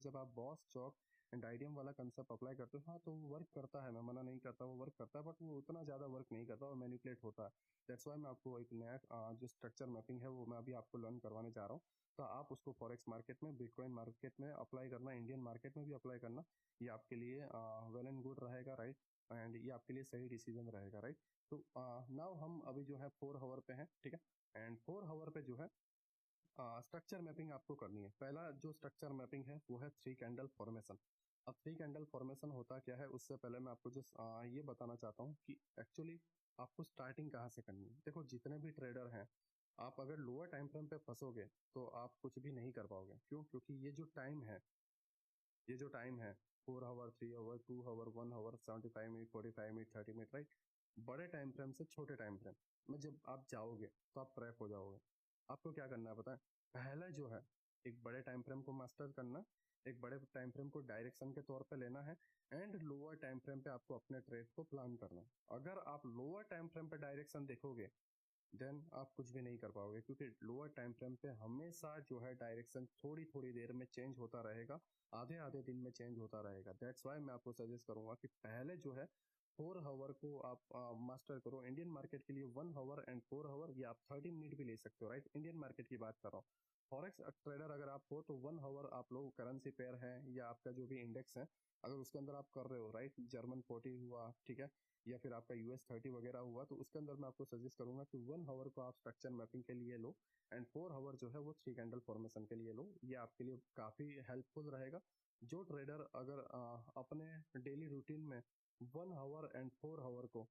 जब आप boss chalk and idiom वाला कंसेप्ट अप्लाई करते हो, हाँ तो वो वर्क करता है, मैं मना नहीं करता, वो वर्क करता है, बट वो उतना ज़्यादा वर्क नहीं करता और मैनिपुलेट होता है। दैट्स वाई मैं आपको एक नया जो स्ट्रक्चर मैपिंग है वो मैं अभी आपको लर्न करवाने जा रहा हूँ। तो आप उसको फॉरेक्स मार्केट में, बिटकॉइन मार्केट में अप्लाई करना, इंडियन मार्केट में भी अप्लाई करना, ये आपके लिए वेल एंड गुड रहेगा, राइट। एंड ये आपके लिए सही डिसीजन रहेगा, राइट। तो नाउ हम अभी जो है 4 आवर पे हैं, ठीक है। एंड 4 आवर पे जो है स्ट्रक्चर मैपिंग आपको करनी है। पहला जो स्ट्रक्चर मैपिंग है वो है 3 कैंडल फॉर्मेशन। अब 3 कैंडल फॉर्मेशन होता क्या है, उससे पहले मैं आपको जस्ट ये बताना चाहता हूँ कि एक्चुअली आपको स्टार्टिंग कहाँ से करनी है। देखो जितने भी ट्रेडर हैं, आप अगर लोअर टाइम फ्रेम पे फंसोगे तो आप कुछ भी नहीं कर पाओगे। क्यों? क्योंकि ये जो टाइम है 4 hour, 3 hour, 2 hour, 1 hour, 75 minute, 45 minute, 30 minute, right. बड़े टाइम फ्रेम से छोटे टाइम फ्रेम में जब आप जाओगे तो आप ट्रैप हो जाओगे। आपको क्या करना है पता है? पहले जो है एक बड़े टाइम फ्रेम को मास्टर करना, एक बड़े टाइम फ्रेम को डायरेक्शन के तौर पे लेना है, एंड लोअर टाइम फ्रेम पे आपको अपने ट्रेड को प्लान करना है। अगर आप लोअर टाइम फ्रेम पे डायरेक्शन देखोगे देन आप कुछ भी नहीं कर पाओगे, क्योंकि लोअर टाइम फ्रेम पे हमेशा जो है डायरेक्शन थोड़ी थोड़ी देर में चेंज होता रहेगा, आधे आधे दिन में चेंज होता रहेगा। दैट्स वाई मैं आपको सजेस्ट करूंगा कि पहले जो है 4 आवर को आप मास्टर करो। इंडियन मार्केट के लिए 1 आवर एंड 4 आवर, या आप 30 मिनट भी ले सकते हो, राइट। इंडियन मार्केट की बात कर रहा हूँ। फॉरेक्स ट्रेडर अगर आप हो तो 1 आवर आप लोग करेंसी पेयर है या आपका जो भी इंडेक्स है, अगर उसके अंदर आप कर रहे हो, राइट, जर्मन 40 हुआ, ठीक है, या फिर आपका US 30 वगैरह हुआ, तो उसके अंदर मैं आपको सजेस्ट करूंगा कि 1 आवर को आप स्ट्रक्चर मैपिंग के लिए लो, एंड 4 आवर जो है वो 3 कैंडल फॉर्मेशन के लिए लो। ये आपके लिए काफी हेल्पफुल रहेगा। जो ट्रेडर अगर अपने डेली रूटीन में 1 आवर एंड 4 आवर को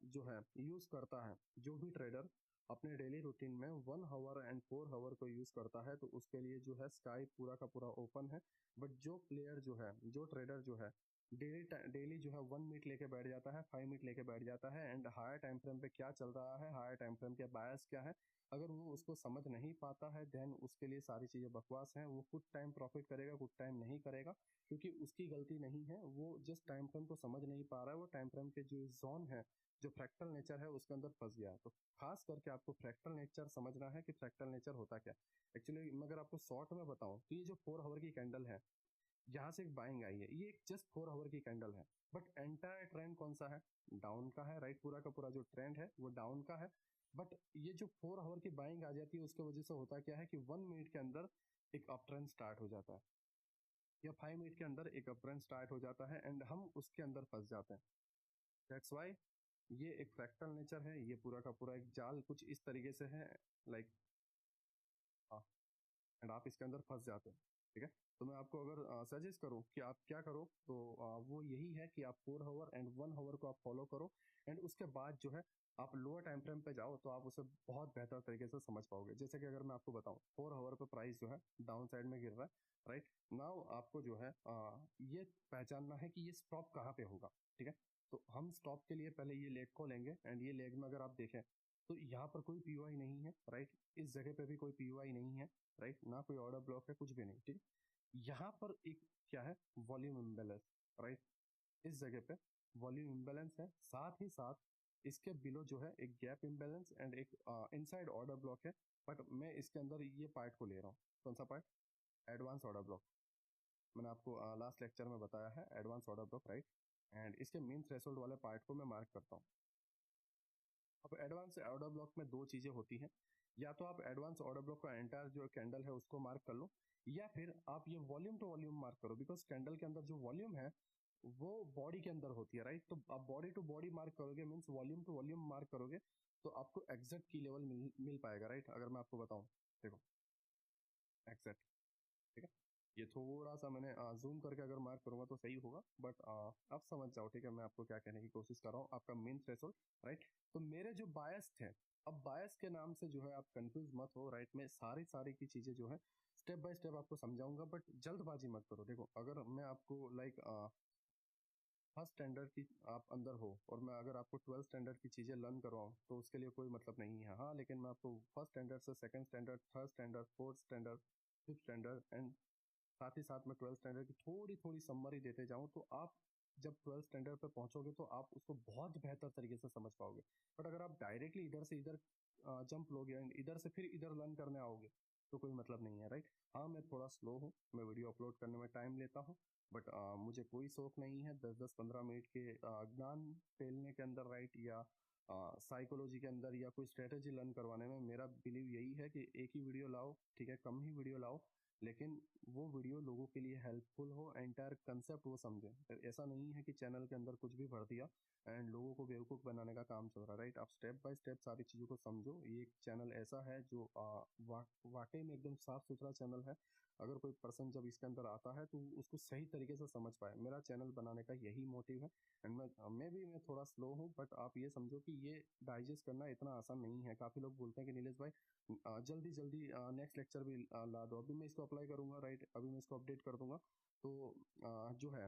जो है यूज करता है, जो भी ट्रेडर अपने डेली रूटीन में 1 आवर एंड 4 आवर को यूज करता है, तो उसके लिए जो है स्काई पूरा का पूरा ओपन है। बट जो प्लेयर जो है, जो ट्रेडर जो है डेली डेली जो है 1 मिनट लेके बैठ जाता है, 5 मिनट लेके बैठ जाता है, एंड हायर टाइम फ्रेम पे क्या चल रहा है, हायर टाइम फ्रेम के बायस क्या है, अगर वो उसको समझ नहीं पाता है देन उसके लिए सारी चीजें बकवास हैं। वो कुछ टाइम प्रॉफिट करेगा, कुछ टाइम नहीं करेगा, क्योंकि उसकी गलती नहीं है, वो जस्ट टाइम फ्रेम को समझ नहीं पा रहा है। वो टाइम फ्रेम के जो जोन है, जो फ्रैक्टल नेचर है, उसके अंदर फंस गया है। तो खास करके आपको फ्रैक्टल नेचर समझना है कि फ्रैक्टल नेचर होता क्या। एक्चुअली मैं अगर आपको शॉर्ट में बताऊं तो ये जो 4 आवर की कैंडल है, यहाँ से एक बाइंग आई है, ये एक जस्ट 4 आवर की कैंडल है, बट एंटायर ट्रेंड कौन सा है? डाउन का है, राइट। पूरा का पूरा जो ट्रेंड है वो डाउन का है। बट ये जो 4 आवर की बाइंग आ जाती है, उसके वजह से होता क्या है कि 1 मिनट के अंदर एक अप ट्रेंड स्टार्ट हो जाता है, या 5 मिनट के अंदर एक अप ट्रेंड स्टार्ट हो जाता है, एंड हम उसके अंदर फंस जाते हैं। दैट्स वाई ये एक फ्रैक्टल नेचर है, ये पूरा का पूरा एक जाल कुछ इस तरीके से है, लाइक, एंड आप इसके अंदर फंस जाते हो, ठीक है। तो मैं आपको अगर सजेस्ट करूं कि आप क्या करो, तो वो यही है कि आप 4 आवर एंड 1 आवर को आप फॉलो करो, एंड उसके बाद जो है आप लोअर टाइम फ्रेम पे जाओ तो आप उसे बहुत बेहतर तरीके से समझ पाओगे। जैसे कि अगर मैं आपको बताऊं 4 आवर पे प्राइस जो है डाउन साइड में गिर रहा है, राइट। नाउ आपको जो है ये पहचानना है कि ये स्टॉप कहाँ पे होगा, ठीक है। तो हम स्टॉप के लिए पहले ये लेग को लेंगे, एंड ये लेग में अगर आप देखें तो यहाँ पर कोई पीओआई नहीं है, राइट। इस जगह पे भी कोई पीओआई नहीं है, राइट, ना कोई ऑर्डर ब्लॉक है, कुछ भी नहीं, ठीक है। यहाँ पर एक क्या है, वॉल्यूम इम्बेलेंस, राइट। इस जगह पे वॉल्यूम इम्बेलेंस है, साथ ही साथ इसके बिलो जो है एक गैप इम्बेलेंस एंड एक इनसाइड ऑर्डर ब्लॉक है। बट मैं इसके अंदर ये पार्ट को ले रहा हूँ, कौन सा पार्ट? Advance order block. मैंने आपको लास्ट लेक्चर में बताया है advance order block, right. And इसके मेन थ्रेशोल्ड वाले पार्ट को मैं मार्क करता हूँ। अब एडवांस ऑर्डर ब्लॉक में दो चीजें होती हैं, या तो आप एडवांस ऑर्डर ब्लॉक का एंटायर जो कैंडल है उसको मार्क कर लो, या फिर आप ये वॉल्यूम टू वॉल्यूम मार्क करो, बिकॉज कैंडल के अंदर जो वॉल्यूम है वो बॉडी के अंदर होती है, राइट। तो आप बॉडी टू बॉडी मार्क करोगे, means volume to volume mark करोगे, तो आपको एग्जैक्ट की लेवल मिल पाएगा, राइट। अगर मैं आपको बताऊं, देखो, एग्जैक्ट, ठीक है। ये थोड़ा सा मैंने जूम करके अगर मार्क करूंगा तो सही होगा, बट आप समझ जाओ, ठीक है, मैं आपको क्या कहने की कोशिश कर रहा हूँ। आपका मेन थ्रेशोल्ड, राइट। तो मेरे जो बायस थे, अब बायस के नाम से जो है आप कंफ्यूज मत हो, राइट। मैं सारी सारी की चीजें जो है स्टेप बाय स्टेप आपको समझाऊंगा, बट जल्दबाजी मत करो। देखो अगर मैं आपको लाइक फर्स्ट स्टैंडर्ड की आप अंदर हो, और मैं अगर आपको 12th स्टैंडर्ड की चीजें लर्न करवाऊँ तो उसके लिए कोई मतलब नहीं है, हाँ। लेकिन मैं आपको फर्स्ट स्टैंडर्ड से second standard, third standard, fourth standard, fifth standard, and साथ ही साथ में 12th स्टैंडर्ड की थोड़ी थोड़ी समरी देते जाऊं, तो आप जब 12th स्टैंडर्ड पे पहुंचोगे तो आप उसको बहुत बेहतर तरीके से समझ पाओगे। बट अगर आप डायरेक्टली इधर से इधर जंप लोगे एंड इधर से फिर इधर लर्न करने आओगे, तो कोई मतलब नहीं है, राइट। हाँ, मैं थोड़ा स्लो हूँ, मैं वीडियो अपलोड करने में टाइम लेता हूँ, बट मुझे कोई शौक नहीं है 10-10 15 मिनट के ज्ञान फैलने के अंदर, राइट, या साइकोलॉजी के अंदर या कोई स्ट्रेटेजी लर्न करवाने में। मेरा बिलीव यही है कि एक ही वीडियो लाओ, ठीक है, कम ही वीडियो लाओ, लेकिन वो वीडियो लोगों के लिए हेल्पफुल हो, एंटायर कंसेप्ट वो समझे। ऐसा नहीं है कि चैनल के अंदर कुछ भी भर दिया एंड लोगों को बेवकूफ़ बनाने का काम चल रहा है, राइट। आप स्टेप बाय स्टेप सारी चीज़ों को समझो। ये एक चैनल ऐसा है जो वाकई में एकदम साफ सुथरा चैनल है। अगर कोई पर्सन जब इसके अंदर आता है तो उसको सही तरीके से समझ पाए। मेरा चैनल बनाने का यही मोटिव है। एंड मैं थोड़ा स्लो हूँ, बट आप ये समझो कि ये डाइजेस्ट करना इतना आसान नहीं है। काफ़ी लोग बोलते हैं कि नीलेश भाई जल्दी जल्दी नेक्स्ट लेक्चर भी ला दो, अभी मैं इसको अप्लाई करूंगा, राइट, अभी मैं इसको अपडेट कर दूंगा, तो जो है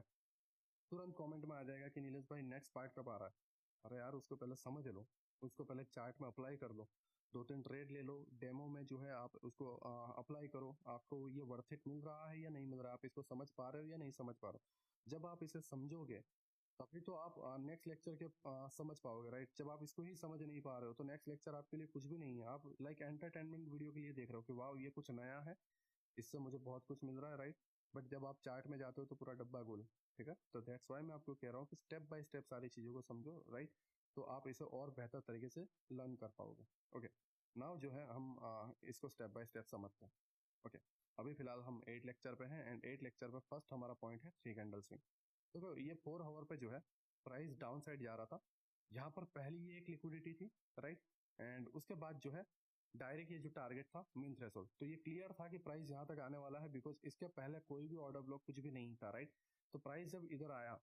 तुरंत कमेंट में आ जाएगा कि नीलेश भाई नेक्स्ट पार्ट कब आ रहा है। अरे यार, उसको पहले समझ लो, उसको पहले चार्ट में अप्लाई कर लो, 2-3 ट्रेड ले लो, डेमो में जो है आप उसको अप्लाई करो, आपको ये वर्थ इट मिल रहा है या नहीं मिल रहा है, आप इसको समझ पा रहे हो या नहीं समझ पा रहे हो। जब आप इसे समझोगे तभी तो आप नेक्स्ट लेक्चर के समझ पाओगे, राइट। जब आप इसको ही समझ नहीं पा रहे हो तो नेक्स्ट लेक्चर आपके लिए कुछ भी नहीं है। आप लाइक एंटरटेनमेंट वीडियो के लिए देख रहे हो कि वाह ये कुछ नया है, इससे मुझे बहुत कुछ मिल रहा है, राइट। बट जब आप चार्ट में जाते हो तो पूरा डब्बा गोल, ठीक है। तो दैट्स वाई मैं आपको कह रहा हूँ कि स्टेप बाय स्टेप सारी चीज़ों को समझो, राइट, तो आप इसे और बेहतर तरीके से लर्न कर पाओगे। ओके, नाउ जो है हम इसको स्टेप बाय स्टेप समझते हैं। ओके, अभी फिलहाल हम 8 लेक्चर पे हैं एंड 8 लेक्चर पे फर्स्ट हमारा पॉइंट है 3 कैंडल स्विंग। तो ये 4 आवर पे जो है प्राइस डाउन साइड जा रहा था। यहाँ पर पहली ये एक लिक्विडिटी थी, राइट, एंड उसके बाद जो है डायरेक्ट ये जो टारगेट था मीन थ्रेशोल्ड, तो ये क्लियर था कि प्राइस यहाँ तक आने वाला है, बिकॉज इसके पहले कोई भी ऑर्डर ब्लॉक कुछ भी नहीं था, राइट। तो प्राइस जब इधर आया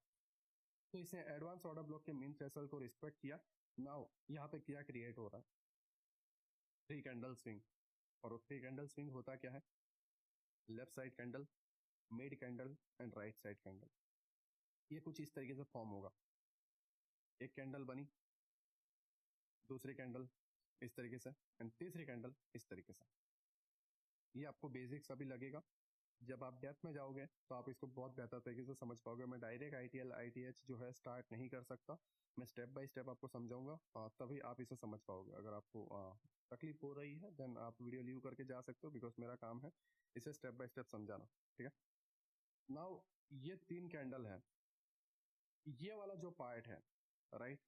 तो इसने एडवांस ऑर्डर ब्लॉक के मीन थ्रेशोल्ड को रिस्पेक्ट किया। नाउ यहाँ पे क्या क्रिएट हो रहा है, 3 कैंडल स्विंग। और वो 3 कैंडल स्विंग होता क्या है, left side candle, mid candle and right side candle. ये कुछ इस तरीके से फॉर्म होगा। एक कैंडल बनी, दूसरी कैंडल इस तरीके से एंड तीसरी कैंडल इस तरीके से। ये आपको बेसिक्स अभी लगेगा, जब आप डेप्थ में जाओगे तो आप इसको बहुत बेहतर तरीके से समझ पाओगे। मैं डायरेक्ट आईटीएल आईटीएच जो है स्टार्ट नहीं कर सकता, मैं स्टेप बाय स्टेप आपको समझाऊंगा, तभी आप इसे समझ पाओगे। अगर आपको तकलीफ हो रही है देन आप वीडियो लीव करके जा सकते हो, बिकॉज मेरा काम है इसे स्टेप बाय स्टेप समझाना, ठीक है। नाउ ये 3 कैंडल है, ये वाला जो पार्ट है, राइट,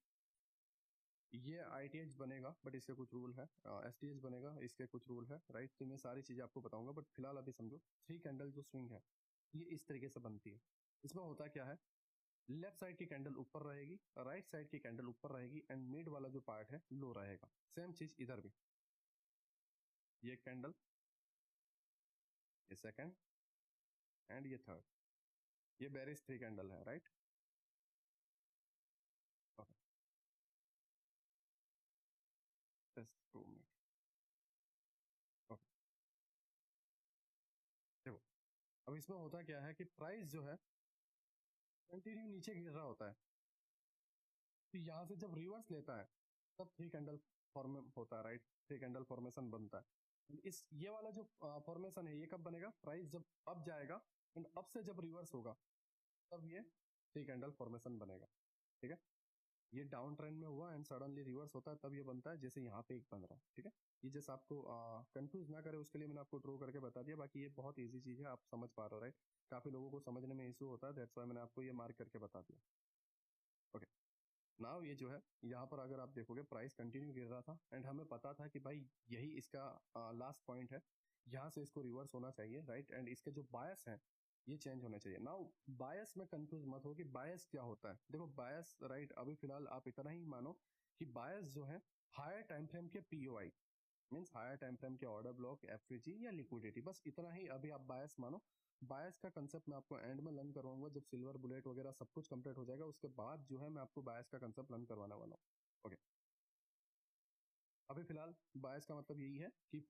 ये आईटीएच बनेगा बट इसके कुछ रूल है, एसटीएच बनेगा इसके कुछ रूल है, राइट। तो मैं सारी चीज़ें आपको बताऊंगा, बट फिलहाल अभी समझो 3 कैंडल जो स्विंग है ये इस तरीके से बनती है। इसमें होता क्या है, लेफ्ट साइड की कैंडल ऊपर रहेगी, राइट साइड की कैंडल ऊपर रहेगी एंड मिड वाला जो पार्ट है लो रहेगा। सेम चीज इधर भी, ये कैंडल, ये सेकंड एंड ये थर्ड, ये बेरिस 3 कैंडल है, right. Okay, just 2 minute. Okay, देखो अब इसमें होता क्या है कि प्राइस जो है कंटिन्यू नीचे गिर रहा होता है, तो यहाँ से जब रिवर्स लेता है तब 3 कैंडल फॉर्म होता है, राइट, 3 कैंडल फॉर्मेशन बनता है। इस ये वाला जो फॉर्मेशन है ये कब बनेगा, प्राइस जब अप जाएगा एंड अप से जब रिवर्स होगा तब ये 3 कैंडल फॉर्मेशन बनेगा, ठीक है। ये डाउन ट्रेंड में हुआ एंड सडनली रिवर्स होता है तब ये बनता है, जैसे यहाँ पे एक बन रहा है, ठीक है। ये जैसे आपको कंफ्यूज ना करे उसके लिए मैंने आपको ड्रॉ करके बता दिया, बाकी ये बहुत इजी चीज है, आप समझ पा रहे हो, राइट। काफी लोगों को समझने में इशू होता है, दैट्स व्हाई मैंने आपको ये मार्क करके बता दिया। ओके, नाउ ये जो है यहाँ पर अगर आप देखोगे प्राइस कंटिन्यू गिर रहा था एंड हमें पता था कि भाई यही इसका लास्ट पॉइंट है, यहाँ से इसको रिवर्स होना चाहिए, राइट, एंड इसके जो बायस है ये चेंज होना चाहिए। नाउ बायस में कंफ्यूज मत हो कि बायस क्या होता है। देखो बायस, राइट, अभी फिलहाल आप इतना ही मानो कि बायस जो है हायर टाइम फ्रेम के POI means higher time frame के ऑर्डर ब्लॉक, एफवीजी या लिक्विडिटी, बस इतना ही अभी आप बायस मानो। बायस का कंसेप्ट मैं आपको एंड में लर्न करवाऊंगा, जब सिल्वर बुलेट वगैरह सब कुछ कंप्लीट हो जाएगा उसके बाद जो है मैं आपको बायस का कंसेप्ट लर्न करवाने वाला हूँ। ओके, अभी फिलहाल बायस का मतलब यही है कि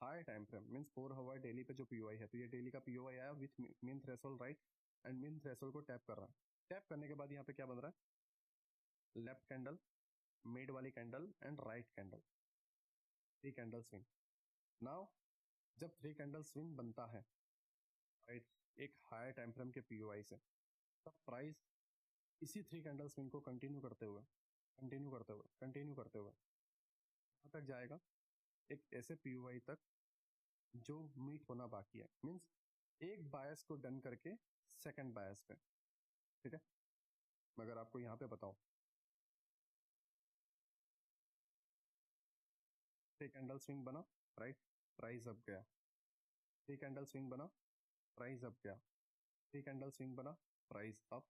high time frame means 4 hour daily पे जो पीओआई है, तो ये डेली का पीओआई आया with mean threshold, right, and mean threshold को टैप कर रहा है। टैप करने के बाद यहाँ पे क्या बन रहा है, लेफ्ट कैंडल, मिड वाली candle and right candle, 3 candle swing. Now जब 3 कैंडल स्विंग बनता है, राइट, एक हायर टाइम फ्रेम के पीओआई से, तब प्राइस इसी 3 कैंडल स्विंग को कंटिन्यू करते हुए कंटिन्यू करते हुए कंटिन्यू करते हुए कहाँ तक जाएगा, एक ऐसे पीओआई तक जो मीट होना बाकी है, मीन्स एक बायस को डन करके सेकंड बायस पे, ठीक है। मैं अगर आपको यहाँ पे बताऊं, 3 कैंडल स्विंग बना, राइट, प्राइस अप गया, 3 कैंडल स्विंग बना, प्राइस अप गया, 3 कैंडल स्विंग बना, price up,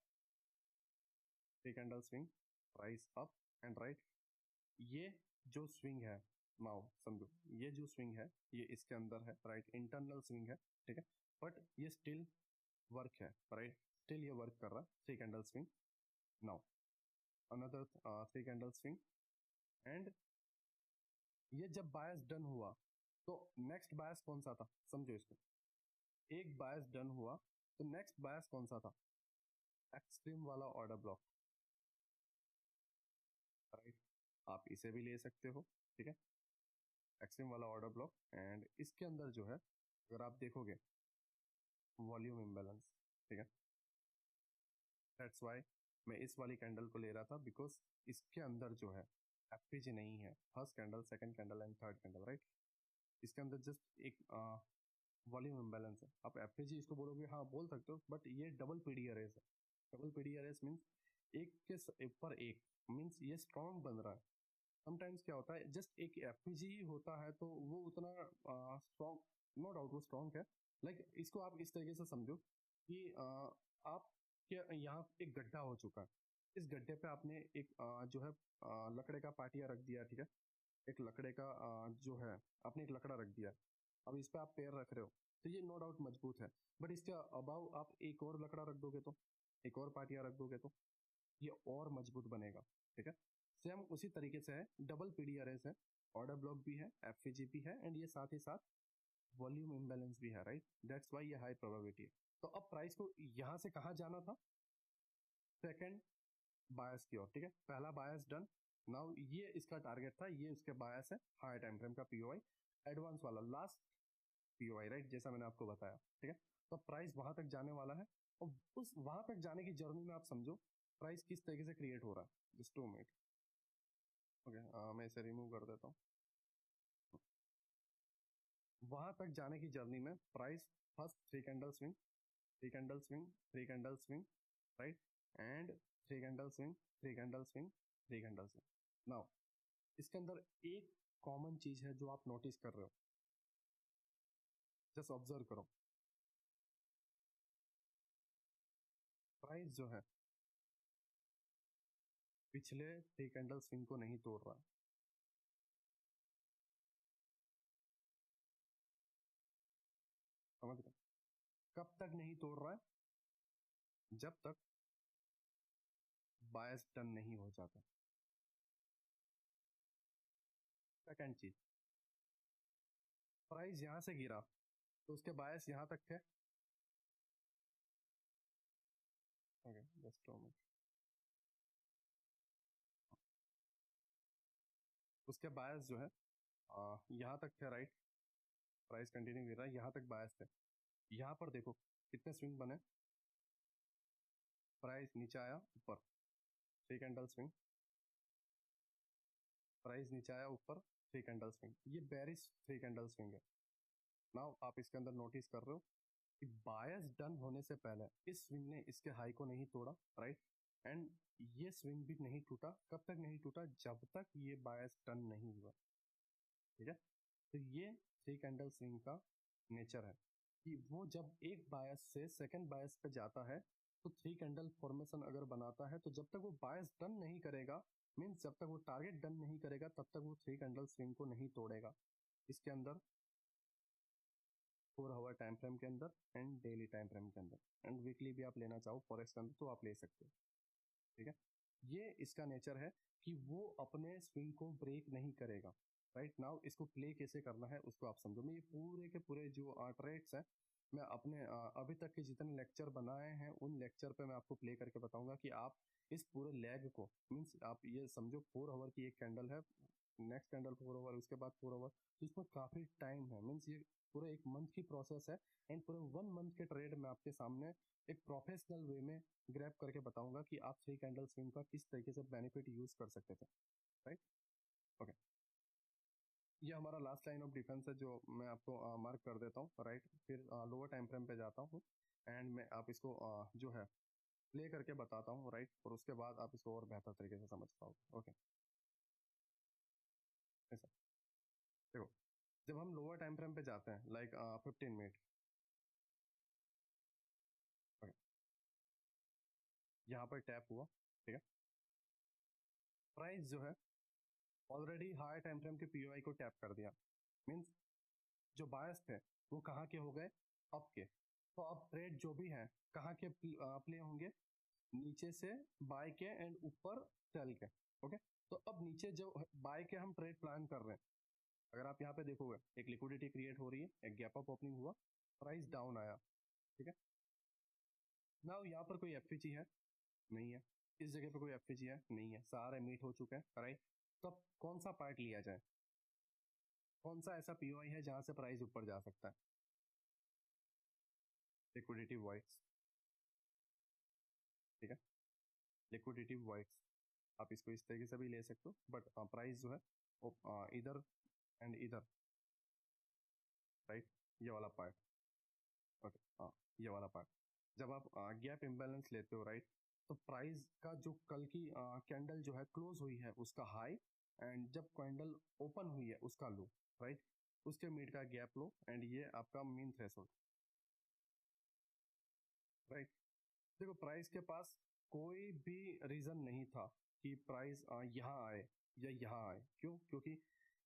3 candle swing, price up and right. ये जो स्विंग है, नाउ समझो, ये जो स्विंग है ये इसके अंदर है, राइट, इंटरनल स्विंग है, ठीक है, बट ये स्टिल वर्क है, राइट, स्टिल ये वर्क कर रहा है, 3 candle swing. Now another 3 candle swing and ये जब बायस डन हुआ तो नेक्स्ट बायस कौन सा था, समझो इसको, एक बायस डन हुआ तो नेक्स्ट बायस कौन सा था, एक्सट्रीम वाला ऑर्डर ब्लॉक, राइट, आप इसे भी ले सकते हो, ठीक है, एक्सट्रीम वाला ऑर्डर ब्लॉक। एंड इसके अंदर जो है अगर आप देखोगे वॉल्यूम इम्बैलेंस, ठीक है, दैट्स वाई मैं इस वाली कैंडल को ले रहा था, बिकॉज इसके अंदर जो है एफपीजी नहीं है, first candle, second candle and third candle, right, इसके अंदर जस्ट एक वॉल्यूम इम्बैलेंस है। आप एफपीजी इसको बोलोगे, हाँ बोल सकते हो, बट ये डबल पीडी अरेज है। डबल पीडी अरेज मीन्स एक के ऊपर एक, मीन्स ये स्ट्रॉन्ग बन रहा है। समटाइम्स क्या होता है, जस्ट एक एफपीजी ही होता है तो वो उतना स्ट्रॉन्ग, नो डाउट वो स्ट्रॉन्ग है, लाइक इसको आप इस तरीके से समझो कि आप के यहाँ एक गड्ढा हो चुका है, इस गड्ढे पे आपने एक जो है लकड़े का पाटिया रख दिया, ठीक है, एक लकड़े का जो है आपने एक लकड़ा रख दिया, अब इस पे आप पैर रख रहे हो तो ये नो डाउट मजबूत है, बट इसके अबाव आप एक और लकड़ा रख दोगे तो, एक और पाटिया रख दोगे तो ये और मजबूत बनेगा, ठीक है। सेम उसी तरीके से है, डबल पीडीआरएस है, ऑर्डर ब्लॉक भी है, एफपीजी भी है, एंड ये साथ ही साथ वॉल्यूम इम्बैलेंस भी है, राइट, दैट्स वाई ये हाई प्रोबेबिलिटी है। तो अब प्राइस को यहाँ से कहाँ जाना था, सेकंड बायस की ओर, ठीक है, पहला बायस डन, नाउ ये इसका टारगेट था, ये उसके बायस है, हाई टाइम फ्रेम का पीओआई, एडवांस वाला लास्ट पीओआई, राइट, जैसा मैंने आपको बताया, ठीक है। तो प्राइस वहां तक जाने वाला है, और उस वहां तक जाने की जर्नी में आप समझो प्राइस किस तरीके से क्रिएट हो रहा है, जस्ट 2 मिनट, ओके, मैं इसे रिमूव कर देता हूँ। वहां तक जाने की जर्नी में price first 3 candle swing, 3 candle swing, 3 candle swing, right, and 3 candle swing, 3 candle swing, 3 candle swing. Now इसके अंदर एक कॉमन चीज है जो आप नोटिस कर रहे हो, जस्ट ऑब्जर्व करो, प्राइस जो है पिछले 3 कैंडल स्विंग को नहीं तोड़ रहा, समझ रहे हो? कब तक नहीं तोड़ रहा है, जब तक बायस डन नहीं हो जाता। सेकंड चीज, प्राइस यहां से गिरा तो उसके बायस यहां तक थे, ओके, जस्ट 2 मिनट, उसके बायस जो है यहाँ तक थे, राइट, प्राइस कंटिन्यू गिर रहा है, यहाँ तक बायस थे, यहाँ पर देखो कितने स्विंग बने, प्राइस नीचे आया ऊपर, 3 कैंडल स्विंग, प्राइस नीचे आया ऊपर, 3 कैंडल स्विंग, ये बेरिश 3 कैंडल स्विंग है। नाउ आप इसके अंदर नोटिस कर रहे हो कि बायस डन होने से पहले इस स्विंग ने इसके हाई को नहीं तोड़ा, राइट, एंड ये स्विंग भी नहीं टूटा, कब तक नहीं टूटा, जब तक ये बायस डन नहीं हुआ, ठीक है। तो ये 3 कैंडल स्विंग का नेचर है कि वो जब एक बायस से सेकंड बायस पे जाता है तो 3 कैंडल फॉर्मेशन अगर बनाता है, तो जब तक वो बायस डन नहीं करेगा, मीन्स जब तक वो टारगेट डन नहीं करेगा तब तक वो 3 कैंडल स्विंग को नहीं तोड़ेगा। इसके अंदर 4 आवर टाइम फ्रेम के अंदर एंड डेली टाइम फ्रेम के अंदर एंड वीकली भी आप लेना चाहो फॉरेक्स के अंदर तो आप ले सकते हो, ठीक है। ये इसका नेचर है कि वो अपने स्विंग को ब्रेक नहीं करेगा, राइट। नाउ इसको प्ले कैसे करना है उसको आप समझो, मैं ये पूरे के पूरे जो ट्रेड्स है मैं अपने अभी तक के जितने लेक्चर बनाए हैं उन लेक्चर पे मैं आपको प्ले करके बताऊंगा कि आप इस पूरे लेग को, मीन्स आप ये समझो 4 आवर की एक कैंडल है, नेक्स्ट कैंडल 4 आवर, उसके बाद 4 आवर, तो इसमें काफी टाइम है, मीन्स ये पूरे एक मंथ की प्रोसेस है, एंड पूरे 1 मंथ के ट्रेड में आपके सामने एक प्रोफेशनल वे में ग्रैब करके बताऊंगा कि आप 3 कैंडल स्विंग का किस तरीके से बेनिफिट यूज कर सकते थे, राइट, ओके। ये हमारा लास्ट लाइन ऑफ डिफेंस है जो मैं आपको मार्क कर देता हूँ, राइट। फिर लोअर टाइम फ्रेम पे जाता हूँ एंड मैं आप इसको जो है प्ले करके बताता हूँ, राइट। और उसके बाद आप इसको और बेहतर तरीके से समझ पाओगे। ओके, ऐसा देखो, जब हम लोअर टाइम फ्रेम पे जाते हैं लाइक 15 मिनट, यहाँ पर टैप हुआ, ठीक है। प्राइस जो है ऑलरेडी हाई टाइम फ्रेम के पीओआई को टैप कर दिया, मींस जो बायस थे वो कहाँ के हो गए, अप के। तो अब ट्रेड जो भी है कहाँ के प्ले होंगे, नीचे से बाय के एंड ऊपर सेल के। ओके, तो अब नीचे जो बाय के हम ट्रेड प्लान कर रहे हैं, अगर आप यहाँ पे देखोगे एक लिक्विडिटी क्रिएट हो रही है, एक गैप अप ओपनिंग हुआ, प्राइस डाउन आया, ठीक है। ना यहाँ पर कोई एफईजी है, नहीं है। इस जगह पे कोई एफईजी है, नहीं है। सारे मीट हो चुके हैं, राइट। तो अब कौन सा पार्ट लिया जाए, कौन सा ऐसा पीओआई है जहां से प्राइस ऊपर जा सकता है? लिक्विडिटी वाइट्स, ठीक है। लिक्विडिटी वाइट्स, आप इसको इस तरीके से भी ले सकते हो, बट प्राइस जो है वो इधर एंड इधर, राइट, ये वाला पार्ट। ओके, हाँ, ये वाला पार्ट। जब आप गैप इम्बैलेंस लेते हो, राइट, तो प्राइस का जो कल की कैंडल जो है क्लोज हुई है उसका हाई, एंड जब कैंडल ओपन हुई है उसका लो, राइट, उसके मिड का गैप लो, एंड ये आपका मीन थ्रेशोल्ड, राइट। देखो, प्राइस के पास कोई भी रीजन नहीं था कि प्राइस यहाँ आए या यहाँ आए। क्यों? क्योंकि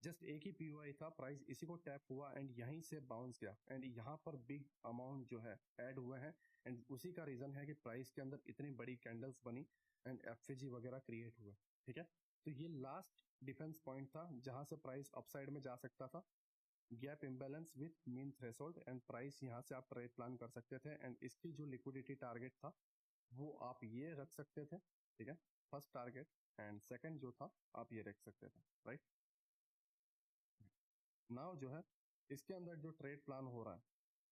जस्ट एक ही पीओआई था, प्राइस इसी को टैप हुआ एंड यहीं से बाउंस गया, एंड यहाँ पर बिग अमाउंट जो है ऐड हुए हैं, एंड उसी का रीजन है कि प्राइस के अंदर इतनी बड़ी कैंडल्स बनी एंड एफजी वगैरह क्रिएट हुए, ठीक है। तो ये लास्ट डिफेंस पॉइंट था जहां से प्राइस अपसाइड में जा सकता था, gap imbalance with mean threshold, and price यहाँ से आप ट्रेड प्लान कर सकते थे, एंड इसकी जो लिक्विडिटी टारगेट था वो आप ये रख सकते थे, ठीक है, फर्स्ट टारगेट। एंड सेकंड जो था आप ये रख सकते थे, राइट। नाउ जो है इसके अंदर जो ट्रेड प्लान हो रहा है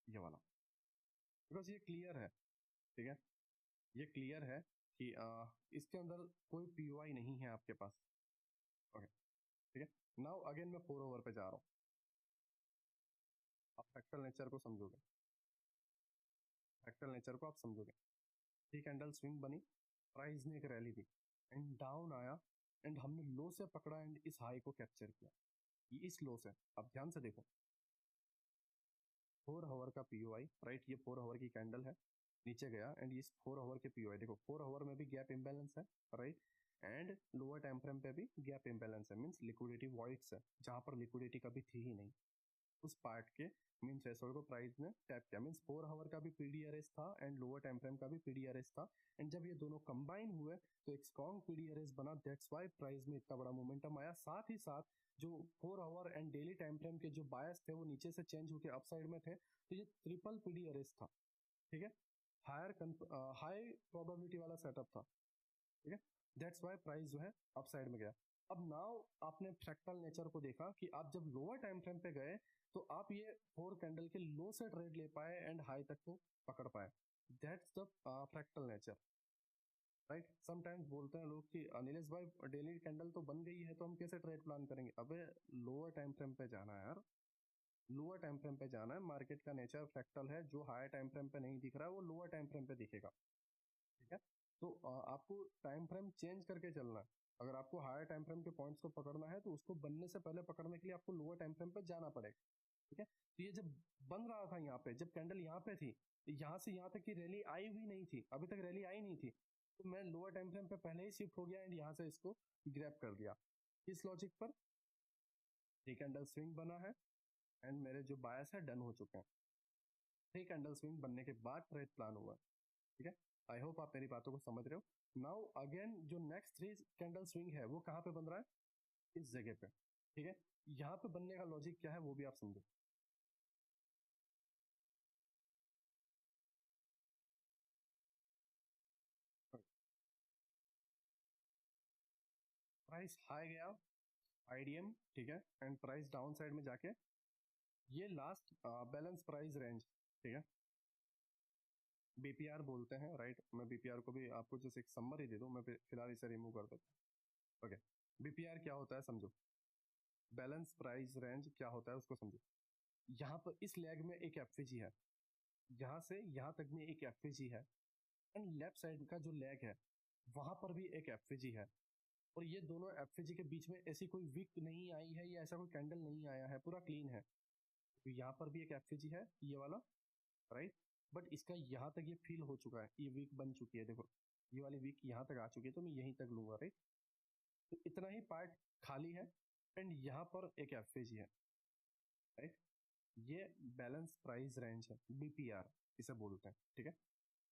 ये वाला, बिकॉज ये क्लियर है, ठीक है, ये क्लियर है कि इसके अंदर कोई पीओआई नहीं है आपके पास। ओके, ठीक है। नाउ अगेन मैं 4 ओवर पे जा रहा हूँ, आप फ्रैक्टल नेचर को समझोगे, फ्रैक्टल नेचर को आप समझोगे। थ्री कैंडल स्विंग बनी, प्राइस ने एक रैली दी एंड डाउन आया, एंड हमने लो से पकड़ा एंड इस हाई को कैप्चर किया। ये इस लो से, आप ध्यान से देखो, 4 आवर का पीओआई, राइट, ये 4 आवर की कैंडल है, नीचे गया एंड इस 4 आवर के पीओआई देखो, 4 आवर में भी गैप इम्बैलेंस है, right, and lower time frame पे भी गैप इम्बैलेंस है, मींस लिक्विडिटी वॉइड्स है, जहां पर लिक्विडिटी कभी थी ही नहीं। उस पार्ट के मीन थ्रेशोल्ड को प्राइस ने टैप किया, मींस 4 आवर का भी पीडीआरएस था एंड लोअर टाइम फ्रेम का भी पीडीआरएस था, एंड जब ये दोनों कंबाइन हुए तो एक स्ट्रॉन्ग पीडीआरएस बना, दैट्स वाई प्राइस में इतना बड़ा मोमेंटम आया। साथ ही साथ जो 4 our and daily time frame के जो बायस थे वो नीचे से चेंज होकर अपसाइड में थे, तो ये ट्रिपल पीडीआरएस था, ठीक है, हायर हाई प्रोबेबिलिटी वाला सेटअप था, ठीक है। दैट्स वाई प्राइस जो है अपसाइड में गया। अब नाउ आपने फ्रैक्टल नेचर को देखा कि आप जब लोअर टाइम फ्रेम पे गए तो आप ये 4 कैंडल के लो से ट्रेड ले पाए एंड हाई तक को पकड़ पाए, that's the fractal nature, right. Sometimes बोलते हैं लोग कि नीलेश भाई डेली कैंडल तो बन गई है तो हम कैसे ट्रेड प्लान करेंगे? अबे लोअर टाइम फ्रेम पे जाना है यार, लोअर टाइम फ्रेम पे जाना है। मार्केट का नेचर फ्रैक्टल है, जो हायर टाइम फ्रेम पे नहीं दिख रहा है वो लोअर टाइम फ्रेम पे दिखेगा, ठीक है। तो आपको टाइम फ्रेम चेंज करके चलना है। अगर आपको हायर टाइम फ्रेम के पॉइंट्स को पकड़ना है तो उसको बनने से पहले पकड़ने के लिए आपको लोअर टाइम फ्रेम पे जाना पड़ेगा, ठीक है। तो ये जब बन रहा था यहाँ पे, जब कैंडल यहाँ पे थी, यहाँ से यहाँ तक की रैली आई हुई नहीं थी, अभी तक रैली आई नहीं थी, तो मैं लोअर टाइम फ्रेम पे पहले ही शिफ्ट हो गया एंड यहाँ से इसको ग्रैब कर दिया। इस लॉजिक पर थ्री कैंडल स्विंग बना है एंड मेरे जो बायस है डन हो चुके हैं। थ्री कैंडल स्विंग बनने के बाद ट्रेड प्लान हुआ, ठीक है। आई होप आप मेरी बातों को समझ रहे हो। नाउ अगेन जो नेक्स्ट थ्री कैंडल स्विंग है वो कहाँ पे बन रहा है, इस जगह पे, ठीक है। यहाँ पे बनने का लॉजिक क्या है वो भी आप समझो। प्राइस हाई गया, आईडीएम, ठीक है, एंड प्राइस डाउन साइड में जाके ये लास्ट बैलेंस प्राइस रेंज, ठीक है, बीपीआर बोलते हैं, राइट। मैं बीपीआर को भी आपको जैसे एक समरी दे दूं, मैं फिलहाल इसे रिमूव कर देता हूँ। ओके, बीपीआर क्या होता है समझो। बैलेंस प्राइस रेंज क्या होता है उसको समझो। यहाँ पर इस लेग में एक एफवीजी है, यहाँ से यहाँ तक में एक एफवीजी है, एंड लेफ्ट साइड का जो लेग है वहां पर भी एक एफवीजी है, और ये दोनों एफवीजी के बीच में ऐसी कोई विक नहीं आई है या ऐसा कोई कैंडल नहीं आया है, पूरा क्लीन है। तो यहाँ पर भी एक एफवीजी है ये वाला, राइट। बट इसका यहाँ तक ये फील हो चुका है, ये वीक बन चुकी है, देखो ये वाली वीक यहाँ तक आ चुकी है, तो मैं यहीं तक लूंगा, राइट। तो इतना ही पार्ट खाली है, एंड यहाँ पर एक एफवीजी है, राइट। ये बैलेंस प्राइस रेंज है, बीपीआर इसे बोलते हैं, ठीक है।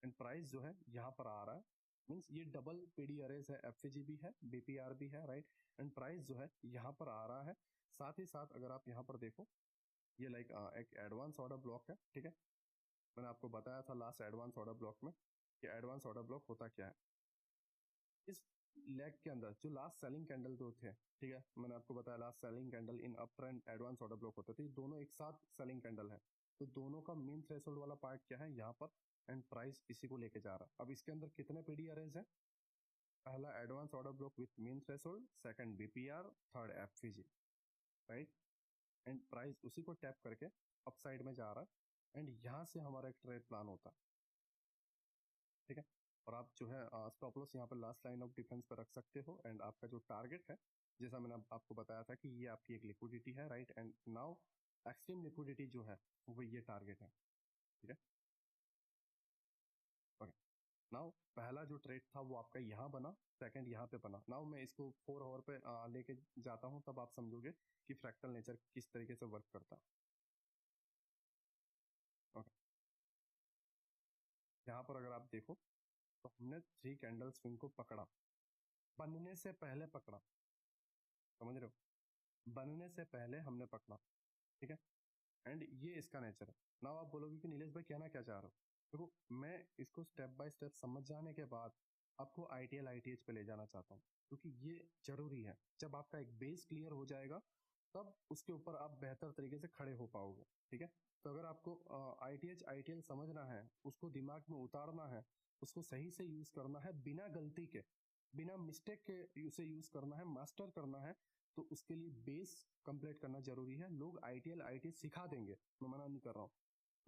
एंड प्राइस जो है यहाँ पर आ रहा है, मीन्स ये डबल पीडी अरेज है, एफवीजी भी है, बीपीआर भी है, राइट। एंड प्राइस जो है यहाँ पर आ रहा है। साथ ही साथ अगर आप यहाँ पर देखो, ये लाइक एक एडवांस ऑर्डर ब्लॉक है, ठीक है। मैंने आपको बताया था लास्ट एडवांस ऑर्डर ब्लॉक में कि एडवांस ऑर्डर ब्लॉक होता क्या है। इस लेग के अंदर जो लास्ट सेलिंग कैंडल दो थे, ठीक है, मैंने आपको बताया last selling candle in up trend advance order block होते थे, दोनों एक साथ सेलिंग कैंडल है। तो दोनों का मेन थ्रेशोल्ड वाला पार्ट क्या है यहाँ पर, एंड प्राइस इसी को लेके जा रहा है। अब इसके अंदर कितने पीडी अरेज है, पहला advance order block with main threshold, second BPR, third FVG, right. And price उसी को टैप करके अपसाइड में जा रहा है, एंड यहाँ से हमारा एक ट्रेड प्लान होता है, ठीक है। और आप जो है स्टॉप लॉस यहाँ पर लास्ट लाइन ऑफ डिफेंस पर रख सकते हो, एंड आपका जो टारगेट है, जैसा मैंने आपको बताया था कि ये आपकी एक लिक्विडिटी है, right. And now extreme liquidity जो है वो ये टारगेट है, ठीक है। ओके, नाउ पहला जो ट्रेड था वो आपका यहाँ बना, सेकंड यहाँ पे बना। नाउ मैं इसको 4 आवर पे लेके जाता हूँ, तब आप समझोगे कि फ्रैक्टल नेचर किस तरीके से वर्क करता है। ओके, यहाँ पर अगर आप देखो तो हमने 3 कैंडल स्विंग को पकड़ा, बनने से पहले पकड़ा, समझ रहे हो, बनने से पहले हमने पकड़ा, ठीक है। एंड ये इसका नेचर है। नाउ आप बोलोगे कि नीलेश भाई कहना क्या चाह रहे हो। देखो, मैं इसको स्टेप बाय स्टेप समझ जाने के बाद आपको आईटीएल आईटीएच पे ले जाना चाहता हूँ, क्योंकि ये जरूरी है। जब आपका एक बेस क्लियर हो जाएगा तब उसके ऊपर आप बेहतर तरीके से खड़े हो पाओगे, ठीक है। तो अगर आपको आईटीएच आईटीएल समझना है, उसको दिमाग में उतारना है, उसको सही से यूज करना है, बिना गलती के, बिना मिस्टेक के उसे यूज करना है, मास्टर करना है, तो उसके लिए बेस कंप्लीट करना जरूरी है। लोग आईटीएल आईटीएच सिखा देंगे, मैं मना नहीं कर रहा हूँ,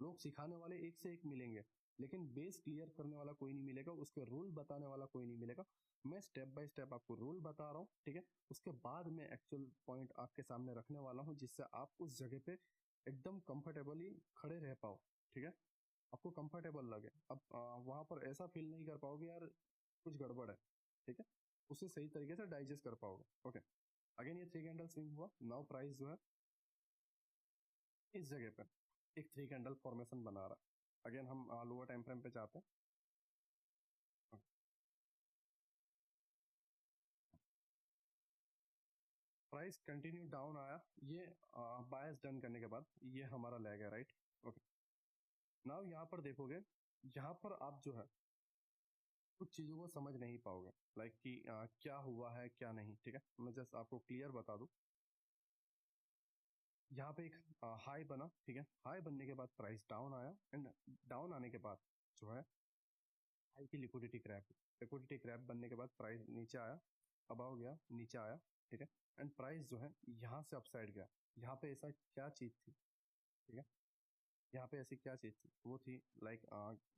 लोग सिखाने वाले एक से एक मिलेंगे, लेकिन बेस क्लियर करने वाला कोई नहीं मिलेगा, उसके रूल बताने वाला कोई नहीं मिलेगा। मैं स्टेप बाय स्टेप आपको रूल बता रहा हूँ, ठीक है। उसके बाद मैं एक्चुअल पॉइंट आपके सामने रखने वाला हूँ, जिससे आप उस जगह पे एकदम कंफर्टेबली खड़े रह पाओ, ठीक है। आपको कंफर्टेबल लगे। अब वहां पर ऐसा फील नहीं कर पाओगे यार कुछ गड़बड़ है, ठीक है। उसे सही तरीके से डाइजेस्ट कर पाओगे। ओके, अगेन ये 3 कैंडल स्विंग हुआ। नाउ प्राइस जो है इस जगह पर एक 3 कैंडल फॉर्मेशन बना रहा है। अगेन हम लोअर टाइम फ्रेम पे जाते हैं। प्राइस कंटिन्यू डाउन आया, ये बायस डन करने के बाद ये हमारा लैग है, राइट। ओके, नाउ यहाँ पर देखोगे, यहाँ पर आप जो है कुछ चीज़ों को समझ नहीं पाओगे, लाइक कि क्या हुआ है क्या नहीं, ठीक है। मैं जस्ट आपको क्लियर बता दूं। यहाँ पे एक हाई बना, ठीक है। हाई बनने के बाद प्राइस डाउन आया, एंड डाउन आने के बाद जो है हाई की लिक्विडिटी क्रैप बनने के बाद प्राइस नीचे आया, अबाव गया, नीचे आया, ठीक है। एंड प्राइस जो है यहाँ से अपसाइड गया। यहाँ पे ऐसा क्या चीज़ थी, ठीक है, यहाँ पे ऐसी क्या चीज़ थी, वो थी like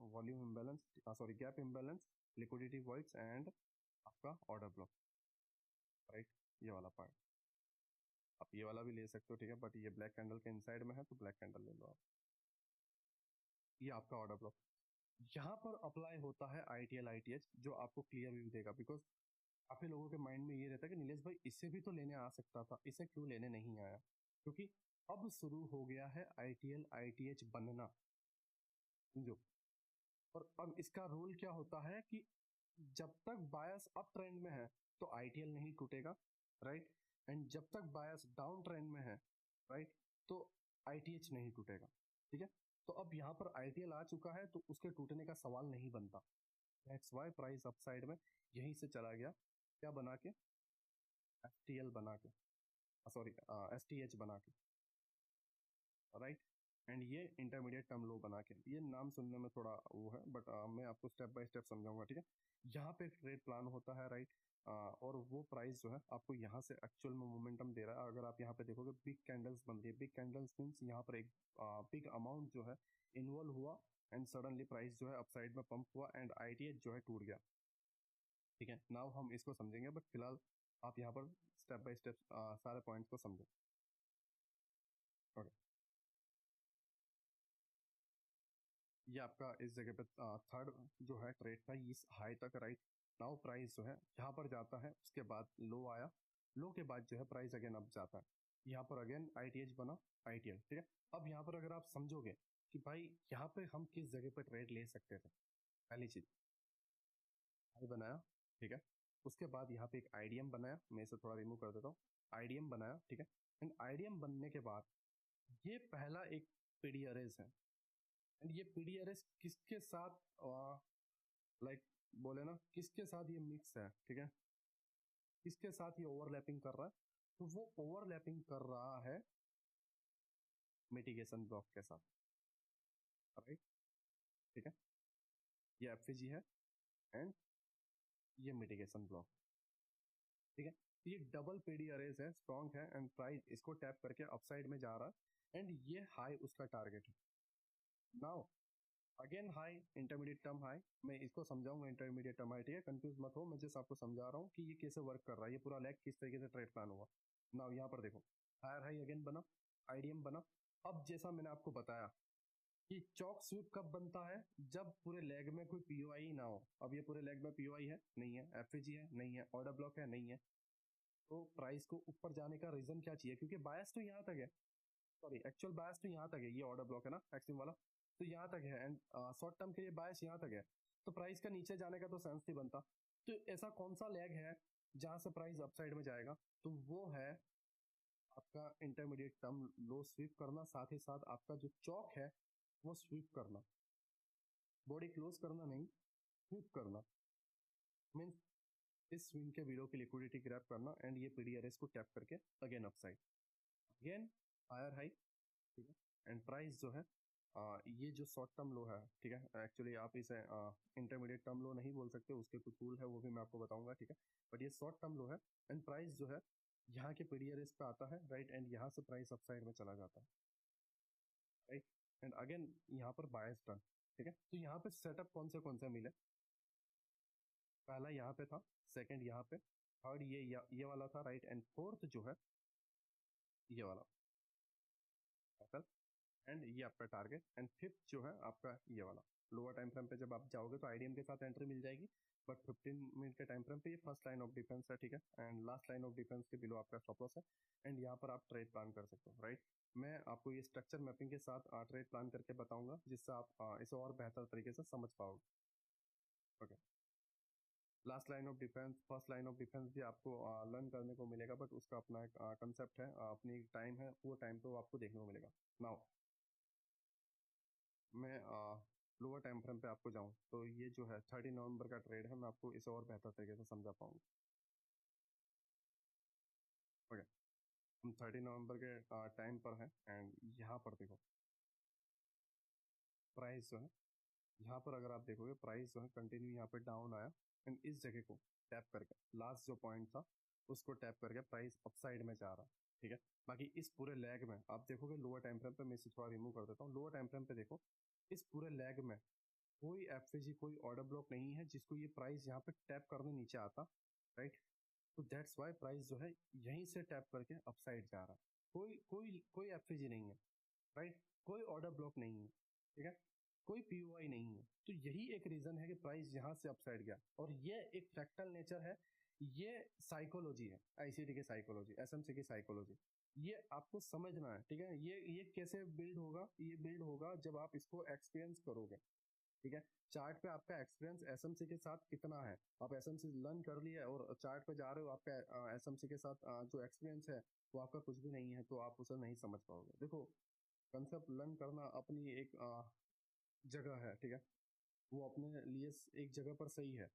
volume imbalance, sorry gap imbalance, liquidity voids, and आपका ऑर्डर ब्लॉक, राइट। ये वाला पार्ट आप ये वाला भी ले सकते हो, ठीक है, बट ये ब्लैक कैंडल के इनसाइड में है तो ब्लैक कैंडल ले लो आप। ये आपका ऑर्डर ब्लॉक यहाँ पर अप्लाई होता है आईटीएल आईटीएच, जो आपको क्लियर व्यू देगा। बिकॉज काफी लोगों के माइंड में ये रहता है कि नीलेश भाई इससे भी तो लेने आ सकता था, इसे क्यों लेने नहीं आया, क्योंकि अब शुरू हो गया है आईटीएल आईटीएच बनना, समझो। और अब इसका रूल क्या होता है कि जब तक बायस अप ट्रेंड में है तो आईटीएल नहीं टूटेगा, राइट। एंड जब तक बायस डाउन ट्रेंड में है, राइट, तो आईटीएच नहीं टूटेगा, ठीक है। तो अब यहाँ पर आईटीएल आ चुका है तो उसके टूटने का सवाल नहीं बनता। दैट्स वाई प्राइस अपसाइड में यहीं से चला गया, क्या बना के, एफटीएल बना के, सॉरी एसटीएच बना के, राइट। एंड ये इंटरमीडिएट टर्म लो बना के, ये नाम सुनने में थोड़ा वो है, बट मैं आपको स्टेप बाय स्टेप समझाऊंगा, ठीक है। यहाँ पे ट्रेड प्लान होता है, राइट। और वो प्राइस जो है आपको यहाँ से एक्चुअल में मोमेंटम दे रहा है। अगर आप यहाँ पे देखोगे बिग कैंडल्स बन रही है, बिग कैंडल्स मीन्स यहाँ पर एक बिग अमाउंट जो है इन्वॉल्व हुआ एंड सडनली प्राइस जो है अपसाइड में पंप हुआ एंड आईटीएच जो है टूट गया, ठीक है। नाउ हम इसको समझेंगे, बट फिलहाल आप यहाँ पर स्टेप बाय स्टेप सारे पॉइंट्स को समझो। ओके, ये आपका इस जगह पे थर्ड जो है ट्रेड था इस हाई तक, राइट। नाउ प्राइस जो है यहाँ पर जाता है, उसके बाद लो आया, लो के बाद जो है प्राइस अगेन अप जाता है, यहाँ पर अगेन आईटीएच बना, आईटीएल, ठीक है। अब यहाँ पर अगर आप समझोगे कि भाई यहाँ पे हम किस जगह पे ट्रेड ले सकते थे, पहली चीज हाई बनाया, ठीक है। उसके बाद यहाँ पे एक आईडीएम बनाया, मैं इसे थोड़ा रिमूव कर देता हूँ, आईडीएम बनाया, ठीक है। एंड आईडीएम बनने के बाद ये पहला एक पीडीआरएस है, एंड ये पीडीआरएस किसके साथ लाइक बोले ना किसके साथ ये मिक्स है, ठीक है, किसके साथ ये ओवरलैपिंग कर रहा है, तो वो ओवरलैपिंग कर रहा है मिटिगेशन ब्लॉक के साथ, राइट, ठीक है। ये एफजी है एंड ये मिटिगेशन ब्लॉक, ठीक है। तो ये डबल पीडी अरेज है, स्ट्रॉन्ग है एंड प्राइस इसको टैप करके अपसाइड में जा रहा है एंड ये हाई उसका टारगेट है। Now again high, intermediate term high, मैं इसको समझाऊंगा इंटरमीडिएट टर्म हाई, ठीक है। कंफ्यूज मत हो, मैं जस्ट आपको समझा रहा हूँ कि ये कैसे वर्क कर रहा है, ये पूरा लेग किस तरीके से ट्रेड प्लान हुआ। नाउ यहाँ पर देखो, हायर हाई अगेन बना, आईडीएम बना। अब जैसा मैंने आपको बताया कि चौक स्वीप कब बनता है, जब पूरे लेग में कोई पीओआई ना हो। अब ये पूरे लेग में पीओआई है नहीं है, एफजी है नहीं है, ऑर्डर ब्लॉक है नहीं है, तो प्राइस को ऊपर जाने का रीजन क्या चाहिए, क्योंकि बायस तो यहाँ तक है, सॉरी एक्चुअल बायस तो यहाँ तक है, ये ऑर्डर ब्लॉक है ना एक्सिम वाला, तो यहाँ तक है एंड शॉर्ट टर्म के लिए बायस यहाँ तक है, तो प्राइस का नीचे जाने का तो सेंस नहीं बनता। तो ऐसा कौन सा लेग है जहां से प्राइस अपसाइड में जाएगा, तो वो है आपका इंटरमीडिएट टर्म लो स्वीप करना, साथ ही साथ आपका जो चौक है वो स्वीप करना, बॉडी क्लोज करना नहीं, स्वीप करना, मीन्स इस स्विंग के विलो की लिक्विडिटी ग्रैब करना एंड ये पीडीआरएस को टैप करके again upside, again higher high, ठीक है। एंड प्राइस जो है ये जो शॉर्ट टर्म लो है, ठीक है, एक्चुअली आप इसे इंटरमीडिएट टर्म लो नहीं बोल सकते, उसके कुछ रूल है वो भी मैं आपको बताऊंगा, ठीक है। बट ये शॉर्ट टर्म लो है एंड प्राइस जो है यहाँ के पीडीआरएस पे आता है, राइट, एंड यहाँ से प्राइस अपसाइड में चला जाता है, राइट। एंड अगेन यहाँ पर बायस टर्न, ठीक है। तो यहाँ पे सेटअप कौन से मिले, पहला यहाँ पे था, सेकंड यहाँ पे, थर्ड ये वाला था, राइट, एंड फोर्थ जो है ये वाला एंड ये आपका टारगेट, एंड फिफ्थ जो है आपका ये वाला लोअर टाइम फ्रेम पे जब आप जाओगे तो आईडीएम के साथ एंट्री मिल जाएगी, बट 15 मिनट के टाइम फ्रेम पे ये फर्स्ट लाइन ऑफ डिफेंस है, ठीक है, and last line of defence के बिलो आपका स्टॉप लॉस है एंड यहाँ पर आप ट्रेड प्लान कर सकते हो, राइट। मैं आपको ये स्ट्रक्चर मैपिंग के साथ ट्रेड प्लान करके बताऊंगा, जिससे आप इसे और बेहतर तरीके से समझ पाओगे। Okay, last line of defence, first line of defence भी आपको लर्न करने को मिलेगा, बट उसका अपना एक कंसेप्ट है, अपनी टाइम है, वो टाइम पे वो आपको देखने को मिलेगा। नाउ मैं लोअर टाइम फ्रेम पे आपको जाऊं तो ये जो है 30 नवंबर का ट्रेड है, मैं आपको इसे और बेहतर तरीके से समझा पाऊंगा। ओके, हम 30 नवंबर के टाइम पर हैं एंड यहाँ पर देखो प्राइस जो है, यहाँ पर अगर आप देखोगे प्राइस जो है कंटिन्यू यहाँ पे डाउन आया एंड इस जगह को टैप करके लास्ट जो पॉइंट था उसको टैप करके प्राइस अपसाइड में जा रहा है, ठीक है। बाकी इस पूरे लैग में आप देखोगे लोअर टाइम फ्रेम पे, मैं इसे थोड़ा रिमूव कर देता हूँ, लोअर टाइम फ्रेम पे देखो इस पूरे लैग में कोई एफजी कोई ऑर्डर ब्लॉक नहीं है जिसको ये प्राइस यहाँ पे टैप करने नीचे आता, राइट। तो दैट्स वाई प्राइस जो है यहीं से टैप करके अपसाइड जा रहा है, कोई कोई कोई एफजी नहीं है, राइट, कोई ऑर्डर ब्लॉक नहीं है, ठीक है, कोई पीओआई नहीं है। तो यही एक रीजन है कि प्राइस यहाँ से अपसाइड गया, और ये एक फ्रैक्टल नेचर है, ये साइकोलॉजी है, आईसीटी की साइकोलॉजी, एसएमसी की साइकोलॉजी, ये आपको समझना है, ठीक है। ये कैसे बिल्ड होगा, ये बिल्ड होगा जब आप इसको एक्सपीरियंस करोगे, ठीक है। चार्ट पे आपका एक्सपीरियंस एसएमसी के साथ कितना है, आप एसएमसी लर्न कर लिया है और चार्ट पे जा रहे हो, आपका एसएमसी के साथ जो एक्सपीरियंस है वो आपका कुछ भी नहीं है, तो आप उसे नहीं समझ पाओगे। देखो, कंसेप्ट लर्न करना अपनी एक जगह है, ठीक है, वो अपने लिए एक जगह पर सही है,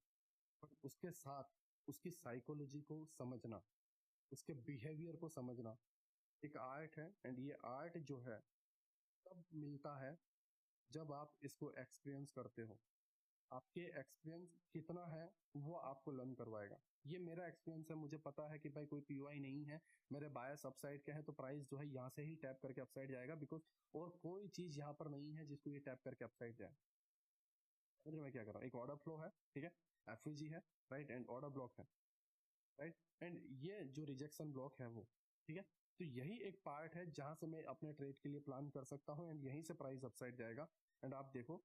बट उसके साथ उसकी साइकोलॉजी को समझना, उसके बिहेवियर को समझना एक आर्ट है, एंड ये आर्ट जो है तब मिलता है जब आप इसको एक्सपीरियंस करते हो। आपके एक्सपीरियंस कितना है वो आपको लर्न करवाएगा। ये मेरा एक्सपीरियंस है, मुझे पता है कि भाई कोई पीओआई नहीं है, मेरे बायस अपसाइड के हैं, तो प्राइस जो है यहाँ से ही टैप करके अपसाइड जाएगा, बिकॉज और कोई चीज यहाँ पर नहीं है जिसको ये टैप करके अपसाइड जाए। समझ रहे मैं क्या कर रहा हूँ? एक ऑर्डर फ्लो है, ठीक है, एफवीजी है, राइट, एंड ऑर्डर ब्लॉक है, राइट, एंड ये जो रिजेक्शन ब्लॉक है वो, ठीक है। तो यही एक पार्ट है जहां से मैं अपने ट्रेड के लिए प्लान कर सकता हूँ, एंड यहीं से प्राइस अपसाइड जाएगा। एंड आप देखो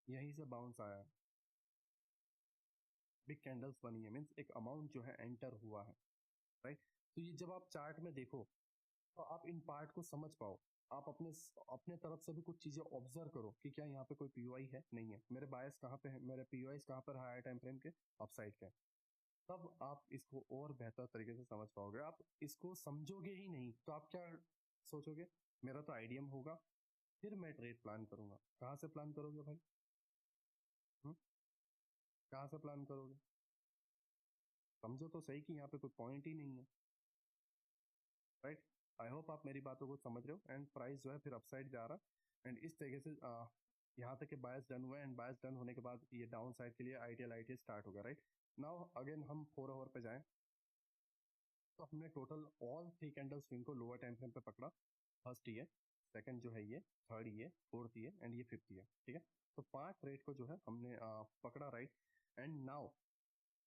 यहीं से बाउंस आया है, बिग कैंडल्स बनी है, मीन्स एक अमाउंट जो है एंटर हुआ है, राइट। तो ये जब आप चार्ट में देखो तो आप इन पार्ट को समझ पाओ। आप अपने अपने तरफ से भी कुछ चीजें ऑब्जर्व करो कि क्या यहाँ पे कोई पीओआई है, नहीं है, मेरे बायस कहाँ पे है, मेरे पीओआई कहाँ पर हायर टाइम फ्रेम के अपसाइड के। तब आप इसको और बेहतर तरीके से समझ पाओगे। आप इसको समझोगे ही नहीं तो आप क्या सोचोगे, मेरा तो आईडीएम होगा, फिर मैं ट्रेड प्लान करूंगा। कहाँ से प्लान करोगे भाई? हम्म? कहाँ से प्लान करोगे? समझो तो सही कि यहाँ पे कोई पॉइंट ही नहीं है, राइट। आई होप आप मेरी बातों को समझ रहे हो। एंड प्राइस जो है फिर अपसाइड जा रहा, एंड इस तरीके से यहाँ तक के बायस डन हुआ है, एंड बायस डन होने के बाद ये डाउन साइड के लिए आईटीएल आईटीएल स्टार्ट होगा, राइट। नाउ अगेन हम 4 आवर पे जाएं, तो हमने टोटल ऑल 3 कैंडल स्विंग को लोअर टाइम फ्रेम पे पकड़ा। फर्स्ट ये, सेकंड जो है ये, थर्ड ये, फोर्थ ये, एंड ये फिफ्थ ये, ठीक है। तो 5 ट्रेड को जो है हमने पकड़ा, राइट। एंड नाउ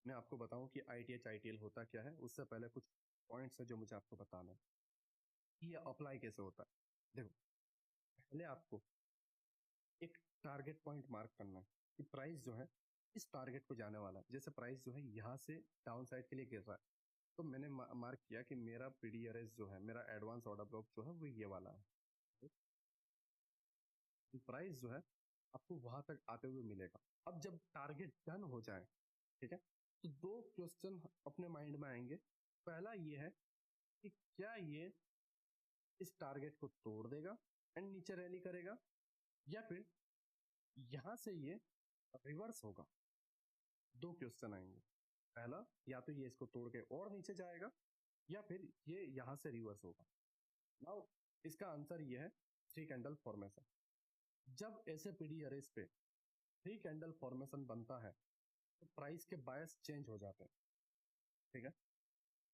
मैं आपको बताऊं कि आईटीएच आईटीएल होता क्या है, उससे पहले कुछ पॉइंट्स है जो मुझे आपको बताना है कि ये अप्लाई कैसे होता है। देखो, पहले आपको एक टारगेट पॉइंट मार्क करना है कि प्राइस जो है इस टारगेट को जाने वाला है। जैसे प्राइस जो है यहाँ से डाउन साइड के लिए गिर रहा है, तो मैंने मार्क किया कि मेरा पीडीआरएस जो है, मेरा एडवांस ऑर्डर ब्लॉक जो है वो ये वाला है। प्राइस जो है आपको वहां तक आते हुए मिलेगा। अब जब टारगेट डन हो जाए, ठीक है, तो 2 क्वेश्चन अपने माइंड में आएंगे। पहला ये है कि क्या ये इस टारगेट को तोड़ देगा एंड नीचे रैली करेगा, या फिर यहां से ये रिवर्स होगा। 2 क्वेश्चन आएंगे। पहला, या तो ये इसको तोड़ के और नीचे जाएगा, या फिर ये यहां से रिवर्स होगा। नाउ इसका आंसर ये है 3 कैंडल फॉर्मेशन। जब ऐसे पीडीआरएस पे 3 कैंडल फॉर्मेशन बनता है तो प्राइस के बायस चेंज हो जाते हैं, ठीक है।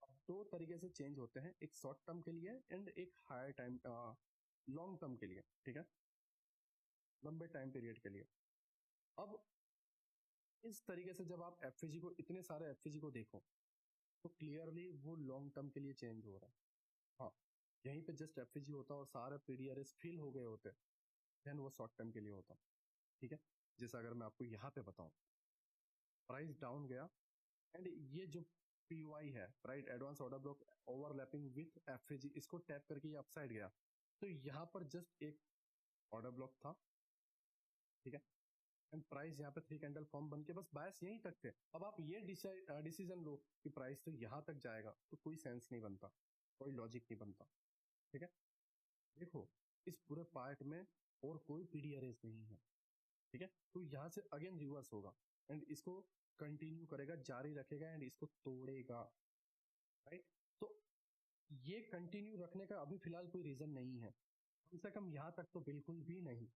अब 2 तरीके से चेंज होते हैं, एक शॉर्ट टर्म के लिए एंड एक हायर टाइम लॉन्ग टर्म के लिए, ठीक है, लंबे टाइम पीरियड के लिए। अब इस तरीके से जब आप एफवीजी को, इतने सारे एफवीजी को देखो, तो क्लियरली वो लॉन्ग टर्म के लिए चेंज हो रहा है। हाँ, यहीं पे जस्ट एफवीजी होता और सारे पीडीआरएस फिल हो गए होते, देन वो शॉर्ट टर्म के लिए होता, ठीक है। जैसे अगर मैं आपको यहाँ पे बताऊं, प्राइस डाउन गया एंड ये जो पीओआई है, right, advance order block overlapping with FAG, इसको टैप करके ये अपसाइड गया, तो यहाँ पर जस्ट एक ऑर्डर ब्लॉक था, ठीक है, एंड प्राइस यहाँ पे 3 कैंडल फॉर्म बन के बस बायस यहीं तक थे। अब आप ये डिसीजन लो कि प्राइस तो यहाँ तक जाएगा, तो कोई सेंस नहीं बनता, कोई लॉजिक नहीं बनता, ठीक है। देखो, इस पूरे पार्ट में और कोई पीडीआरएस नहीं है, ठीक है, तो यहाँ से अगेन रिवर्स होगा एंड इसको कंटिन्यू करेगा, जारी रखेगा एंड इसको तोड़ेगा, राइट। तो ये कंटिन्यू रखने का अभी फिलहाल कोई रीजन नहीं है, कम से कम यहाँ तक तो बिल्कुल भी नहीं,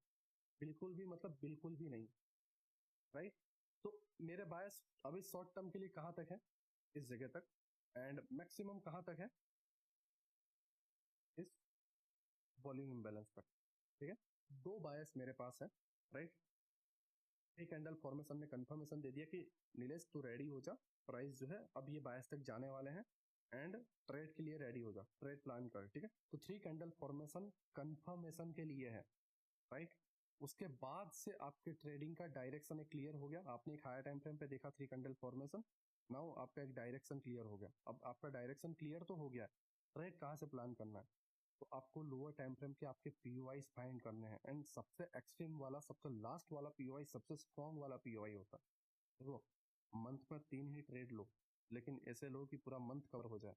बिल्कुल भी मतलब बिल्कुल भी नहीं, राइट। तो मेरे बायस अभी शॉर्ट टर्म के लिए कहाँ तक है, इस जगह तक, एंड मैक्सिमम कहाँ तक है, इस वॉल्यूम इम्बेलेंस तक, ठीक है। 2 बायस मेरे पास है, राइट। 3 कैंडल फॉर्मेशन ने कंफर्मेशन दे दिया कि नीलेश तू रेडी हो जा, प्राइस जो है अब ये बायस तक जाने वाले हैं, एंड ट्रेड के लिए रेडी हो जा, ट्रेड प्लान कर, ठीक है। तो 3 कैंडल फॉर्मेशन कंफर्मेशन के लिए है, राइट। उसके बाद से आपके ट्रेडिंग का डायरेक्शन एक क्लियर हो गया, आपने एक हायर टाइम फ्रेम पे देखा 3 कैंडल फॉर्मेशन, नाउ आपका एक डायरेक्शन क्लियर हो गया। अब आपका डायरेक्शन क्लियर तो हो गया है, ट्रेड कहाँ से प्लान करना है, तो आपको लोअर टाइम फ्रेम के आपके पीओआई फाइंड करने हैं, एंड सबसे एक्सट्रीम वाला, सबसे लास्ट वाला पीओआई सबसे स्ट्रॉन्ग वाला पीओआई होता है। देखो, मंथ में 3 ही ट्रेड लो, लेकिन ऐसे लो कि पूरा मंथ कवर हो जाए,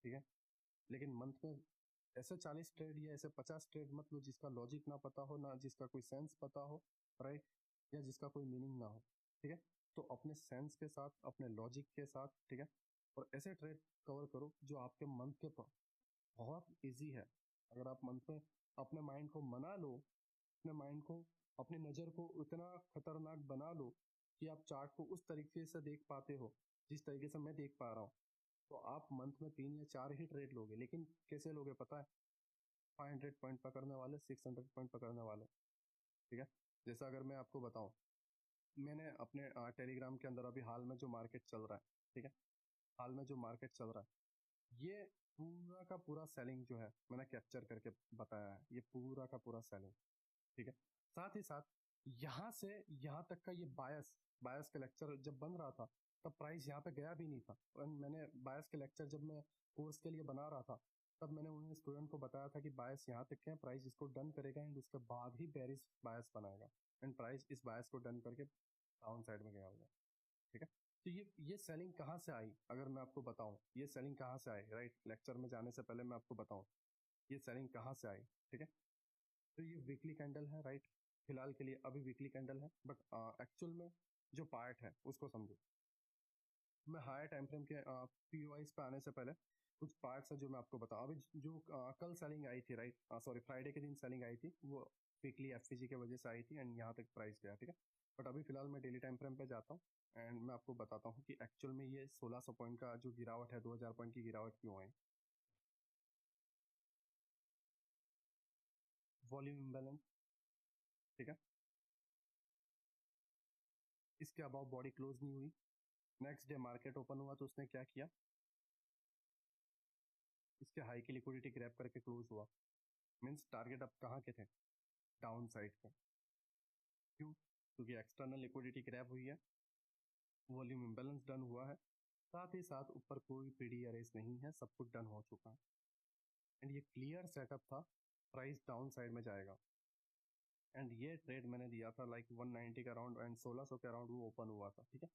ठीक है। लेकिन मंथ में ऐसे 40 ट्रेड या ऐसे 50 ट्रेड मत लो जिसका लॉजिक ना पता हो, ना जिसका कोई सेंस पता हो, राइट, या जिसका कोई मीनिंग ना हो, ठीक है। तो अपने सेंस के साथ, अपने लॉजिक के साथ, ठीक है, और ऐसे ट्रेड कवर करो जो आपके मंथ के बहुत इजी है। अगर आप मंथ में अपने माइंड को मना लो, अपने माइंड को, अपनी नज़र को उतना खतरनाक बना लो कि आप चार्ट को उस तरीके से देख पाते हो जिस तरीके से मैं देख पा रहा हूँ। तो आप मंथ में 3 या 4 ही ट्रेड लोगे, लेकिन कैसे लोगे पता है? 500 पॉइंट पकड़ने वाले, 600 पॉइंट पकड़ने वाले, ठीक है? जैसा अगर मैं आपको बताऊँ, मैंने अपने टेलीग्राम के अंदर अभी हाल में जो मार्केट चल रहा है, ठीक है? हाल में जो मार्केट चल रहा है, ये पूरा का पूरा सेलिंग जो है मैंने कैप्चर करके बताया है, ये पूरा का पूरा सेलिंग, ठीक है? साथ ही साथ यहाँ से यहाँ तक का ये बायस बायस का लेक्चर जब बन रहा था, तब प्राइस यहाँ पे गया भी नहीं था। और मैंने बायस के लेक्चर जब मैं कोर्स के लिए बना रहा था, तब मैंने उन्हें स्टूडेंट को बताया था कि बायस यहाँ तक है, प्राइस इसको डन करेगा एंड उसके बाद ही बेरिश बायस बनाएगा, एंड प्राइस इस बायस को डन करके डाउन साइड में गया होगा, ठीक है? तो ये सेलिंग कहाँ से आई, अगर मैं आपको बताऊं ये सेलिंग कहाँ से आई, राइट? लेक्चर में जाने से पहले मैं आपको बताऊं ये सेलिंग कहाँ से आई, ठीक है? तो ये वीकली कैंडल है, राइट? फिलहाल के लिए अभी वीकली कैंडल है, बट एक्चुअल में जो पार्ट है उसको समझो। मैं हायर टाइम फ्रेम के पीओआईस पे आने से पहले कुछ पार्ट्स है जो मैं आपको बताऊं। अभी जो कल सेलिंग आई थी, राइट, सॉरी फ्राइडे के दिन सेलिंग आई थी, वो वीकली एफसीजी की वजह से आई थी एंड यहाँ तक प्राइस गया, ठीक है? बट अभी फिलहाल मैं डेली टाइम फ्रेम पे जाता हूँ एंड मैं आपको बताता हूँ कि एक्चुअल में ये 1600 पॉइंट का जो गिरावट है, 2000 पॉइंट की गिरावट क्यों आई। वॉल्यूम इम्बेलेंस, ठीक है? इसके अबाव बॉडी क्लोज नहीं हुई। नेक्स्ट डे मार्केट ओपन हुआ तो उसने क्या किया, इसके हाई की लिक्विडिटी ग्रैब करके क्लोज हुआ। मीन्स टारगेट अब कहाँ के थे? डाउन साइड पे। क्यों? क्योंकि एक्सटर्नल लिक्विडिटी ग्रैब हुई है, वॉल्यूम इम्बेलेंस डन हुआ है, साथ ही साथ ऊपर कोई पीडी अरेस नहीं है, सब कुछ डन हो चुका है एंड ये क्लियर सेटअप था प्राइस डाउन साइड में जाएगा। एंड ये ट्रेड मैंने दिया था लाइक 190 के अराउंड एंड 1600 के अराउंड वो ओपन हुआ था, ठीक है?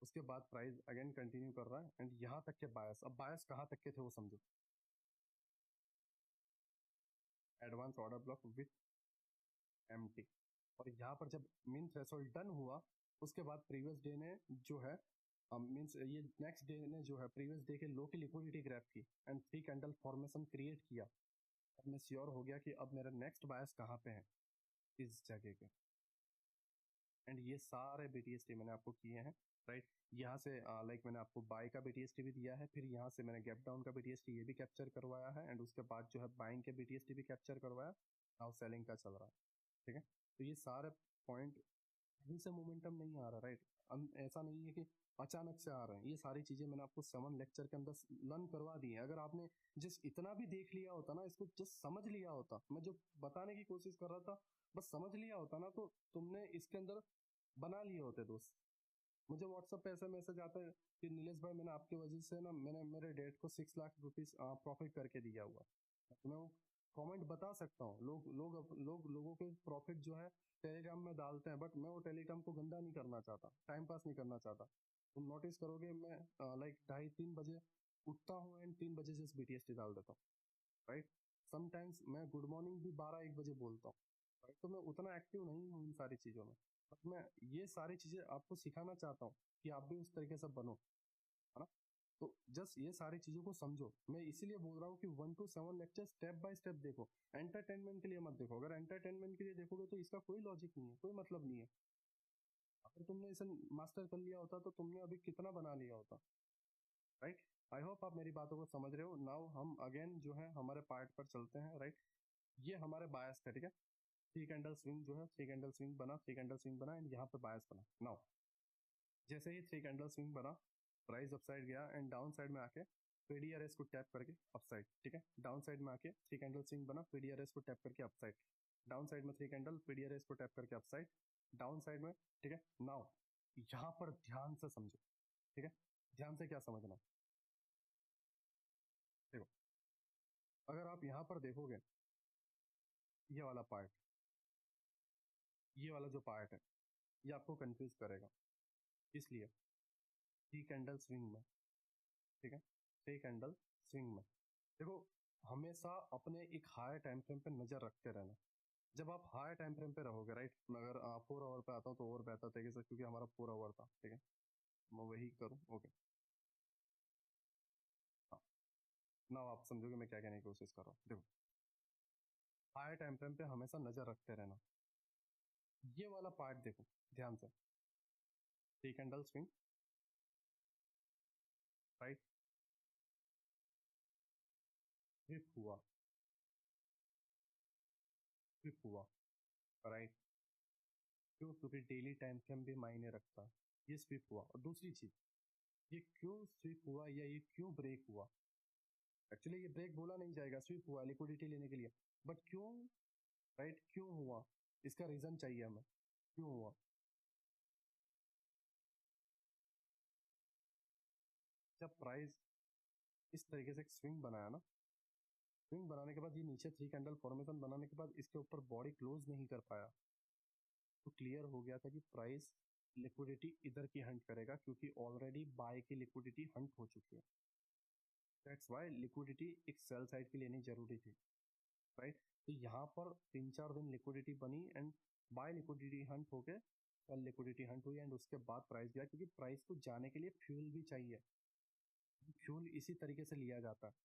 उसके बाद प्राइस अगेन कंटिन्यू कर रहा है एंड यहाँ तक के बायस, अब बायस कहाँ तक के थे वो समझो। Advance order block with empty, और यहाँ पर जब मीन थ्रेशोल्ड डन हुआ, उसके बाद प्रीवियस डे ने जो है मीन्स ये नेक्स्ट डे ने जो है प्रीवियस डे के लो की लिक्विडिटी ग्रैब की एंड 3 कैंडल फॉर्मेशन क्रिएट किया। अब मैं श्योर हो गया कि अब मेरा नेक्स्ट बायस कहाँ पे है, इस जगह पे। एंड ये सारे बीटीएसटी मैंने आपको किए हैं, राइट? यहाँ से लाइक मैंने आपको बाय का बीटीएसटी भी दिया है, फिर यहाँ से मैंने गैप डाउन का बीटीएसटी ये भी कैप्चर करवाया है एंड उसके बाद जो है बाइंग के बीटीएसटी भी कैप्चर करवाया, नाउ सेलिंग का चल रहा है, ठीक है? तो ये सारे पॉइंट कहीं से मोमेंटम नहीं आ रहा, राइट? ऐसा नहीं है कि अचानक से आ रहे हैं, ये सारी चीजें मैंने आपको 7 लेक्चर के अंदर लर्न करवा दी है। अगर आपने जिस इतना भी देख लिया होता ना, इसको जस्ट समझ लिया होता, मैं जो बताने की कोशिश कर रहा था बस समझ लिया होता ना, तो तुमने इसके अंदर बना लिए होते दोस्त। मुझे व्हाट्सएप पे ऐसे मैसेज आता है कि नीलेश भाई मैंने आपकी वजह से ना मैंने मेरे डेट को 6 लाख रुपीज प्रॉफिट करके दिया हुआ। तो मैं वो कमेंट बता सकता हूँ, लोगों के प्रॉफिट जो है टेलीग्राम में डालते हैं, बट मैं वो टेलीग्राम को गंदा नहीं करना चाहता, टाइम पास नहीं करना चाहता। तुम नोटिस करोगे मैं लाइक 2:30-3 बजे उठता हूँ एंड 3 बजे से बीटीएसटी डाल देता हूँ, राइट? समटाइम्स मैं गुड मॉर्निंग भी 12-1 बजे बोलता हूँ, राइट? तो मैं उतना एक्टिव नहीं हूँ इन सारी चीज़ों में, बट मैं ये सारी चीज़ें आपको सिखाना चाहता हूँ कि आप भी उस तरीके से बनो, है ना? तो जस्ट ये सारी चीज़ों को समझो। मैं इसीलिए बोल रहा हूँ कि 1 to 7 lecture step by step देखो, एंटरटेनमेंट के लिए मत देखो। अगर एंटरटेनमेंट के लिए देखोगे तो इसका कोई लॉजिक नहीं है, कोई मतलब नहीं है। अगर तुमने इसे मास्टर कर लिया होता तो तुमने अभी कितना बना लिया होता, राइट? आई होप आप मेरी बातों को समझ रहे हो। नाउ हम अगेन जो है हमारे पार्ट पर चलते हैं, राइट? ये हमारे बायस थे, ठीक है? 3 कैंडल स्विंग जो है, 3 कैंडल स्विंग बना, 3 कैंडल स्विंग बना एंड यहाँ पे बायस बना। नाउ जैसे ही 3 कैंडल स्विंग बना, प्राइस अपसाइड गया एंड डाउन साइड में आके पीडीआरएस को टैप करके अपसाइड, ठीक है? डाउन साइड में आके 3 कैंडल स्विंग बना, पीडीआरएस को टैप करके अपसाइड, डाउन साइड में 3 कैंडल, पीडीआरएस को टैप करके अपसाइड, डाउन साइड में, ठीक है? नाउ यहाँ पर ध्यान से समझो, ठीक है? ध्यान से क्या समझना, देखो अगर आप यहाँ पर देखोगे ये वाला पार्ट, ये वाला जो पार्ट है, ये आपको कंफ्यूज करेगा। इसलिए 3 कैंडल स्विंग में, ठीक है? 3 कैंडल स्विंग में देखो, हमेशा अपने एक हायर टाइम फ्रेम पे नजर रखते रहना। जब आप हायर टाइम फ्रेम पे रहोगे, राइट? मैं अगर 4 आवर पे आता हूँ तो और बेहतर तरीके से, क्योंकि हमारा 4 आवर था, ठीक है? मैं वही करूँ, ओके? हाँ, ना आप समझोगे मैं क्या कहने की कोशिश कर रहा हूँ। देखो हायर टाइम फ्रेम पे हमेशा नजर रखते रहना। ये वाला पार्ट देखो ध्यान से, 3 कैंडल स्विंग, राइट, स्विप हुआ, स्विप हुआ, राइट, क्यों? क्योंकि डेली टाइम फ्रेम भी मायने रखता है। ये स्विप हुआ। और दूसरी चीज, ये क्यों स्विप हुआ या ये क्यों ब्रेक हुआ? एक्चुअली ये ब्रेक बोला नहीं जाएगा, स्विप हुआ लिक्विडिटी लेने के लिए, बट क्यों? राइट, क्यों हुआ? इसका रीजन चाहिए हमें, क्यों हुआ? जब प्राइस इस तरीके से स्विंग बनाया ना, स्विंग बनाने के बाद ये नीचे 3 कैंडल फॉर्मेशन बनाने के बाद इसके ऊपर बॉडी क्लोज नहीं कर पाया, तो क्लियर हो गया था कि प्राइस लिक्विडिटी इधर की हंट करेगा, क्योंकि ऑलरेडी बाय की लिक्विडिटी हंट हो चुकी है। दैट्स वाई लिक्विडिटी एक सेल साइड के लिए नहीं जरूरी थी, राइट। तो यहाँ पर 3-4 दिन लिक्विडिटी बनी एंड बाय लिक्विडिटी हंट हो गए, सेल लिक्विडिटी हंट हुई एंड उसके बाद प्राइस गया, क्योंकि प्राइस को जाने के लिए फ्यूल भी चाहिए। फ्यूल इसी तरीके से लिया जाता है।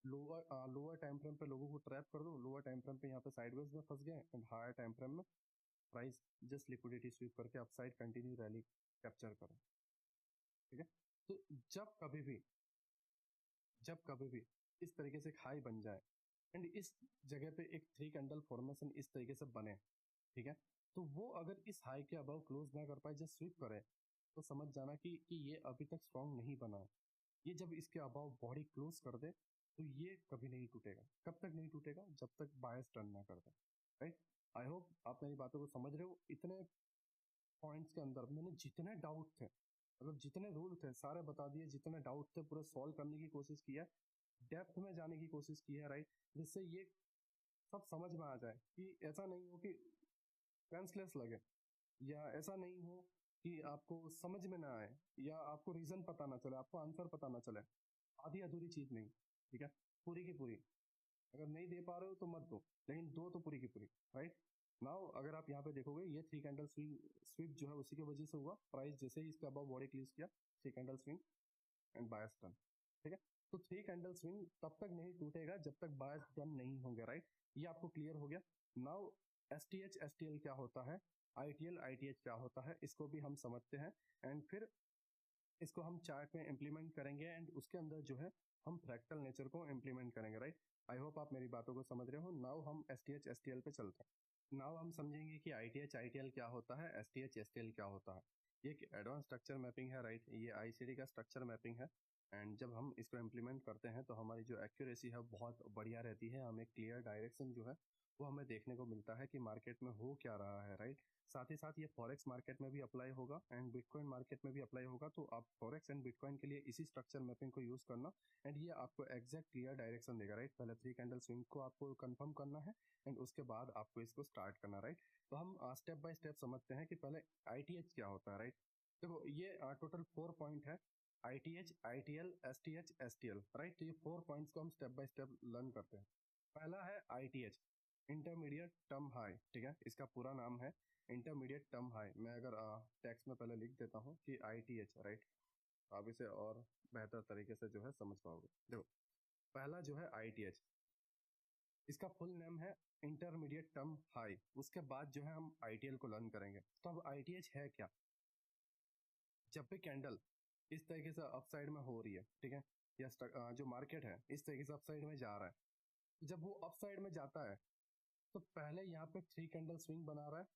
लोअर टाइम फ्रेम पे लोगों को ट्रैप कर दो, लोअर टाइम फ्रेम पे यहाँ पे साइडवेज में फंस गए एंड हायर टाइम फ्रेम में प्राइस जस्ट लिक्विडिटी स्वीप करके अपसाइड कंटिन्यू रैली कैप्चर करें, ठीक है। तो जब कभी भी जब कभी भी इस तरीके से एक हाई बन जाए एंड इस जगह पे एक 3 कैंडल फॉर्मेशन इस तरीके से बने, ठीक है, तो वो अगर इस हाई के अबव क्लोज ना कर पाए, जस्ट स्वीप करे, तो समझ जाना कि ये अभी तक स्ट्रांग नहीं बना है। ये जब इसके अबाव बॉडी क्लोज कर दे तो ये कभी नहीं टूटेगा। कब तक नहीं टूटेगा? जब तक बायस टर्न ना कर दे, राइट। आई होप आप मेरी बातों को समझ रहे हो। इतने पॉइंट्स के अंदर मैंने जितने डाउट थे, मतलब जितने रूल थे सारे बता दिए, जितने डाउट थे पूरे सॉल्व करने की कोशिश की है, डेप्थ में जाने की कोशिश की है, राइट, जिससे ये सब समझ में आ जाए कि ऐसा नहीं हो कि सेंसलेस लगे, या ऐसा नहीं हो कि आपको समझ में ना आए, या आपको रीजन पता ना चले, आपको आंसर पता ना चले। आधी अधूरी चीज नहीं, ठीक है, पूरी की पूरी। अगर नहीं दे पा रहे हो तो मत दो, लेकिन दो तो पूरी की पूरी, राइट। नाउ अगर आप यहाँ पे देखोगे, ये 3 कैंडल स्विंग स्विप जो है उसी की वजह से हुआ। प्राइस जैसे ही इसके अबाव बॉडी क्लोज किया, 3 candle swing and bias turn, ठीक है। तो 3 कैंडल स्विंग तब तक नहीं टूटेगा जब तक बायस टर्न नहीं होंगे, राइट। ये आपको क्लियर हो गया। नाउ STH STL क्या होता है, ITL ITH क्या होता है, इसको भी हम समझते हैं एंड फिर इसको हम चार्ट में इम्प्लीमेंट करेंगे एंड उसके अंदर जो है हम फ्रैक्टल नेचर को इम्प्लीमेंट करेंगे, राइट। आई होप आप मेरी बातों को समझ रहे हो। नाउ हम STH STL पे चलते हैं। नाउ हम समझेंगे कि ITH ITL क्या होता है, STH STL क्या होता है। ये एक एडवांस स्ट्रक्चर मैपिंग है, राइट। ये ICD का स्ट्रक्चर मैपिंग है एंड जब हम इसको इम्प्लीमेंट करते हैं तो हमारी जो एक्यूरेसी है बहुत बढ़िया रहती है। हमें क्लियर डायरेक्शन जो है वो हमें देखने को मिलता है कि मार्केट में हो क्या रहा है, राइट। साथ ही साथ ये फॉरेक्स मार्केट में भी अप्लाई होगा एंड बिटकॉइन मार्केट में भी अप्लाई होगा। तो आप फॉरेक्स एंड बिटकॉइन के लिए इसी स्ट्रक्चर मैपिंग को यूज करना एंड ये आपको एग्जैक्ट क्लियर डायरेक्शन देगा, राइट। पहले 3 कैंडल स्विंग को आपको कंफर्म करना है एंड उसके बाद आपको इसको स्टार्ट करना, राइट। तो हम स्टेप बाय स्टेप समझते हैं कि पहले ITH क्या होता है, राइट। देखो ये टोटल 4 पॉइंट है, ITH ITL STH STL, right. तो ये 4 पॉइंट्स को हम स्टेप बाय स्टेप लर्न करते हैं। पहला है ITH, इंटरमीडिएट टर्म हाई, ठीक है, इसका पूरा नाम है इंटरमीडिएट टर्म हाई। मैं अगर टेक्स्ट में पहले लिख देता हूँ कि ITH, राइट, आप इसे और बेहतर तरीके से जो है समझ पाओगे। देखो पहला जो है ITH, इसका फुल नेम है इंटरमीडिएट टर्म हाई। उसके बाद जो है हम ITL को लर्न करेंगे। तो अब ITH है क्या? जब भी कैंडल इस तरीके से अपसाइड में हो रही है, ठीक है, या जो मार्केट है इस तरीके से अपसाइड में जा रहा है, जब वो अपसाइड में जाता है तो पहले यहाँ पे 3 कैंडल स्विंग बना रहा है,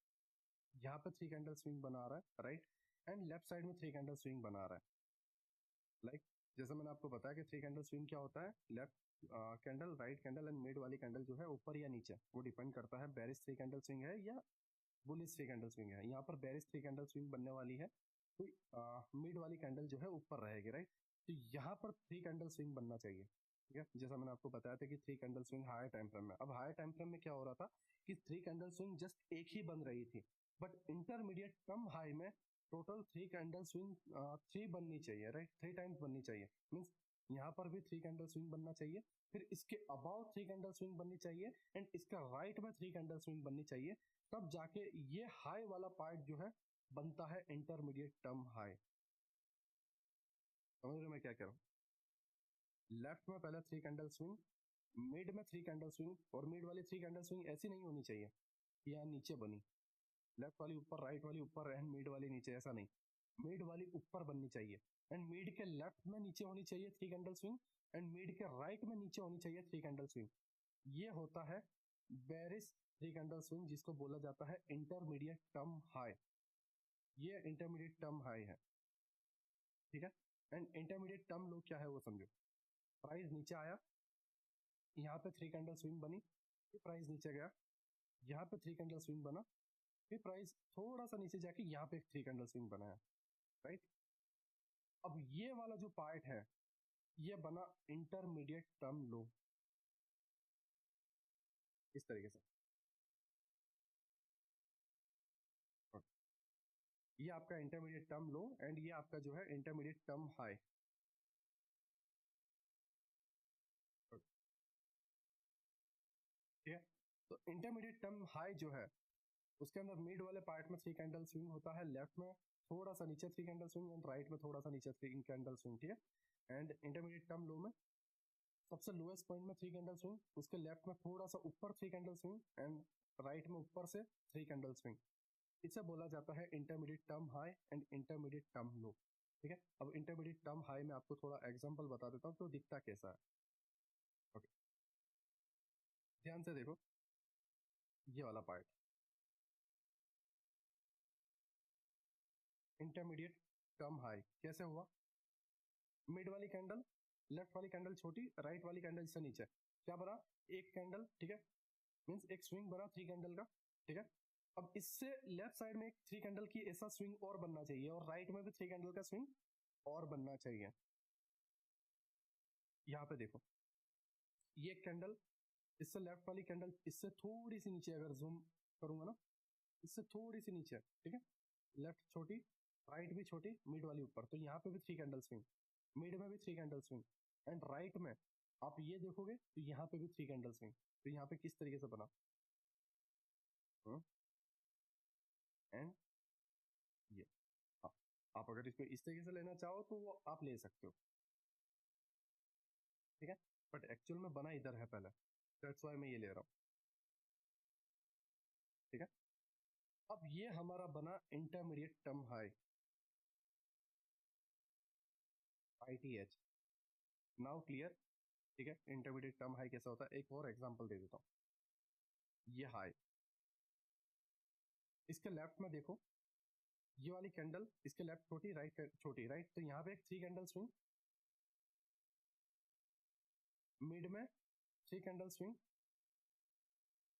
यहाँ पे 3 कैंडल स्विंग बना रहा है, राइट, एंड लेफ्ट साइड में 3 कैंडल स्विंग बना रहा है, लाइक जैसे मैंने आपको बताया कि 3 कैंडल स्विंग क्या होता है, left candle, right candle and mid वाली कैंडल जो है ऊपर या नीचे, वो डिपेंड करता है बेरिश 3 कैंडल स्विंग है या बुलिश 3 कैंडल स्विंग है। यहाँ पर बेरिश 3 कैंडल स्विंग बनने वाली है, तो मिड वाली कैंडल जो है ऊपर रहेगी, राइट। तो यहाँ पर 3 कैंडल स्विंग बनना चाहिए, ठीक है। जैसा मैंने आपको बताया था कि 3 candle swing higher time frame में। अब हायर टाइम फ्रेम में क्या हो रहा था कि 3 कैंडल स्विंग जस्ट एक ही बन रही थी, बट इंटरमीडिएट कम हाई में टोटल 3 कैंडल स्विंग 3 बननी चाहिए, राइट, 3 टाइम्स बननी चाहिए। मीन्स यहाँ पर भी 3 कैंडल स्विंग बनना चाहिए, फिर इसके अबाउ 3 कैंडल स्विंग बननी चाहिए एंड इसका राइट में 3 कैंडल स्विंग बननी चाहिए। तब जाके ये हाई वाला पार्ट जो है बनता है इंटरमीडिएट टर्म हाई। समझ रहे हो मैं क्या कह रहा हूँ? लेफ्ट में पहले 3 कैंडल स्विंग, मिड में 3 कैंडल स्विंग, और मिड वाली 3 कैंडल स्विंग ऐसी नहीं होनी चाहिए कि यहाँ नीचे बनी, लेफ्ट वाली ऊपर, राइट वाली ऊपर एंड मिड वाली नीचे, ऐसा नहीं, मिड वाली ऊपर बननी चाहिए, एंड मिड के लेफ्ट में नीचे होनी चाहिए 3 कैंडल स्विंग, एंड मिड के राइट में नीचे होनी चाहिए 3 कैंडल स्विंग। ये होता है बेरिस 3 कैंडल स्विंग, जिसको बोला जाता है इंटरमीडिएट टर्म हाई। ये इंटरमीडिएट टर्म हाई है, ठीक है। एंड इंटरमीडिएट टर्म लो क्या है वो समझो। प्राइस नीचे आया, यहाँ पे 3 कैंडल स्विंग बनी, फिर प्राइस नीचे गया, यहाँ पे 3 कैंडल स्विंग बना, फिर प्राइस थोड़ा सा नीचे जाके यहाँ पे 3 कैंडल स्विंग बनाया, राइट। अब ये वाला जो पार्ट है ये बना इंटरमीडिएट टर्म लो, इस तरीके से। ये आपका इंटरमीडिएट टर्म लो, एंड ये आपका जो है इंटरमीडिएट टर्म हाई। ठीक है, तो इंटरमीडिएट टर्म हाई जो है उसके अंदर मिड वाले पार्ट में 3 कैंडल स्विंग होता है, लेफ्ट में थोड़ा सा नीचे 3 कैंडल स्विंग, एंड राइट में थोड़ा सा नीचे 3 कैंडल स्विंग, ठीक है। एंड इंटरमीडिएट टर्म लो में सबसे लोएस्ट पॉइंट में 3 कैंडल स्विंग, उसके लेफ्ट में थोड़ा सा ऊपर 3 कैंडल स्विंग, एंड राइट में ऊपर से 3 कैंडल स्विंग। इसे बोला जाता है intermediate term high and intermediate term लो, ठीक है। अब इंटरमीडिएट टर्म हाई में आपको थोड़ा एग्जांपल बता देता हूँ तो दिखता कैसा है। ओके, ध्यान से देखो, ये वाला पार्ट इंटरमीडिएट टर्म हाई कैसे हुआ। मिड वाली कैंडल, लेफ्ट वाली कैंडल छोटी, राइट वाली कैंडल इससे नीचे, क्या बना, एक कैंडल, ठीक है, मीन्स एक स्विंग बना 3 कैंडल का, ठीक है। अब इससे लेफ्ट साइड में एक 3 कैंडल की ऐसा स्विंग और बनना चाहिए, और राइट में भी 3 कैंडल का स्विंग और बनना चाहिए। यहाँ पे देखो, ये कैंडल, इससे लेफ्ट वाली कैंडल इससे थोड़ी सी नीचे, अगर जूम करूंगा ना, इससे थोड़ी सी नीचे, ठीक है। लेफ्ट छोटी, राइट भी छोटी, मिड वाली ऊपर, तो यहाँ पे भी 3 कैंडल स्विंग, मिड में भी 3 कैंडल स्विंग, एंड राइट में आप ये देखोगे तो यहाँ पे भी 3 कैंडल स्विंग। तो यहाँ पे किस तरीके से बना, एंड ये, हाँ, आप अगर इसको इस तरीके से लेना चाहो तो वो आप ले सकते हो, ठीक है। बट एक्चुअल में बना इधर है पहले, दैट्स व्हाई मैं ये ले रहा हूँ, ठीक है। अब ये हमारा बना intermediate term high, ITH। Now clear, ठीक है, इंटरमीडिएट टर्म हाई कैसा होता है। एक और एग्जांपल दे देता हूँ, ये हाई, इसके लेफ्ट में देखो, ये वाली कैंडल इसके लेफ्ट छोटी, राइट छोटी, राइट, तो यहाँ पे एक 3 कैंडल स्विंग, मिड में 3 candle swing,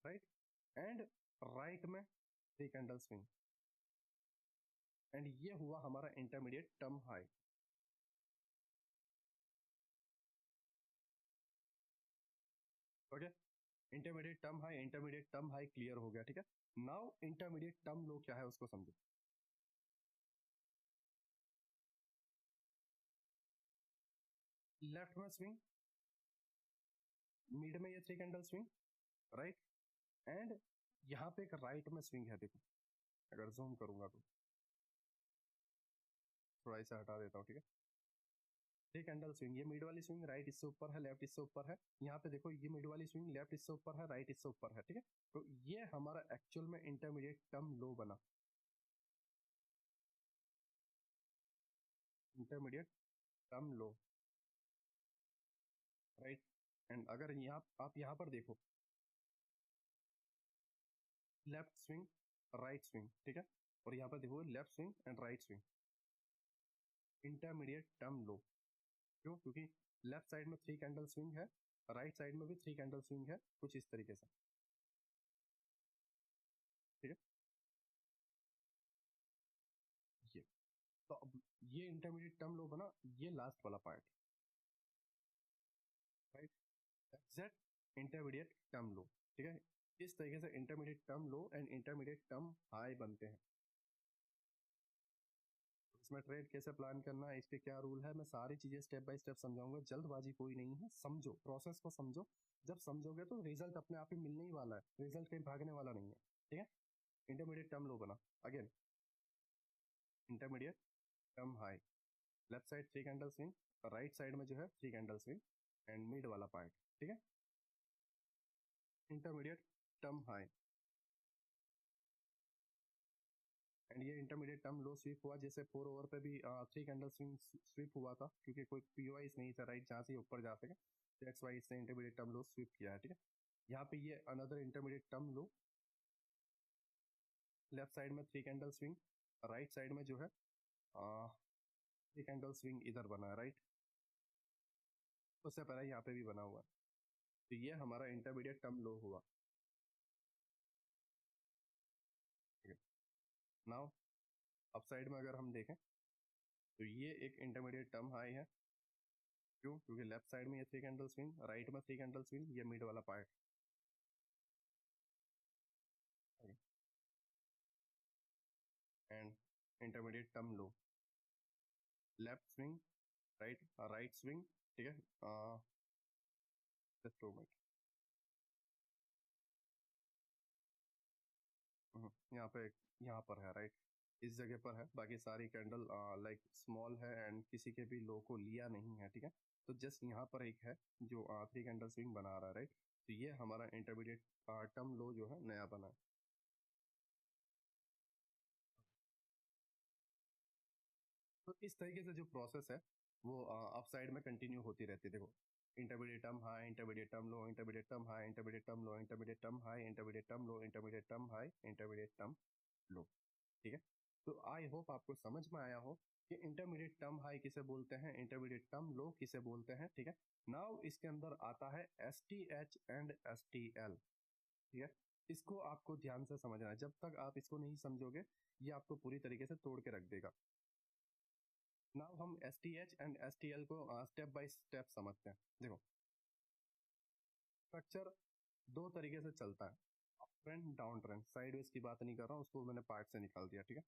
right, and right में 3 कैंडल स्विंग, एंड ये हुआ हमारा intermediate term high. Okay, intermediate term high, intermediate term high clear हो गया, ठीक है। नाउ इंटरमीडिएट टर्म लो क्या है उसको समझो। लेफ्ट में स्विंग, मिड में ये 3 कैंडल स्विंग, राइट, एंड यहाँ पे एक राइट में स्विंग है, देखो अगर जूम करूंगा तो, थोड़ा इसे हटा देता हूँ, ठीक है। 3 कैंडल स्विंग, ये मिड वाली स्विंग राइट इससे ऊपर है, लेफ्ट इससे ऊपर है, यहाँ पे देखो ये मिड वाली स्विंग लेफ्ट इससे ऊपर है, राइट इससे ऊपर है, ठीक है। तो ये हमारा एक्चुअल में इंटरमीडिएट टर्म लो बना, intermediate term low, right. And अगर यहाँ आप यहाँ पर देखो, लेफ्ट स्विंग, राइट स्विंग, ठीक है, और यहाँ पर देखो left swing and right swing, intermediate term लो। क्यों, क्योंकि लेफ्ट साइड में 3 कैंडल स्विंग है, राइट साइड में भी 3 कैंडल स्विंग है, कुछ इस तरीके से, ठीक है। ये, तो अब ये इंटरमीडिएट टर्म लो बना, ये लास्ट वाला part, right, exact intermediate term लो, ठीक है। इस तरीके से intermediate term low and intermediate term high बनते हैं। इसमें ट्रेड कैसे प्लान करना है, इसके क्या रूल है, मैं सारी चीजें स्टेप बाय स्टेप समझाऊंगा, जल्दबाजी कोई नहीं है, समझो प्रोसेस को समझो। जब समझोगे तो रिजल्ट अपने आप ही मिलने ही वाला है, रिजल्ट कहीं भागने वाला नहीं है, ठीक है। इंटरमीडिएट टर्म लो बना, again intermediate term high, left side 3 candle swing, right side में जो है 3 कैंडल स्विंग, एंड मिड वाला पार्ट, ठीक है। इंटरमीडिएट टर्म हाई, एंड ये इंटरमीडिएट टर्म लो स्वीप हुआ, जैसे 4 ओवर पे भी 3 कैंडल स्विंग स्वीप हुआ था, क्योंकि कोई पीवाइस नहीं था राइट, जहाँ से ऊपर जा सके, तो एक्स वाई से इंटरमीडिएट टर्म लो स्वीप किया है, ठीक है। यहाँ पे ये अनदर इंटरमीडिएट टर्म लो, लेफ्ट साइड में 3 कैंडल स्विंग, राइट साइड में जो है 3 कैंडल स्विंग इधर बना है राइट, उससे पहले यहाँ पे भी बना हुआ है, तो ये हमारा इंटरमीडिएट टर्म लो हुआ, ठीक है। नाउ अप साइड में अगर हम देखें तो ये एक इंटरमीडिएट टर्म हाई है, क्यों, क्योंकि लेफ्ट साइड में ये 3 कैंडल स्विंग, राइट में 3 कैंडल स्विंग, ये मिड वाला part, and intermediate term low, left swing, right right swing, ठीक है। जस्ट 2 मिनट, यहाँ पे यहाँ पर है राइट, इस जगह पर है, बाकी सारी कैंडल लाइक स्मॉल है एंड किसी के भी लो को लिया नहीं है, ठीक है। तो जस्ट यहाँ पर एक है जो 3 कैंडल स्विंग बना रहा है राइट, तो ये हमारा इंटरमीडिएट टर्म लो जो है नया बना है। तो इस तरीके से जो प्रोसेस है वो अप साइड में कंटिन्यू होती रहती है, देखो, intermediate term high, intermediate term low, intermediate term high, intermediate term low, intermediate term high, intermediate term low, intermediate term high, intermediate term लो, ठीक है। तो आई होप आपको समझ में आया हो कि इंटरमीडिएट टर्म हाई किसे बोलते हैं, इंटरमीडिएट टर्म लो किसे बोलते हैं, ठीक है। नाउ इसके अंदर आता है S T H and S T L, ठीक है। इसको आपको ध्यान से समझना है, जब तक आप इसको नहीं समझोगे ये आपको पूरी तरीके से तोड़ के रख देगा। नाउ हम S T H and S T L को स्टेप बाय स्टेप समझते हैं। देखो, स्ट्रक्चर दो तरीके से चलता है, up trend down trend, sideways की बात नहीं कर रहा हूँ, उसको मैंने पार्ट से निकाल दिया, ठीक है।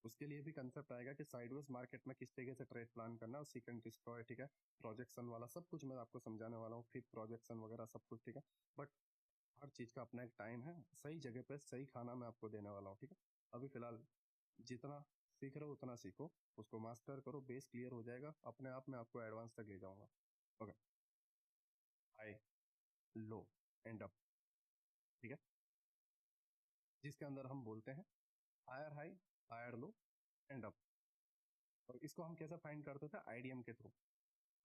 उसके लिए भी कंसेप्ट आएगा कि साइडवेज मार्केट में किस तरीके से ट्रेड प्लान करना है, और सीकेंट डिस्ट्रॉय, ठीक है, प्रोजेक्शन वाला सब कुछ मैं आपको समझाने वाला हूँ, फिर प्रोजेक्शन वगैरह सब कुछ, ठीक है। बट हर चीज का अपना एक टाइम है, सही जगह पे सही खाना मैं आपको देने वाला हूँ, ठीक है। अभी फिलहाल जितना सीख रहे हो उतना सीखो, उसको मास्टर करो, बेस क्लियर हो जाएगा, अपने आप में आपको एडवांस तक ले जाऊंगा। Okay, high, low, and up, ठीक है, जिसके अंदर हम बोलते हैं higher high, higher low, and up. और इसको हम कैसे फाइंड करते थे, आईडीएम के थ्रू,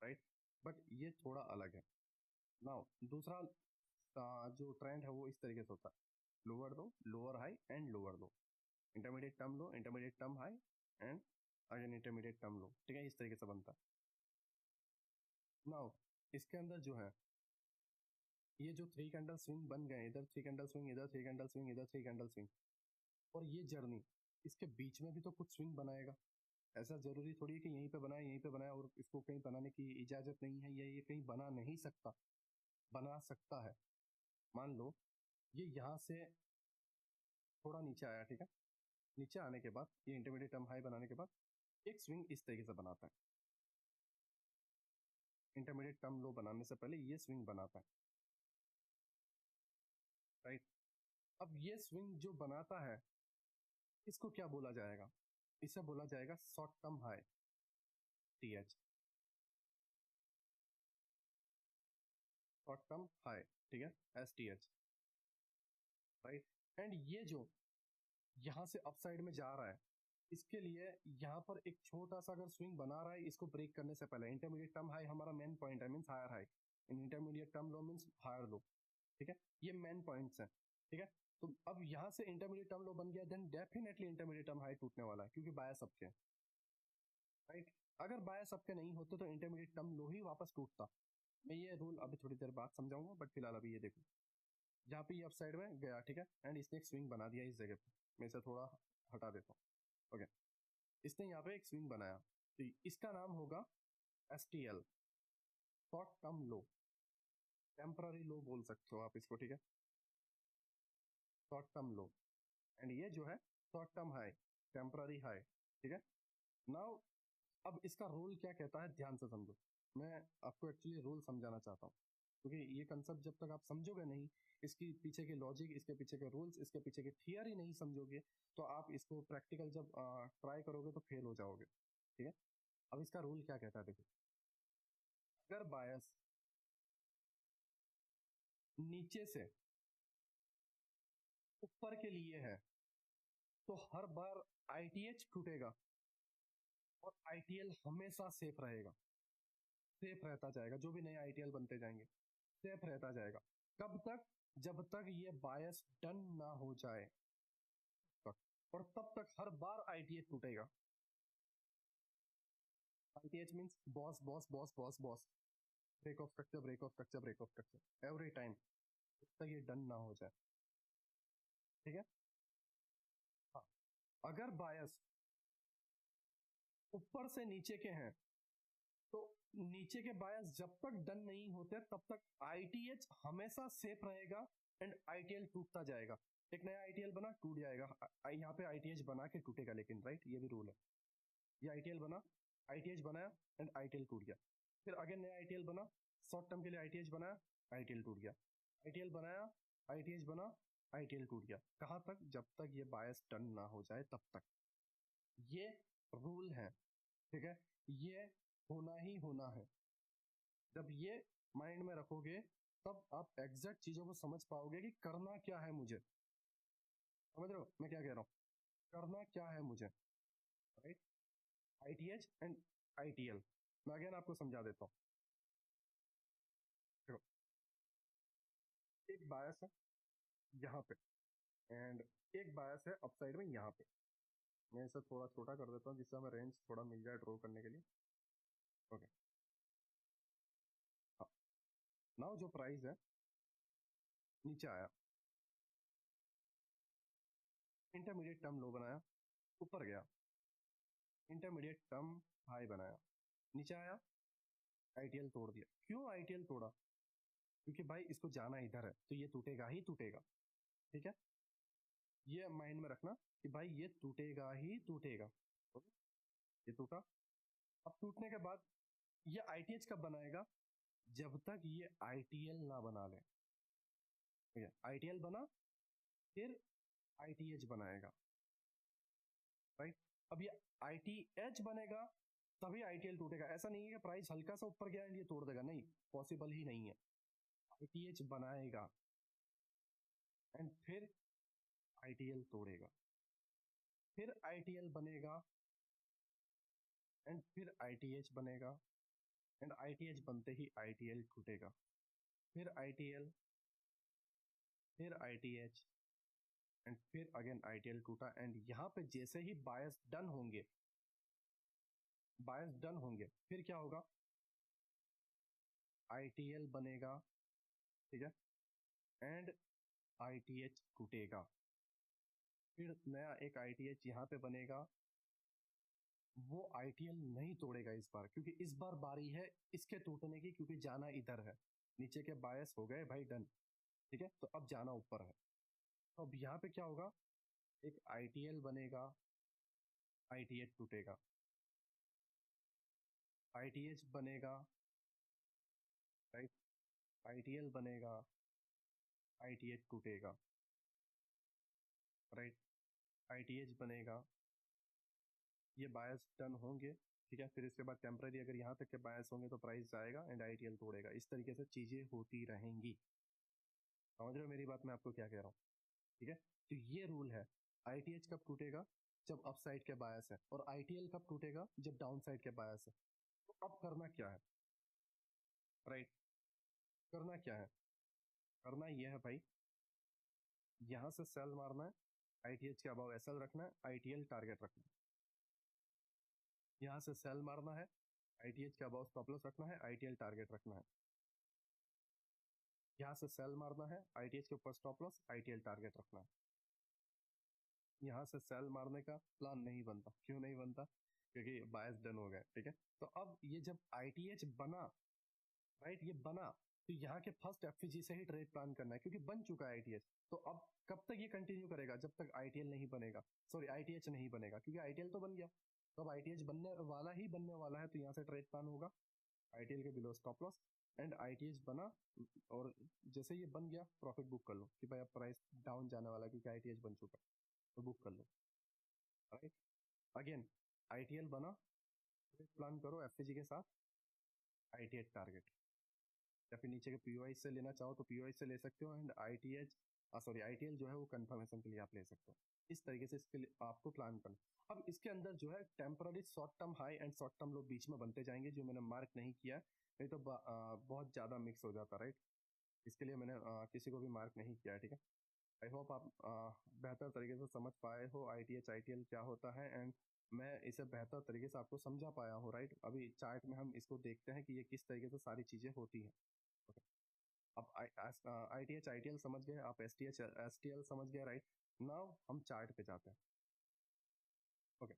राइट। बट ये थोड़ा अलग है। नाउ दूसरा जो ट्रेंड है वो इस तरीके से होता है, lower low, lower high, and lower low, intermediate term low, intermediate term high, and again intermediate term लो, ठीक है, इस तरीके से बनता है। नाउ इसके अंदर जो है ये जो 3 कैंडल स्विंग बन गए, इधर 3 कैंडल स्विंग, इधर 3 कैंडल स्विंग, इधर 3 कैंडल स्विंग, और ये जर्नी, इसके बीच में भी तो कुछ स्विंग बनाएगा। ऐसा जरूरी थोड़ी है कि यहीं पे बनाए यहीं पे बनाए और इसको कहीं बनाने की इजाजत नहीं है, या ये कहीं बना नहीं सकता, बना सकता है। मान लो ये यहाँ से थोड़ा नीचे आया, ठीक है, नीचे आने के बाद ये इंटरमीडिएट टर्म हाई बनाने के बाद एक स्विंग इस तरीके से बनाता है, इंटरमीडिएट टर्म लो बनाने से पहले ये स्विंग बनाता है, राइट। अब ये स्विंग जो बनाता है इसको क्या बोला जाएगा, इसे बोला जाएगा short term high, T H, short term high, ठीक है, S T H, right. And ये जो यहाँ से अपसाइड में जा रहा है, इसके लिए यहाँ पर एक छोटा सा अगर स्विंग बना रहा है, इसको ब्रेक करने से पहले, इंटरमीडिएट टर्म हाई हमारा मेन पॉइंट है, means higher high, intermediate term low means higher low, ठीक है, ये मेन पॉइंट्स हैं, ठीक है। तो अब यहाँ से इंटरमीडिएट टर्म लो बन गया, then definitely intermediate term high टूटने वाला है, क्योंकि बाया सबके, राइट। अगर बाया सबके नहीं होते तो इंटरमीडिएट टर्म लो ही वापस टूटता। मैं ये रूल अभी थोड़ी देर बाद समझाऊंगा, बट फिलहाल अभी ये देखो, यहाँ पे ये अप साइड में गया, ठीक है, एंड इसने एक स्विंग बना दिया इस जगह पे, मैं इसे थोड़ा हटा देता हूँ, ओके। इसने यहाँ पे एक स्विंग बनाया, तो इसका नाम होगा S T L, short term low, temporary low बोल सकते हो आप इसको, ठीक है, शॉर्ट टर्म लो। एंड ये जो है short term high, temporary high, ठीक है। नाउ अब इसका रूल क्या कहता है, ध्यान से समझो, मैं आपको एक्चुअली रूल समझाना चाहता हूँ, क्योंकि ये कंसेप्ट जब तक आप समझोगे नहीं, इसकी पीछे के लॉजिक, इसके पीछे के रूल्स, इसके पीछे की थियरी नहीं समझोगे, तो आप इसको प्रैक्टिकल जब ट्राई करोगे तो फेल हो जाओगे, ठीक है। अब इसका रूल क्या कहता है, देखो, अगर बायस नीचे से ऊपर के लिए है तो हर बार आईटीएच टूटेगा और आईटीएल हमेशा सेफ रहेगा, सेफ रहता जाएगा, जो भी नए आईटीएल बनते जाएंगे सेफ रहता जाएगा। कब तक? जब तक ये बायस डन ना हो जाए तक, और तब तक हर बार आईटीएच टूटेगा। ITH means BOS BOS BOS BOS BOS, break of structure break of structure break of structure every time, जब तक ये डन ना हो जाए। ठीक है। हाँ, अगर बायस ऊपर से नीचे के हैं तो नीचे के बायस जब तक डन नहीं होते तब तक आईटीएच हमेशा सेफ रहेगा एंड आईटीएल टूटता जाएगा। एक नया आईटीएल बना टूट जाएगा, यहाँ पे आईटीएच बना के टूटेगा लेकिन, राइट, ये भी रूल है। ये आईटीएल बना, आईटीएच बनाया एंड आईटीएल टूट गया, फिर अगेन नया आईटीएल बना, शॉर्ट टर्म के लिए आईटीएच बनाया, आईटीएल टूट गया, आईटीएल बनाया, आईटीएच बना, आईटीएल टूट गया। कहाँ तक? जब तक ये बायस टर्न ना हो जाए तब तक। ये रूल है, ठीक है, ये होना ही होना है। जब ये माइंड में रखोगे तब आप एग्जैक्ट चीजों को समझ पाओगे कि करना क्या है मुझे। समझ रहे हो मैं क्या कह रहा हूँ? करना क्या है मुझे, राइट? आईटीएच एंड आईटीएल मैं अगेन आपको समझा देता हूँ। देखो, एक बायस है यहाँ पे एंड एक बायस है अपसाइड में यहाँ पे। मैं इसे थोड़ा छोटा कर देता हूँ जिससे हमें रेंज थोड़ा मिल जाए ड्रॉ करने के लिए। ओके, हाँ, नाउ जो प्राइस है नीचे आया, इंटरमीडिएट टर्म लो बनाया, ऊपर गया, इंटरमीडिएट टर्म हाई बनाया, नीचे आया, आईटीएल तोड़ दिया। क्यों आईटीएल तोड़ा? क्योंकि भाई इसको जाना इधर है तो ये टूटेगा ही टूटेगा। ठीक है, ये माइंड में रखना कि भाई ये टूटेगा ही टूटेगा। ओके, ये टूटा। अब टूटने के बाद ये आईटीएच कब बनाएगा? जब तक ये आईटीएल ना बना ले। ठीक है, आईटीएल बना फिर आईटीएच बनाएगा, राइट। अब ये आईटीएच बनेगा तभी आईटीएल टूटेगा। ऐसा नहीं है कि प्राइस हल्का सा ऊपर गया एंड ये तोड़ देगा, नहीं, पॉसिबल ही नहीं है। आईटीएच बनाएगा एंड फिर आईटीएल तोड़ेगा, फिर आईटीएल बनेगा एंड फिर आईटीएच बनेगा एंड आईटीएच बनते ही आईटीएल टूटेगा, फिर आईटीएल, फिर आईटीएच एंड फिर अगेन आईटीएल टूटा। एंड यहाँ पे जैसे ही बायस डन होंगे, बायस डन होंगे, फिर क्या होगा? आईटीएल बनेगा, ठीक है, एंड आईटीएच टूटेगा, फिर नया एक आईटीएच यहाँ पे बनेगा। वो आईटीएल नहीं तोड़ेगा इस बार, क्योंकि इस बार बारी है इसके टूटने की, क्योंकि जाना इधर है। नीचे के बायस हो गए भाई डन, ठीक है, तो अब जाना ऊपर है। तो अब यहाँ पे क्या होगा? एक आईटीएल बनेगा, आईटीएच टूटेगा, आईटीएच बनेगा, राइट, आईटीएल बनेगा, आईटीएच टूटेगा, राइट, आईटीएच बनेगा, ये बायस डन होंगे, ठीक है, फिर इसके बाद टेम्पररी अगर यहाँ तक के बायस होंगे तो प्राइस जाएगा एंड आईटीएल तोड़ेगा। इस तरीके से चीजें होती रहेंगी। समझ रहे हो मेरी बात, मैं आपको क्या कह रहा हूँ? ठीक है, तो ये रूल है। आईटीएच कब टूटेगा? जब अप साइड के बायस है, और आईटीएल कब टूटेगा? जब डाउन साइड के बायस है। तो अब करना क्या है, राइट? करना क्या है? करना यह है भाई, यहां से सेल मारना है, आईटीएच के अबाव एसएल रखना है, आईटीएल टारगेट रखना है। यहां से सेल मारना है, आईटीएच के अबाव स्टॉप लॉस रखना है, आईटीएल टारगेट रखना है। यहाँ से सेल मारना है, आईटीएच के ऊपर स्टॉप लॉस, आईटीएल टारगेट रखना है। यहाँ से सेल मारने का प्लान नहीं बनता। क्यों नहीं बनता? क्योंकि बायस डन हो गए, ठीक है। तो अब ये जब आईटीएच बना, राइट, ये बना, तो यहाँ के फर्स्ट एफजी से ही ट्रेड प्लान करना है, क्योंकि बन चुका है आईटीएच। तो अब कब तक ये कंटिन्यू करेगा? जब तक आईटीएल नहीं बनेगा, सॉरी आईटीएच नहीं बनेगा, क्योंकि आईटीएल तो बन गया, तो अब आईटीएच बनने वाला है, तो यहाँ से ट्रेड प्लान होगा आईटीएल के below stop loss, and ITH बना, और जैसे ये बन गया प्रॉफिट बुक कर लो कि भाई अब प्राइस डाउन जाने वाला है क्योंकि आईटीएच बन चुका है, तो बुक कर लो, राइट। अगेन आईटीएल बना, प्लान करो एफजी के साथ, आईटीएच टारगेट, या फिर नीचे के पीओआई से लेना चाहो तो पीओआई से ले सकते हो, एंड आईटीएच सॉरी आईटीएल जो है वो कंफर्मेशन के लिए आप ले सकते हो। इस तरीके से इसके लिए आपको प्लान करना। अब इसके अंदर जो है temporary short term high and short term low बीच में बनते जाएंगे, जो मैंने मार्क नहीं किया, नहीं तो बहुत ज़्यादा मिक्स हो जाता, राइट। इसके लिए मैंने किसी को भी मार्क नहीं किया है, ठीक है। आई होप आप बेहतर तरीके से समझ पाए हो आईटीएल क्या होता है, एंड मैं इसे बेहतर तरीके से आपको समझा पाया हूँ, राइट। अभी चार्ट में हम इसको देखते हैं कि ये किस तरीके से सारी चीज़ें होती हैं। ओके, अब आईटीएल समझ गए, आप एसटीएल समझ गए, राइट। नाउ हम चार्ट पे जाते हैं। ओके,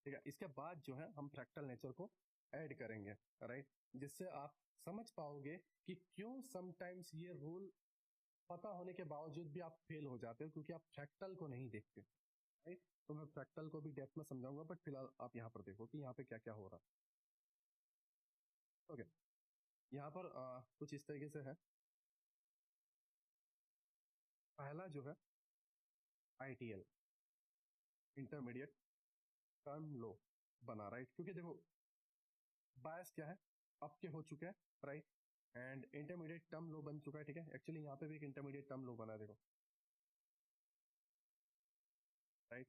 ठीक है। इसके बाद जो है हम फ्रैक्टल नेचर को ऐड करेंगे, राइट, जिससे आप समझ पाओगे कि क्यों समटाइम्स ये रूल पता होने के बावजूद भी आप फेल हो जाते हो, क्योंकि आप फ्रैक्टल को नहीं देखते, राइट। तो मैं फ्रैक्टल को भी डेप्थ में समझाऊंगा, बट फिलहाल आप यहाँ पर देखो कि यहाँ पे क्या क्या हो रहा है। ओके, यहाँ पर कुछ इस तरीके से है। पहला जो है आईटीएल, इंटरमीडिएट टर्म लो बना, राइट, क्योंकि देखो बायस क्या है, अब के हो चुके हैं, right, and intermediate term low बन चुका है, ठीक है। एक्चुअली यहाँ पे भी एक इंटरमीडिएट टर्म लो बना है, देखो, right.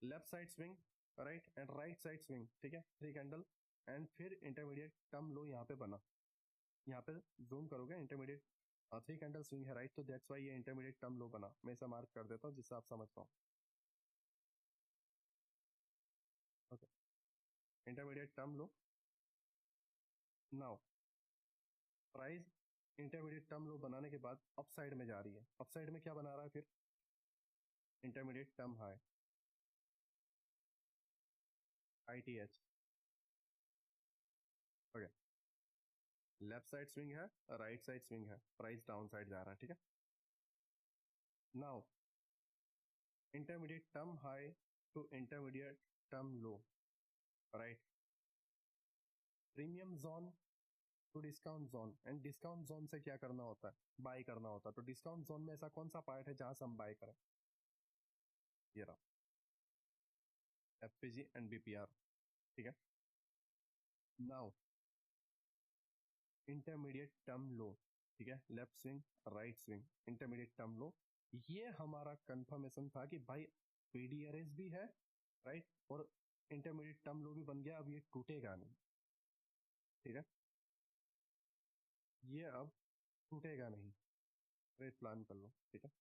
Left side swing, right, and right side swing, ठीक है, 3 कैंडल, एंड फिर इंटरमीडिएट टर्म लो यहाँ पे बना। यहाँ पे जूम करोगे, इंटरमीडिएट 3 कैंडल स्विंग है, राइट, तो दैट्स वाई ये इंटरमीडिएट टर्म लो बना। मैं इसे मार्क कर देता हूँ जिससे आप समझ पाओ। ओके, इंटरमीडिएट टर्म लो। नाउ प्राइस इंटरमीडिएट टर्म लो बनाने के बाद अप साइड में जा रही है। अप साइड में क्या बना रहा है फिर? Intermediate term high, ITH. Okay, left side swing है, राइट साइड स्विंग है, प्राइस डाउन साइड जा रहा है, ठीक है। Now intermediate term high to intermediate term low, right, premium zone to discount zone, and discount zone से क्या करना होता है? बाय करना होता है। तो डिस्काउंट जोन में ऐसा कौन सा पार्ट है जहां से हम बाय करें? ये रहा, एफपीजी एंड बीपीआर, ठीक है। नाउ इंटरमीडिएट टर्म लो, ठीक है, left swing right swing, intermediate term लो, ये हमारा कंफर्मेशन था कि भाई पीडीआरएस भी है, राइट, और इंटरमीडिएट टर्म लो भी बन गया। अब ये टूटेगा नहीं, ठीक है, ये अब टूटेगा नहीं, रेट प्लान कर लो, ठीक है।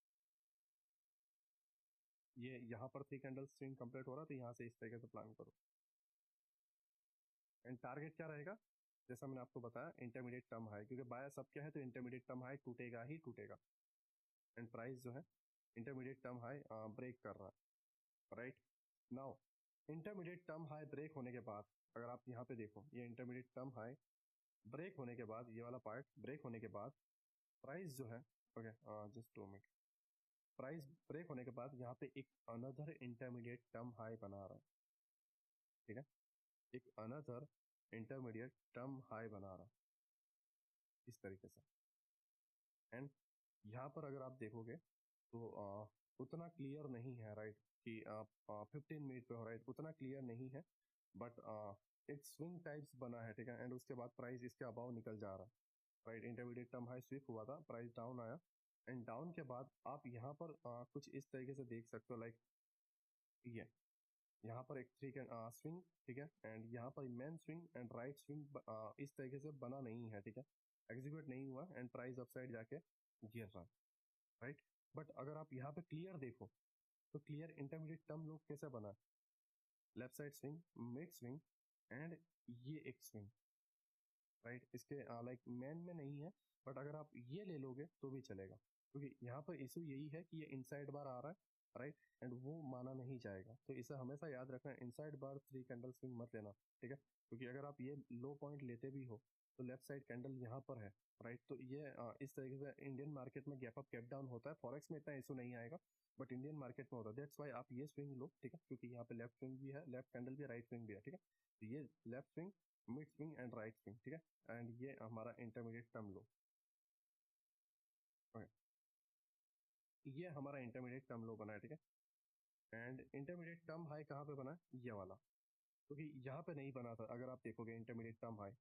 ये यहाँ पर 3 कैंडल स्विंग कंप्लीट हो रहा, तो यहाँ से इस तरीके से प्लान करो, एंड टारगेट क्या रहेगा? जैसा मैंने आपको बताया, इंटरमीडिएट टर्म हाई, क्योंकि बाय सब क्या है, तो इंटरमीडिएट टर्म हाई टूटेगा ही टूटेगा, एंड प्राइस जो है इंटरमीडिएट टर्म हाई ब्रेक कर रहा है, right. Now intermediate term high break होने के बाद, अगर आप यहाँ पे देखो, ये इंटरमीडिएट टर्म हाई ब्रेक होने के बाद, ये वाला पार्ट ब्रेक होने के बाद प्राइस जो है, okay, just 2 minute, price break होने के बाद यहाँ पे एक अनदर इंटरमीडिएट टर्म हाई बना रहा है, ठीक है, एक अनदर इंटरमीडिएट टर्म हाई बना रहा है इस तरीके से। एंड यहाँ पर अगर आप देखोगे तो उतना क्लियर नहीं है, राइट, कि आप 15 मिनट पे हो, राइट, उतना क्लियर नहीं है, बट एक स्विंग टाइप्स बना है, ठीक है, एंड उसके बाद प्राइस इसके अबाव निकल जा रहा है, right. Intermediate term high sweep हुआ था, प्राइस डाउन आया, एंड डाउन के बाद आप यहाँ पर कुछ इस तरीके से देख सकते हो, लाइक ये यहाँ पर एक 3 कैन स्विंग, ठीक है, एंड यहाँ पर main swing and right swing इस तरीके से बना नहीं है, ठीक है, एग्जीक्यूट नहीं हुआ, एंड प्राइस अपसाइड जाके गिर रहा है, राइट। बट अगर आप यहाँ पे क्लियर देखो, तो क्लियर इंटरमीडिएट टर्म लो कैसे बना है? Left side swing, mid swing, and ये एक स्विंग, राइट। इसके लाइक मैन में नहीं है, बट अगर आप ये ले लोगे तो भी चलेगा, क्योंकि यहाँ पर इशू यही है कि ये इनसाइड बार आ रहा है, राइट, एंड वो माना नहीं जाएगा। तो इसे हमेशा याद रखना, इनसाइड बार 3 कैंडल स्विंग मत लेना, ठीक है, क्योंकि अगर आप ये लो पॉइंट लेते भी हो तो लेफ्ट साइड कैंडल यहाँ पर है, राइट। तो ये इस तरीके से इंडियन मार्केट में गैप अप गैप डाउन होता है। फॉरेक्स में इतना इशू नहीं आएगा, बट इंडियन मार्केट में होता है। दैट्स वाई आप ये स्विंग लो, ठीक है, क्योंकि यहाँ पे लेफ्ट स्विंग भी है, लेफ्ट कैंडल भी है, राइट स्विंग भी है, ठीक है। तो ये left swing, mid swing and right swing, ठीक है, एंड ये हमारा इंटरमीडिएट टर्म लो, ये हमारा इंटरमीडिएट टर्म लो बना है, ठीक है। एंड इंटरमीडिएट टर्म हाई कहाँ पे बना है? ये वाला, क्योंकि यहाँ पे नहीं बना था। अगर आप देखोगे इंटरमीडिएट टर्म हाई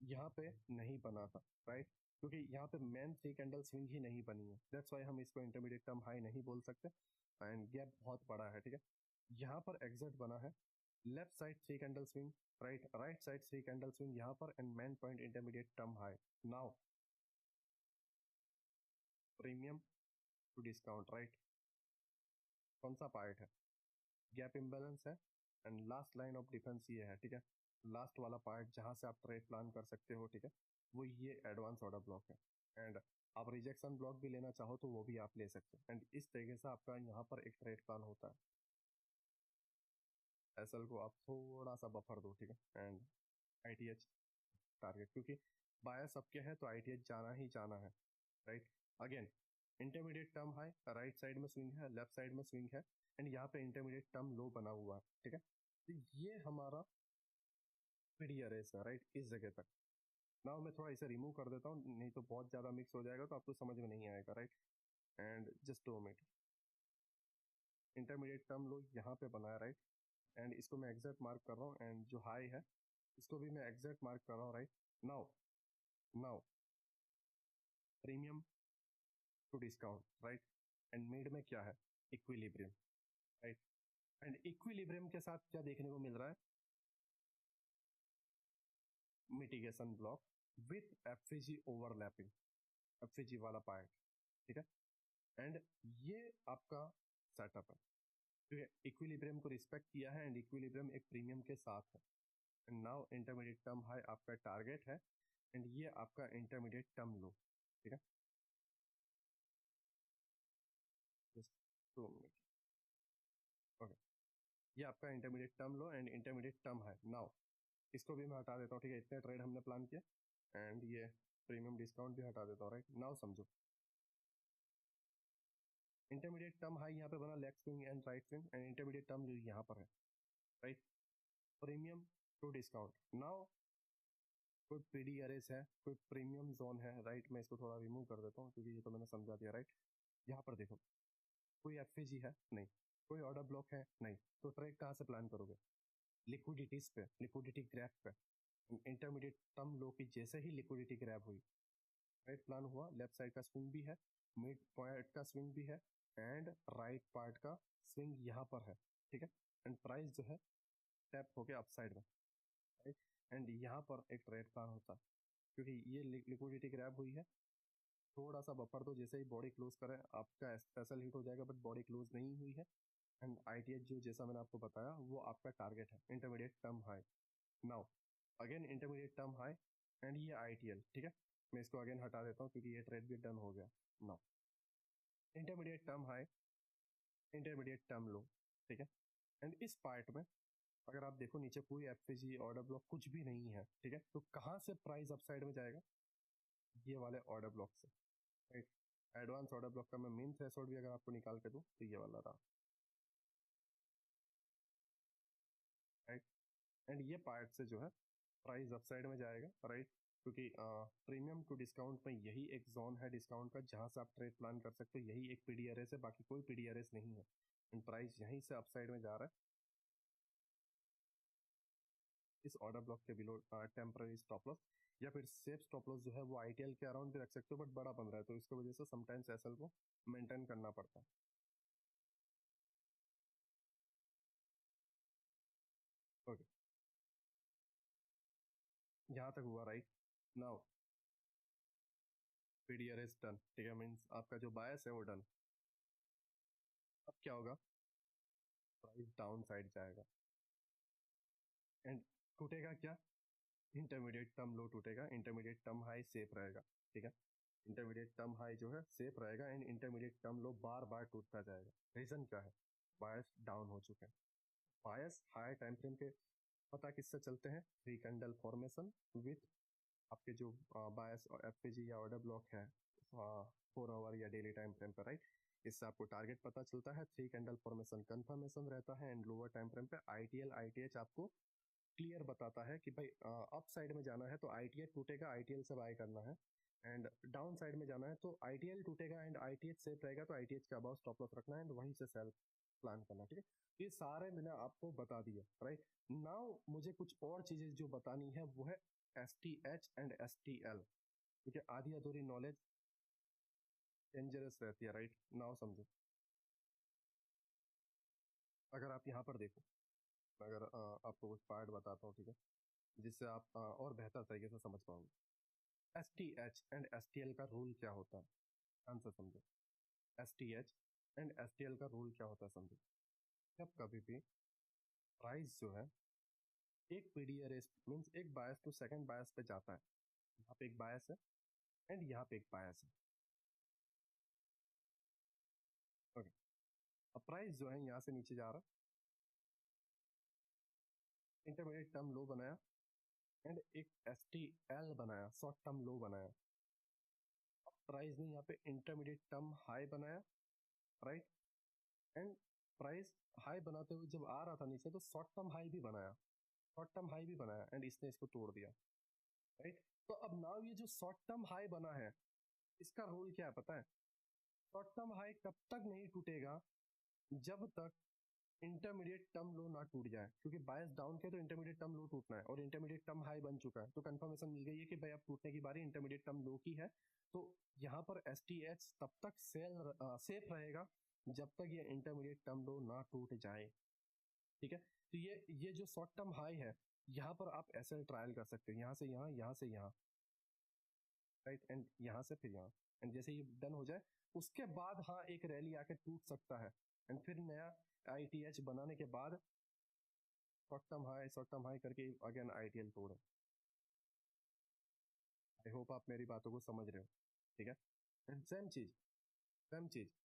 यहाँ पे नहीं बना था, राइट, क्योंकि यहाँ पे मेन 3 कैंडल स्विंग ही नहीं बनी है, दैट्स वाई हम इसको इंटरमीडिएट टर्म हाई नहीं बोल सकते, एंड गैप बहुत बड़ा है, ठीक है। यहाँ पर एग्जिट बना है, left side 3 candle swing, right side 3 candle swing यहाँ पर, and main point intermediate term high. Now premium to discount, right, कौन सा पार्ट है, गैप इम्बेलेंस है, and last line of defence ये है, ठीक है। लास्ट वाला पार्ट जहां से आप ट्रेड प्लान कर सकते हो, ठीक है, वो ये एडवांस ऑर्डर ब्लॉक है, एंड आप रिजेक्शन ब्लॉक भी लेना चाहो तो वो भी आप ले सकते हो, एंड इस तरीके से आपका यहाँ पर एक ट्रेड प्लान होता है। एसएल को आप थोड़ा सा बफर दो, ठीक है, एंड आईटीएच टारगेट, क्योंकि बायस सबके है तो आईटीएच जाना ही जाना है, right. Again intermediate term high, right side में स्विंग है, लेफ्ट साइड में स्विंग है, एंड यहाँ पे इंटरमीडिएट टर्म लो बना हुआ है, ठीक है। तो ये हमारा पीडी अरेस है, राइट, इस जगह तक। नाउ मैं थोड़ा इसे रिमूव कर देता हूँ, नहीं तो बहुत ज़्यादा मिक्स हो जाएगा तो आपको समझ में नहीं आएगा, right. And just 2 minute, intermediate term लो यहाँ पे बना है, राइट, एंड इसको मैं एग्जैक्ट मार्क कर रहा हूँ, एंड जो हाई है इसको भी मैं एग्जैक्ट मार्क कर रहा हूँ, right. Now now premium to discount, right, and mid में क्या है, इक्विलिब्रियम, राइट। एंड इक्विलिब्रियम के साथ क्या देखने को मिल रहा है, mitigation block with FVG overlapping, FVG वाला पार्ट, ठीक है। एंड ये आपका सेटअप है, ठीक है, इक्विलिब्रियम को रिस्पेक्ट किया है, एंड इक्विलिब्रियम एक प्रीमियम के साथ है, and now intermediate term high आपका टारगेट है, एंड ये आपका इंटरमीडिएट टर्म लो, ठीक है। जस्ट 2 मिनट, ओके, ये आपका intermediate term low and intermediate term high. Now इसको भी मैं हटा देता हूँ, ठीक है, इतने ट्रेड हमने प्लान किया, एंड ये प्रीमियम डिस्काउंट भी हटा देता हूँ, राइट। नाउ समझो, इंटरमीडिएट टर्म हाई यहाँ पे बना, leg swing and right swing, and intermediate term जो यहाँ पर है, right, premium to discount. Now कोई पीडी अरेस है, कोई प्रीमियम जोन है, राइट, मैं इसको थोड़ा रिमूव कर देता हूँ क्योंकि ये तो मैंने समझा दिया, राइट। यहाँ पर देखो, कोई एफएजी है नहीं, कोई ऑर्डर ब्लॉक है नहीं, तो ट्रेड कहाँ से प्लान करोगे, लिक्विडिटीज पे, लिक्विडिटी ग्रैप पे। इंटरमीडिएट टर्म लो की जैसे ही लिक्विडिटी ग्रैप हुई, राइट प्लान हुआ, लेफ्ट साइड का स्विंग भी है, मिड पॉइंट का स्विंग भी है, एंड राइट पार्ट का स्विंग यहाँ पर है, ठीक है, एंड प्राइस जो है टैप हो गया अपसाइड में, राइट। एंड यहाँ पर एक ट्रेड प्लान होता है, क्योंकि ये लिक्विडिटी ग्रैब हुई है, थोड़ा सा बफर दो, जैसे ही बॉडी क्लोज करें आपका स्पेशल हिट हो जाएगा, बट बॉडी क्लोज नहीं हुई है, एंड आईटीएच जो जैसा मैंने आपको बताया वो आपका टारगेट है, intermediate term high. Now again intermediate term high, and ये आईटीएल, ठीक है, मैं इसको अगेन हटा देता हूँ क्योंकि ये ट्रेड भी डन हो गया। Now intermediate term high, intermediate term लो, ठीक है, एंड इस पार्ट में अगर आप देखो नीचे कोई एफपीजी ऑर्डर ब्लॉक कुछ भी नहीं है, ठीक है, तो कहाँ से प्राइस अपसाइड में जाएगा, ये वाले ऑर्डर ब्लॉक से, राइट। एडवांस ऑर्डर ब्लॉक का मैं मेन थ्रेशोल्ड भी अगर आपको निकाल के दूं तो ये वाला रहा, राइट। एंड ये पार्ट से जो है प्राइस अपसाइड में जाएगा, राइट, क्योंकि प्रीमियम टू डिस्काउंट में यही एक जोन है डिस्काउंट का जहां से आप ट्रेड प्लान कर सकते हो, यही एक पीडीआरएस है, बाकी कोई पीडीआरएस नहीं है, एंड प्राइस यहीं से अपसाइड में जा रहा है इस ऑर्डर ब्लॉक के बिलो टेम्पररी स्टॉप लॉस, या फिर सेफ स्टॉप लॉस जो है वो आईटीएल के अराउंड भी रख सकते हो, बट बड़ा बन रहा है तो इसकी वजह से समटाइम्स एसएल को मेंटेन करना पड़ता है, ओके। यहाँ तक हुआ, राइट। नाउ पीडीआरएस डन, ठीक है, मीन्स आपका जो बायस है वो डन। अब क्या होगा, प्राइस डाउन साइड जाएगा, एंड टूटेगा क्या, इंटरमीडिएट टर्म लो टूटेगा, इंटरमीडिएट टर्म हाई सेफ रहेगा, ठीक है, इंटरमीडिएट टर्म हाई जो है सेफ रहेगा, एंड इंटरमीडिएट टर्म लो बार बार टूटता जाएगा। रीजन क्या है, बायस डाउन हो चुके हैं, बायस हायर टाइम फ्रेम के पता किससे चलते हैं, थ्री कैंडल फॉर्मेशन विथ आपके जो बायस और एफपीजी या ऑर्डर ब्लॉक है 4 आवर या डेली टाइम फ्रेम पर, राइट। इससे आपको टारगेट पता चलता है, थ्री कैंडल फॉर्मेशन कंफर्मेशन रहता है, एंड लोअर टाइम फ्रेम पे आईटीएल आईटीएच आपको क्लियर बताता है कि भाई अप साइड में जाना है तो आईटीएल टूटेगा, आईटीएल से बाय करना है, एंड डाउन साइड में जाना है तो आईटीएल टूटेगा एंड आईटीएच सेफ रहेगा तो आईटीएच के अबाउ स्टॉप लॉस रखना है, एंड वहीं से सेल प्लान करना, ठीक है। ये सारे मैंने आपको बता दिए, राइट। नाउ मुझे कुछ और चीजें जो बतानी है वो है S T H and S T L, क्योंकि आधी अधूरी नॉलेज डेंजरस रहती है, राइट। नाउ समझो, अगर आप यहाँ पर देखो, अगर आपको कुछ पार्ट बताता हूँ, ठीक है, जिससे आप और बेहतर तरीके से समझ पाओगे। S T H and S T L का रूल क्या होता है, ध्यान से समझो। S T H and S T L का रूल क्या होता है, समझो। जब कभी भी प्राइस जो है एक पीडीआरएस मीन्स एक बायस टू सेकंड बायस पे जाता है, यहाँ पे एक बायस है एंड यहाँ पे एक बायस है, ओके। अब प्राइस जो है यहाँ से नीचे जा रहा, इंटरमीडिएट टर्म लो बनाया एंड एक एस टी एल बनाया, शॉर्ट टर्म लो बनाया। अब प्राइस ने यहाँ पे इंटरमीडिएट टर्म हाई बनाया, राइट, एंड प्राइस हाई बनाते हुए जब आ रहा था नीचे तो शॉर्ट टर्म हाई भी बनाया, शॉर्ट टर्म हाई भी बनाया एंड इसने इसको तोड़ दिया, राइट। तो अब नाउ ये जो शॉर्ट टर्म हाई बना है, इसका रूल क्या है पता है? शॉर्ट टर्म हाई कब तक नहीं टूटेगा, जब तक इंटरमीडिएट टर्म लो ना टूट जाए, क्योंकि बायस डाउन के तो इंटरमीडिएट टर्म लो टूटना है और इंटरमीडिएट टर्म हाई बन चुका है, तो कंफर्मेशन मिल गई है कि भाई अब टूटने की बारी इंटरमीडिएट टर्म लो की है। तो यहाँ पर एस टी एच तब तक सेफ रहेगा जब तक ये इंटरमीडिएट टर्म लो ना टूट जाए, ठीक है। तो ये जो शॉर्ट टर्म हाई है, यहाँ पर आप ऐसे ट्रायल कर सकते हो, यहाँ से यहाँ, यहाँ से यहाँ, राइट, एंड यहाँ से फिर यहाँ, एंड जैसे ये डन हो जाए उसके बाद हाँ एक रैली आके टूट सकता है एंड फिर नया आई टी एच बनाने के बाद शॉर्ट टर्म हाई करके अगेन आईटीएल तोड़े। आई होप आप मेरी बातों को समझ रहे हो, ठीक है। एंड सेम चीज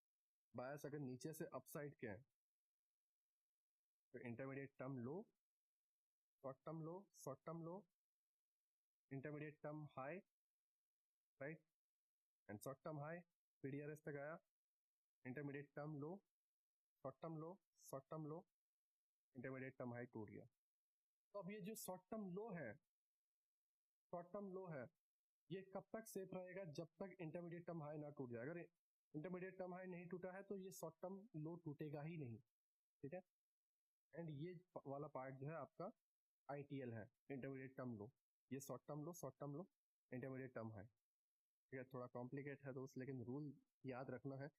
बायस अगर नीचे से अपसाइड के हैं तो intermediate term low, short term low, short term low, intermediate term high, right, and short term high PDRS तक आया, intermediate term low, short term low, short term low, intermediate term high टूट गया। तो अब ये जो शॉर्ट टर्म लो है, short term लो है, ये कब तक सेफ रहेगा, जब तक इंटरमीडिएट टर्म हाई ना टूट जाए। अगर इंटरमीडिएट टर्म हाई नहीं टूटा है तो ये शॉर्ट टर्म लो टूटेगा ही नहीं, ठीक है। एंड ये वाला पार्ट जो है आपका आईटीएल है, इंटरमीडिएट टर्म लो, ये short term low, short term low, intermediate term high, ठीक है। थोड़ा कॉम्प्लिकेट है दोस्त, लेकिन रूल याद रखना है।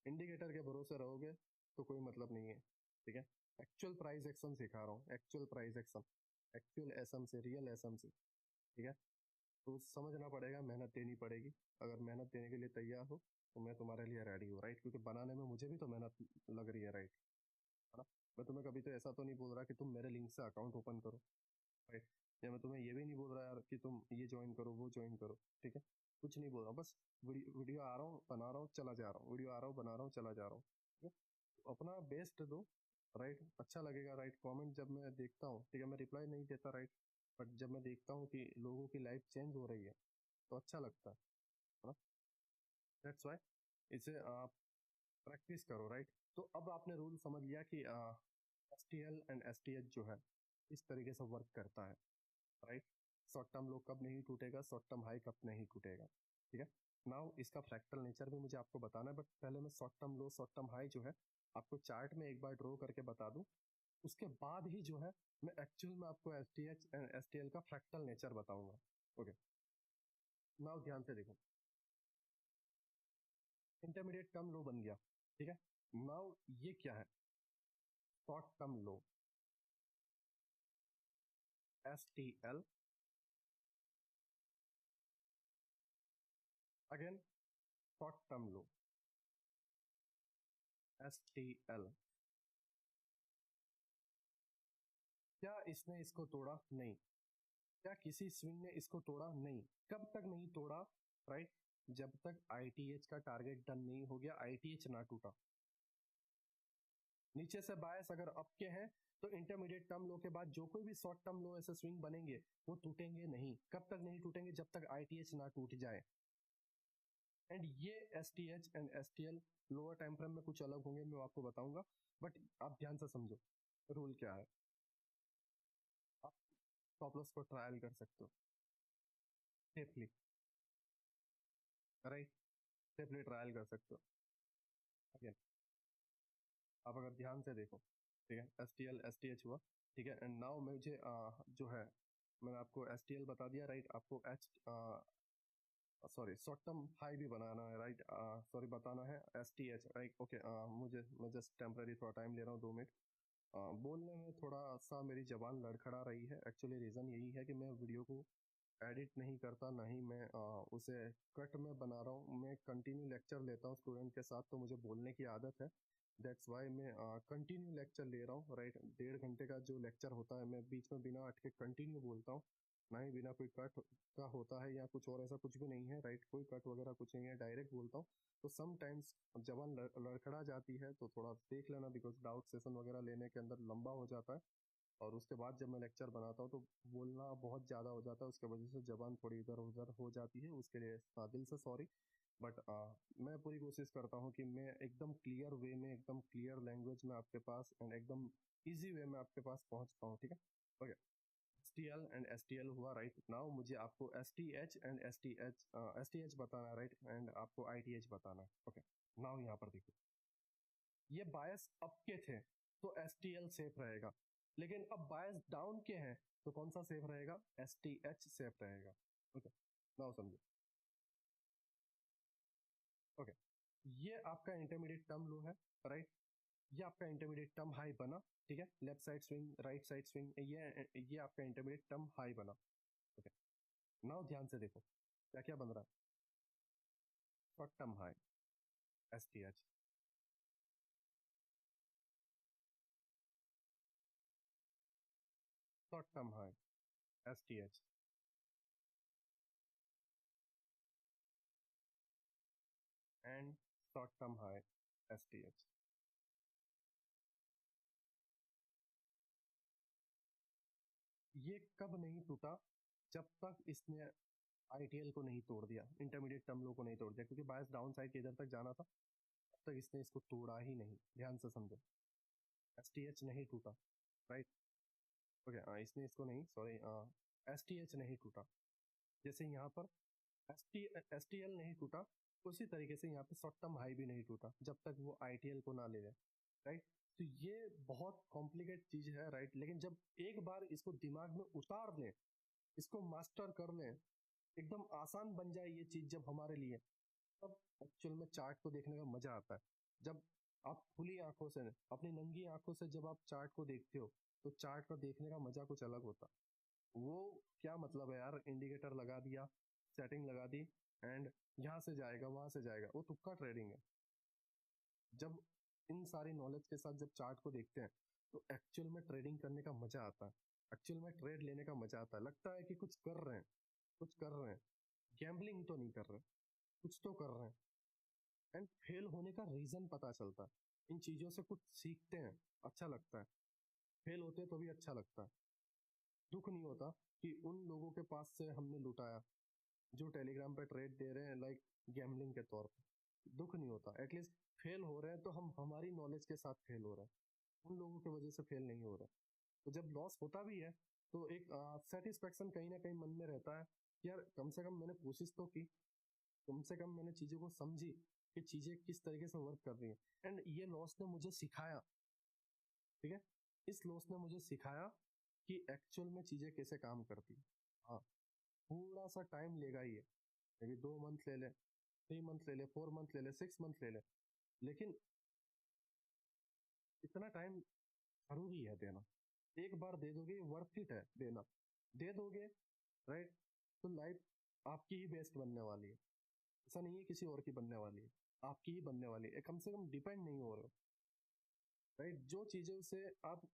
इंडिकेटर के भरोसे रहोगे तो कोई मतलब नहीं है, ठीक है। एक्चुअल प्राइस एक्शन सिखा रहा हूँ, actual price action, actual SM से, रियल एसएम से, ठीक है। तो समझना पड़ेगा, मेहनत देनी पड़ेगी। अगर मेहनत देने के लिए तैयार हो तो मैं तुम्हारे लिए रेडी हूँ, राइट, क्योंकि बनाने में मुझे भी तो मेहनत लग रही है, राइट, है ना। मैं तुम्हें कभी तो ऐसा तो नहीं बोल रहा कि तुम मेरे लिंक से अकाउंट ओपन करो, राइट, या मैं तुम्हें ये भी नहीं बोल रहा यार कि तुम ये ज्वाइन करो वो ज्वाइन करो, ठीक है। कुछ नहीं बोल रहा, बस वीडियो आ रहा हूँ बना रहा हूँ चला जा रहा हूँ, वीडियो आ रहा हूँ बना रहा हूँ चला जा रहा हूँ, ठीक है। तो अपना बेस्ट दो, राइट, अच्छा लगेगा, राइट। कमेंट जब मैं देखता हूँ, ठीक है, मैं रिप्लाई नहीं देता, राइट, बट जब मैं देखता हूँ कि लोगों की लाइफ चेंज हो रही है तो अच्छा लगता है ना। दैट्स वाई इसे आप प्रैक्टिस करो, राइट। तो अब आपने रूल समझ लिया कि S T L and S T H जो है इस तरीके से वर्क करता है, राइट। शॉर्ट टर्म लो कब नहीं टूटेगा, शॉर्ट टर्म हाई कब नहीं टूटेगा, ठीक है। नाउ इसका फ्रैक्टल नेचर भी मुझे आपको बताना है, बट पहले मैं short term low short term high जो है आपको चार्ट में एक बार ड्रॉ करके बता दूं, उसके बाद ही जो है मैं एक्चुअल में आपको S T H and S T L का फ्रैक्टल नेचर बताऊंगा, ओके। नाउ ध्यान से देखो, इंटरमीडिएट टर्म लो बन गया, ठीक है। नाउ ये क्या है, शॉर्ट टर्म लो, S T L, again short term लो, एस टी एल। क्या इसने इसको तोड़ा? नहीं। क्या किसी स्विंग ने इसको तोड़ा? नहीं। कब तक नहीं तोड़ा, राइट, जब तक आईटीएच का टारगेट डन नहीं हो गया, आईटीएच ना टूटा। नीचे से बायस अगर अप के हैं तो इंटरमीडिएट टर्म लो के बाद जो कोई भी शॉर्ट टर्म लो ऐसे स्विंग बनेंगे वो टूटेंगे नहीं। कब तक नहीं टूटेंगे? जब तक आईटीएच ना टूट जाए। एंड ये S T H and S T L lower time frame में कुछ अलग होंगे, मैं आपको बताऊंगा, बट आप ध्यान से समझो रूल क्या है। आप स्टॉप लॉस को ट्रायल कर सकते हो सेफली, राइट, सेफली ट्रायल कर सकते हो। अगेन आप अगर ध्यान से देखो, ठीक है, S T L S T H हुआ, ठीक है, एंड नाउ मुझे जो है मैंने आपको एस टी एल बता दिया, राइट, आपको H sorry short term high भी बनाना है, राइट, सॉरी बताना है S T H, right, okay. मैं जस्ट टेम्पररी थोड़ा टाइम ले रहा हूँ, 2 मिनट। बोलने में थोड़ा सा मेरी जबान लड़खड़ा रही है। एक्चुअली रीज़न यही है कि मैं वीडियो को एडिट नहीं करता, ना ही मैं उसे कट में बना रहा हूँ। मैं कंटिन्यू लेक्चर लेता हूँ स्टूडेंट के साथ, तो मुझे बोलने की आदत है। दैट्स वाई मैं कंटिन्यू लेक्चर ले रहा हूँ, राइट। 1.5 घंटे का जो लेक्चर होता है, मैं बीच में बिना अटके कंटिन्यू बोलता हूँ, ना ही बिना कोई कट का होता है या कुछ और, ऐसा कुछ भी नहीं है, राइट। कोई कट वगैरह कुछ नहीं है, डायरेक्ट बोलता हूँ। तो समटाइम्स जबान लड़खड़ा जाती है, तो थोड़ा देख लेना, बिकॉज डाउट सेशन वगैरह लेने के अंदर लंबा हो जाता है। और उसके बाद जब मैं लेक्चर बनाता हूँ तो बोलना बहुत ज़्यादा हो जाता है, उसके वजह से ज़बान थोड़ी इधर उधर हो जाती है। उसके लिए दिल से सॉरी। बट मैं पूरी कोशिश करता हूँ कि मैं एकदम क्लियर वे में, एकदम क्लियर लैंग्वेज में आपके पास एंड एकदम इजी वे में आपके पास पहुँच पाऊँ, ठीक है। Okay, S T L and S T L हुआ, राइट। नाउ मुझे आपको S T H and S T H बताना है, राइट, एंड आपको आई टी एच बताना है। ओके, नाउ यहाँ पर देखो, ये बायस अप के थे तो एस टी एल सेफ रहेगा, लेकिन अब बायस डाउन के हैं तो कौन सा सेफ रहेगा? एस टी एच सेफ रहेगा। ओके, नाउ समझो। ओके, ये आपका इंटरमीडिएट टर्म लो है, राइट। ये आपका इंटरमीडिएट टर्म हाई बना, ठीक है। Left side swing, right side swing, ये आपका इंटरमीडिएट टर्म हाई बना। ओके, नाउ ध्यान से देखो क्या क्या बन रहा है। Short term high S T H, short term high S T H, and short term high S T H. ये कब नहीं टूटा? जब तक इसने आईटीएल को नहीं तोड़ दिया, इंटरमीडिएट टर्म लो को नहीं तोड़ दिया, क्योंकि बायस डाउन साइड के इधर तक जाना था, तब तक इसने इसको तोड़ा ही नहीं। ध्यान से समझो, एस टी एच नहीं टूटा, राइट। ओके, इसने इसको नहीं, सॉरी, एस टी एच नहीं टूटा। जैसे यहाँ पर एस टी एल नहीं टूटा, उसी तरीके से यहाँ पे शॉर्ट टर्म हाई भी नहीं टूटा जब तक वो आईटीएल को ना ले ले, राइट। तो ये बहुत कॉम्प्लिकेट चीज है, राइट। लेकिन जब एक बार इसको दिमाग में उतार लें, इसको मास्टर कर लें, एकदम आसान बन जाए ये चीज जब हमारे लिए, तब एक्चुअल में चार्ट को देखने का मजा आता है। जब आप खुली आंखों से, अपनी नंगी आंखों से जब आप चार्ट को देखते हो, तो चार्ट को देखने का मजा कुछ अलग होता है। वो क्या मतलब है यार, इंडिकेटर लगा दिया, सेटिंग लगा दी, एंड यहाँ से जाएगा वहां से जाएगा, वो तुक्का ट्रेडिंग है। जब इन सारी नॉलेज के साथ जब चार्ट को देखते हैं, तो एक्चुअल में ट्रेडिंग करने का मजा आता है, एक्चुअल में ट्रेड लेने का मजा आता है। लगता है कि कुछ कर रहे हैं, कुछ कर रहे हैं, गैम्बलिंग तो नहीं कर रहे, कुछ तो कर रहे हैं। एंड फेल होने का रीजन पता चलता है, इन चीजों से कुछ सीखते हैं, अच्छा लगता है। फेल होते हैं तो भी अच्छा लगता है। दुख नहीं होता कि उन लोगों के पास से हमने लुटाया, जो टेलीग्राम पे ट्रेड दे रहे हैं लाइक गैम्बलिंग के तौर पे। दुख नहीं होता, एटलीस्ट फेल हो रहे हैं तो हम हमारी नॉलेज के साथ फेल हो रहे हैं, उन लोगों की वजह से फेल नहीं हो रहा। तो जब लॉस होता भी है, तो एक सेटिस्फेक्शन कहीं ना कहीं मन में रहता है कि यार कम से कम मैंने कोशिश तो की, कम से कम मैंने चीज़ों को समझी कि चीज़ें किस तरीके से वर्क कर रही हैं। एंड ये लॉस ने मुझे सिखाया, ठीक है। इस लॉस ने मुझे सिखाया कि एक्चुअल में चीज़ें कैसे काम करती हैं। हाँ, थोड़ा सा टाइम लेगा ये, मे बी 2 मंथ ले ले, 3 मंथ ले ले, 4 मंथ ले ले, 6 मंथ ले ले, लेकिन इतना टाइम जरूरी है देना। एक बार दे दोगे, वर्थ इट है देना। दे दोगे, राइट, तो लाइफ आपकी ही बेस्ट बनने वाली है। ऐसा नहीं है किसी और की बनने वाली है, आपकी ही बनने वाली है। कम से कम डिपेंड नहीं हो रहे हो, राइट। जो चीज़ों से आप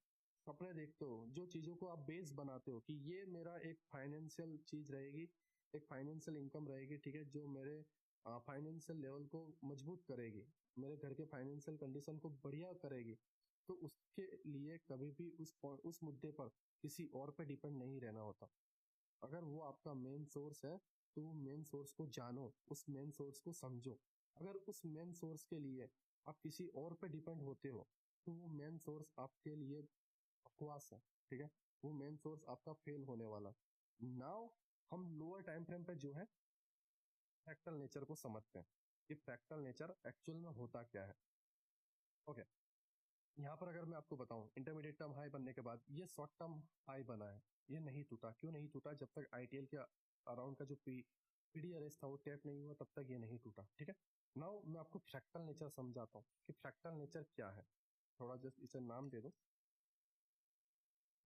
सपने देखते हो, जो चीज़ों को आप बेस बनाते हो कि ये मेरा एक फाइनेंशियल चीज़ रहेगी, एक फाइनेंशियल इनकम रहेगी, ठीक है, जो मेरे फाइनेंशियल लेवल को मजबूत करेगी, मेरे घर के फाइनेंशियल कंडीशन को बढ़िया करेगी, तो उसके लिए कभी भी उस मुद्दे पर किसी और पे डिपेंड नहीं रहना होता। अगर वो आपका मेन सोर्स है, तो वो मेन सोर्स को जानो, उस मेन सोर्स को समझो। अगर उस मेन सोर्स के लिए आप किसी और पे डिपेंड होते हो, तो वो मेन सोर्स आपके लिए बकवास है, ठीक है। वो मेन सोर्स आपका फेल होने वाला। नाउ हम लोअर टाइम फ्रेम पे जो है फ्रैक्टल नेचर को समझते हैं कि फ्रैक्टल नेचर एक्चुअल में होता क्या है। ओके, यहाँ पर अगर मैं आपको बताऊं, इंटरमीडिएट टर्म हाई बनने के बाद ये शॉर्ट टर्म हाई बना है, ये नहीं टूटा। क्यों नहीं टूटा? जब तक आईटीएल के अराउंड का जो पीडी अरेस्ट था, वो टैप नहीं हुआ तब तक ये नहीं टूटा, ठीक है। नाउ मैं आपको फ्रैक्टल नेचर समझाता हूँ कि फ्रैक्टल नेचर क्या है। थोड़ा जस्ट इसे नाम दे दो।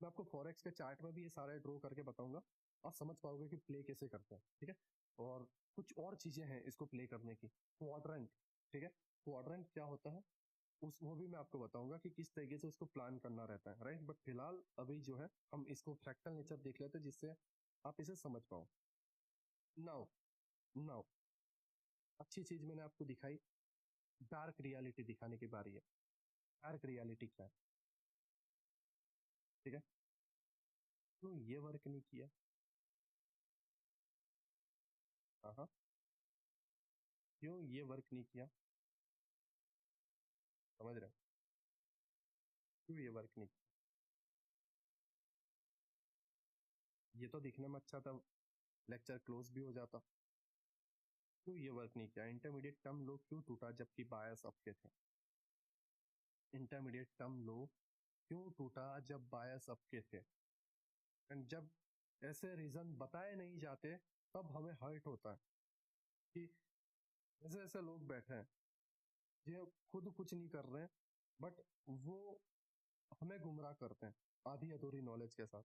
मैं आपको फॉरेक्स के चार्ट में भी ये सारे ड्रॉ करके बताऊंगा, आप समझ पाओगे कि प्ले कैसे करते हैं, ठीक है। और कुछ और चीजें हैं इसको प्ले करने की, क्वाड्रेंट, ठीक है। क्वाड्रेंट क्या होता है उस वो भी मैं आपको बताऊंगा कि किस तरीके से उसको प्लान करना रहता है, राइट। बट फिलहाल अभी जो है हम इसको फ्रैक्टल नेचर देख लेते हैं जिससे आप इसे समझ पाओ। नाउ नाउ अच्छी चीज मैंने आपको दिखाई, डार्क रियलिटी दिखाने की बारी है। डार्क रियलिटी क्या है, ठीक है। तो ये वर्क नहीं किया, हाँ हाँ, क्यों ये वर्क नहीं किया, समझ रहे हो, क्यों ये वर्क नहीं किया। ये तो दिखने में अच्छा था, लेक्चर क्लोज भी हो जाता। क्यों ये वर्क नहीं किया, इंटरमीडिएट टर्म लो क्यों टूटा जबकि बायस आपके थे। इंटरमीडिएट टर्म लो क्यों टूटा जब बायस आपके थे। एंड जब ऐसे रीजन बताए नहीं जाते तब हमें हर्ट होता है कि ऐसे ऐसे लोग बैठे हैं जो खुद कुछ नहीं कर रहे हैं, बट वो हमें गुमराह करते हैं आधी अधूरी नॉलेज के साथ।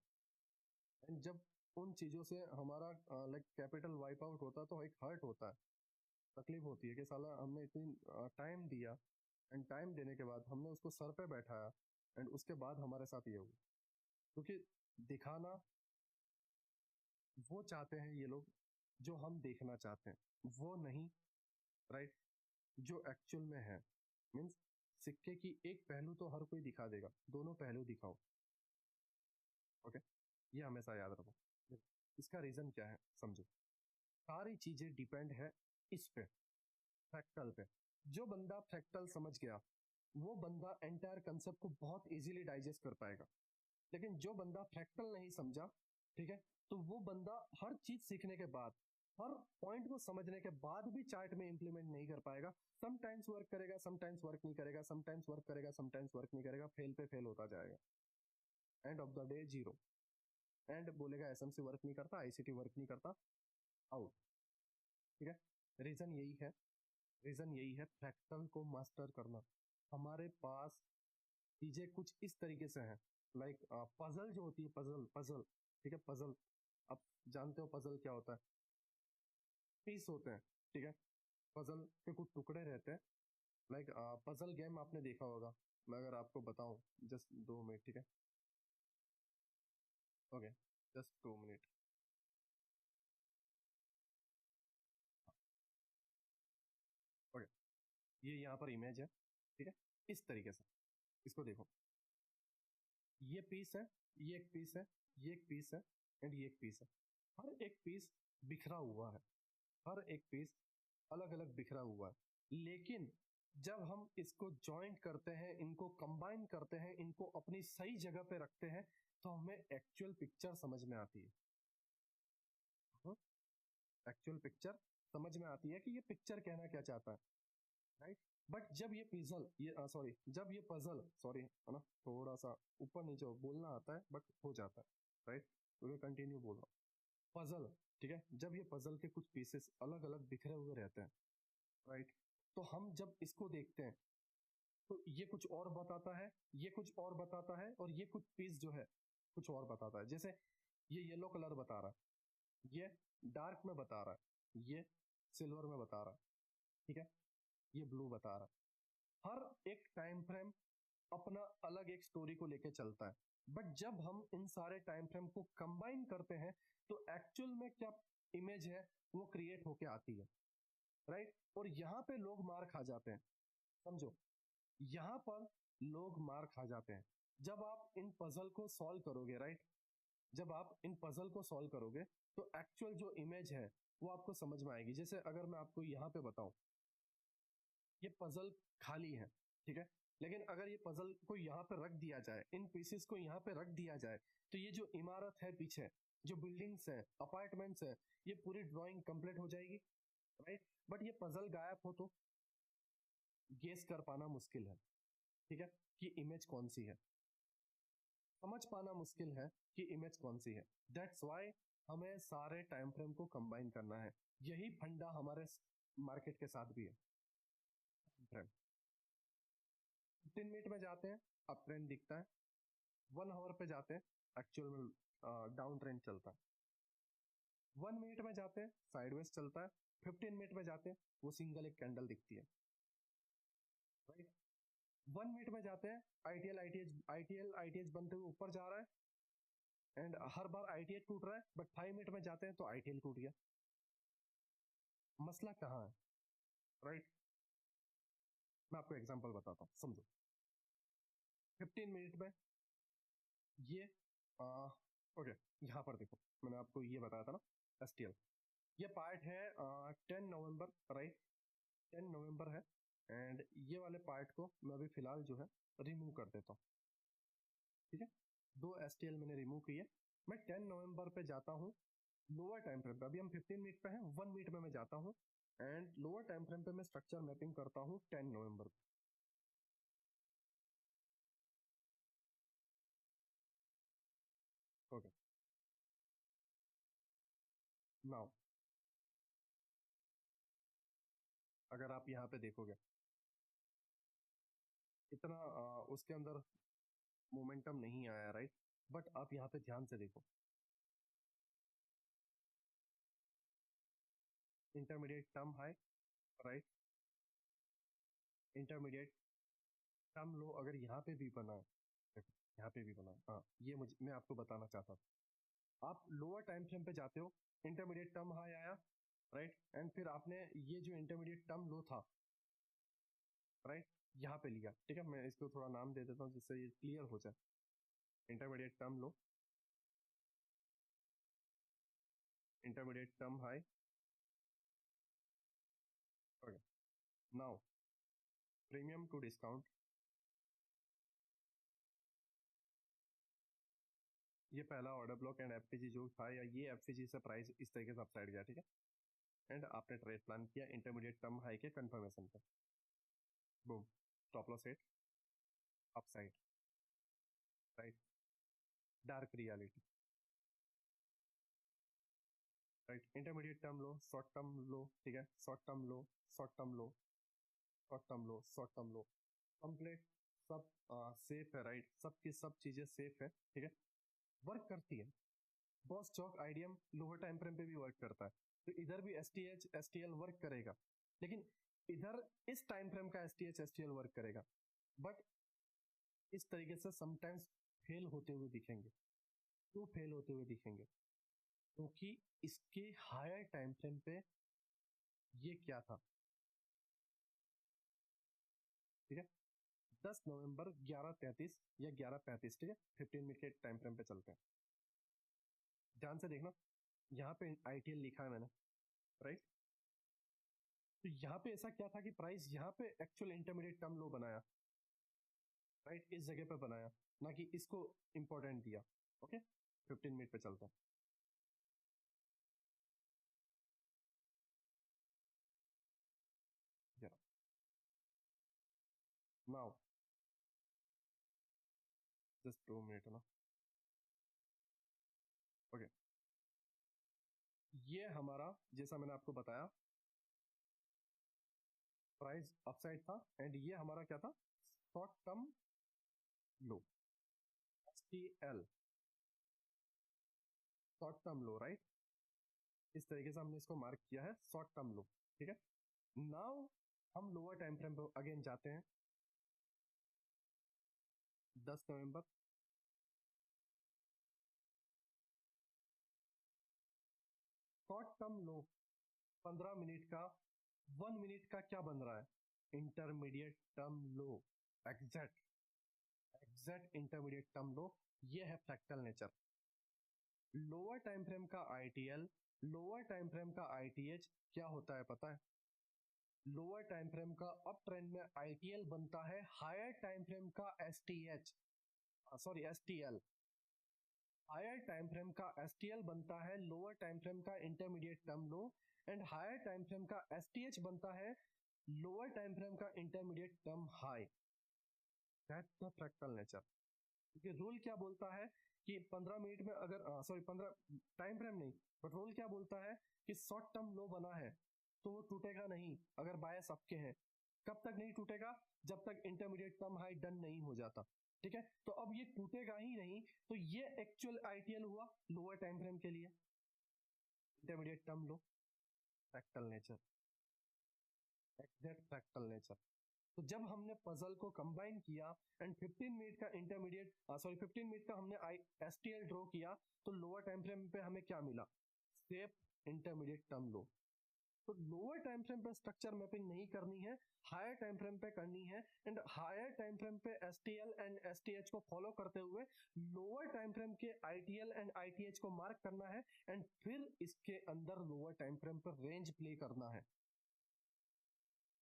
एंड जब उन चीजों से हमारा लाइक कैपिटल वाइप आउट होता है तो एक हर्ट होता है, तकलीफ होती है कि साला हमने इतनी टाइम दिया, एंड टाइम देने के बाद हमने उसको सर पे बैठाया, एंड उसके बाद हमारे साथ ये हुआ। क्योंकि दिखाना वो चाहते हैं ये लोग जो हम देखना चाहते हैं, वो नहीं, राइट। जो एक्चुअल में है, मीन्स सिक्के की एक पहलू तो हर कोई दिखा देगा, दोनों पहलू दिखाओ, ओके। ये हमेशा याद रखो। इसका रीजन क्या है समझो, सारी चीजें डिपेंड है इस पे, फ्रैक्टल पे। जो बंदा फ्रैक्टल समझ गया वो बंदा एंटायर कंसेप्ट को बहुत इजीली डाइजेस्ट कर पाएगा। लेकिन जो बंदा फ्रैक्टल नहीं समझा, ठीक है, तो वो बंदा हर चीज सीखने के बाद, हर पॉइंट को समझने के बाद भी चार्ट में इंप्लीमेंट नहीं कर पाएगा। समटाइम्स वर्क करेगा, समटाइम्स वर्क नहीं करेगा, समटाइम्स वर्क करेगा, समटाइम्स वर्क नहीं करेगा, फेल पे फेल होता जाएगा, end of the day zero. And बोलेगा एसएमसी वर्क नहीं करता, आईसीटी वर्क नहीं करता, आउट, ठीक है। रीजन यही है, रीजन यही है फ्रैक्टल को मास्टर करना। हमारे पास चीजें कुछ इस तरीके से हैं, लाइक पजल जो होती है, पजल पजल, ठीक है, पजल। आप जानते हो पजल क्या होता है, पीस होते हैं, ठीक है। पजल के कुछ टुकड़े रहते हैं, लाइक पजल गेम आपने देखा होगा। मैं अगर आपको बताऊं, जस्ट 2 मिनट, ठीक है, ओके, जस्ट 2 मिनट, ओके। ये यहाँ पर इमेज है, ठीक है, इस तरीके से इसको देखो। ये पीस है, ये एक पीस है, ये एक पीस है, एंड ये एक पीस है। हर एक पीस बिखरा हुआ है, हर एक पीस अलग अलग बिखरा हुआ है। लेकिन जब हम इसको जॉइंट करते हैं, इनको कंबाइन करते हैं, इनको अपनी सही जगह पे रखते हैं, तो हमें एक्चुअल पिक्चर समझ में आती है। एक्चुअल पिक्चर समझ में आती है कि ये पिक्चर कहना क्या चाहता है, राइट। बट जब ये पिजल, ये सॉरी, जब ये पजल, सॉरी है ना, थोड़ा सा ऊपर नीचे बोलना आता है बट हो जाता है, राइट। तो मैं कंटिन्यू बोल रहा हूँ, पजल, ठीक है। जब ये पजल के कुछ पीसेस अलग अलग बिखरे हुए रहते हैं, राइट, तो हम जब इसको देखते हैं तो ये कुछ और बताता है, ये कुछ और बताता है, और ये कुछ पीस जो है कुछ और बताता है। जैसे ये येलो कलर बता रहा है, ये डार्क में बता रहा है, ये सिल्वर में बता रहा है, ठीक है, ये ब्लू बता रहा है। हर एक टाइम फ्रेम अपना अलग एक स्टोरी को लेके चलता है। बट जब हम इन सारे टाइम फ्रेम को कंबाइन करते हैं तो एक्चुअल में क्या इमेज है वो क्रिएट होके आती है, राइट। और यहाँ पे लोग मार खा जाते हैं, समझो, यहाँ पर लोग मार खा जाते हैं। जब आप इन पजल को सॉल्व करोगे, राइट, जब आप इन पजल को सॉल्व करोगे तो एक्चुअल जो इमेज है वो आपको समझ में आएगी। जैसे अगर मैं आपको यहाँ पे बताऊं, ये पजल खाली है, ठीक है, लेकिन अगर ये पजल को यहाँ पे रख दिया जाए, इन पीसेस को यहाँ पे रख दिया जाए, तो ये जो इमारत है पीछे, जो बिल्डिंग्स है, अपार्टमेंट्स है, ये पूरी ड्राइंग कंप्लीट हो जाएगी, राइट। बट ये पजल गायब हो तो गेस कर पाना मुश्किल है, ठीक है, कि इमेज कौन सी है, समझ पाना मुश्किल है कि इमेज कौन सी है। दैट्स वाई हमें सारे टाइम फ्रेम को कंबाइन करना है। यही फंडा हमारे मार्केट के साथ भी है। फ्रेम 15 मिनट में जाते हैं, अप ट्रेंड दिखता है। 1 आवर पे जाते हैं, एक्चुअल में डाउन ट्रेंड चलता है। 1 मिनट में जाते हैं, साइडवेज चलता है। 15 मिनट में जाते हैं, वो सिंगल एक कैंडल दिखती है, राइट। 1 मिनट में जाते हैं, आईटीएल बनते हुए ऊपर जा रहा है, एंड हर बार आईटीएल टूट रहा है, बट 5 मिनट में जाते हैं तो आईटीएल टूट गया। मसला कहाँ है, राइट। मैं आपको एग्जांपल बताता हूँ, समझो। 15 मिनट में ये ओके, यहाँ पर देखो, मैंने आपको ये बताया था ना, एसटीएल। ये पार्ट है 10 नवंबर, राइट। 10 नवंबर है, एंड ये वाले पार्ट को मैं अभी फिलहाल जो है रिमूव कर देता हूँ, ठीक है। 2 एसटीएल मैंने रिमूव किए। मैं 10 नवंबर पे जाता हूँ लोअर टाइम फ्रेम पे। अभी हम 15 मिनट पे हैं, 1 मिनट में मैं जाता हूँ, एंड लोअर टाइम फ्रेम पे मैं स्ट्रक्चर मैपिंग करता हूँ 10 नवंबर पे। ओके, नाउ अगर आप यहाँ पे देखोगे, इतना उसके अंदर मोमेंटम नहीं आया, राइट। बट आप यहाँ पे ध्यान से देखो, intermediate term high, right. Intermediate term लो अगर यहाँ पे भी बना है, देखो यहाँ पे भी बना है, हाँ, ये मुझे, मैं आपको बताना चाहता था। आप लोअर टाइम फ्रेम पे जाते हो, इंटरमीडिएट टर्म हाई आया, राइट, एंड फिर आपने ये जो इंटरमीडिएट टर्म लो था, राइट, यहाँ पे लिया, ठीक है। मैं इसको थोड़ा नाम दे देता हूँ जिससे ये क्लियर हो जाए। Intermediate term low, intermediate term high, okay. Now premium to discount, ये पहला ऑर्डर ब्लॉक एंड एफपीजी जो था, या ये एफपीजी से प्राइस इस तरीके से अपसाइड गया, ठीक है। एंड आपने ट्रेड प्लान किया इंटरमीडिएट टर्म हाई के कंफर्मेशन पे, boom, stop loss hit, upside, right. Dark reality, right. Intermediate term low, short term लो, ठीक है, short term low, short term low, short term low, short term लो, complete सब safe है, right. सब की सब चीजें सेफ है, ठीक है, वर्क करती है। बॉस चौक आईडीएम लोअर टाइम फ्रेम पे भी वर्क करता है, तो इधर भी एसटीएच एसटीएल वर्क करेगा, लेकिन इधर इस टाइम फ्रेम का एसटीएच एसटीएल वर्क करेगा, बट इस तरीके से समटाइम्स फेल होते हुए दिखेंगे। क्यों फेल होते हुए दिखेंगे? क्योंकि इसके हायर टाइम फ्रेम पे ये क्या था, ठीक है। 10 नवंबर 11:33 या 11:35, ठीक है, 15 मिनट के टाइम फ्रेम पे चलते हैं। ध्यान से देखना, यहाँ पे आईटीएल लिखा है मैंने, राइट। तो यहाँ पे ऐसा क्या था कि प्राइस यहाँ पे एक्चुअल इंटरमीडिएट टर्म लो बनाया, राइट, इस जगह पे बनाया, ना कि इसको इंपॉर्टेंट दिया। ओके, 15 मिनट पे चलता है। नाउ जस्ट 2 मिनट ना, ओके। ये हमारा, जैसा मैंने आपको बताया, प्राइस अपसाइड था, एंड ये हमारा क्या था, शॉर्ट टर्म लो, STL, short term low, right. इस तरीके से हमने इसको मार्क किया है, शॉर्ट टर्म लो, ठीक है। नाउ हम लोअर टाइम फ्रेम पे अगेन जाते हैं, 10 नवंबर, शॉर्ट टर्म लो 15 मिनट का, 1 मिनट का क्या बन रहा है, इंटरमीडिएट टर्म लो, एग्जैक्ट एग्जैक्ट इंटरमीडिएट टर्म लो। ये है fractal nature. Lower time frame का आईटीएल, लोअर टाइम फ्रेम का आईटीएच क्या होता है पता है? लोअर टाइम फ्रेम का अप ट्रेंड में आईटीएल बनता है हायर टाइम फ्रेम का STH, sorry STL. Higher time frame का एसटीएल बनता है लोअर टाइम फ्रेम का intermediate term low, and higher time frame का एसटीएच बनता है लोअर टाइम फ्रेम का intermediate term high. That's the fractal nature. क्योंकि रूल क्या बोलता है कि 15 मिनट में अगर सॉरी 15 टाइम फ्रेम नहीं, बट रूल क्या बोलता है कि शॉर्ट टर्म लो बना है तो वो टूटेगा नहीं अगर बायस आपके हैं। कब तक नहीं टूटेगा? जब तक इंटरमीडिएट टर्म हाई डन नहीं हो जाता। ठीक है, तो अब ये टूटेगा ही नहीं, तो ये एक्चुअल आईटीएल हुआ लोअर टाइम फ्रेम के लिए, इंटरमीडिएट टर्म लो, fractal nature, exact fractal nature. तो जब हमने पजल को कंबाइन किया एंड 15 मिनट का इंटरमीडिएट 15 मिनट का हमने एसटीएल ड्रॉ किया, तो लोअर टाइम फ्रेम पे हमें क्या मिला? सेफ इंटरमीडिएट टर्म लो। तो लोअर टाइम फ्रेम पे स्ट्रक्चर मैपिंग नहीं करनी है, हायर टाइम फ्रेम पे करनी है, एंड हायर टाइम फ्रेम पे एसटीएल एंड एसटीएच को फॉलो करते हुए लोअर टाइम फ्रेम के आईटीएल एंड आईटीएच को मार्क करना है, एंड फिर इसके अंदर लोअर टाइम फ्रेम पर रेंज प्ले करना है।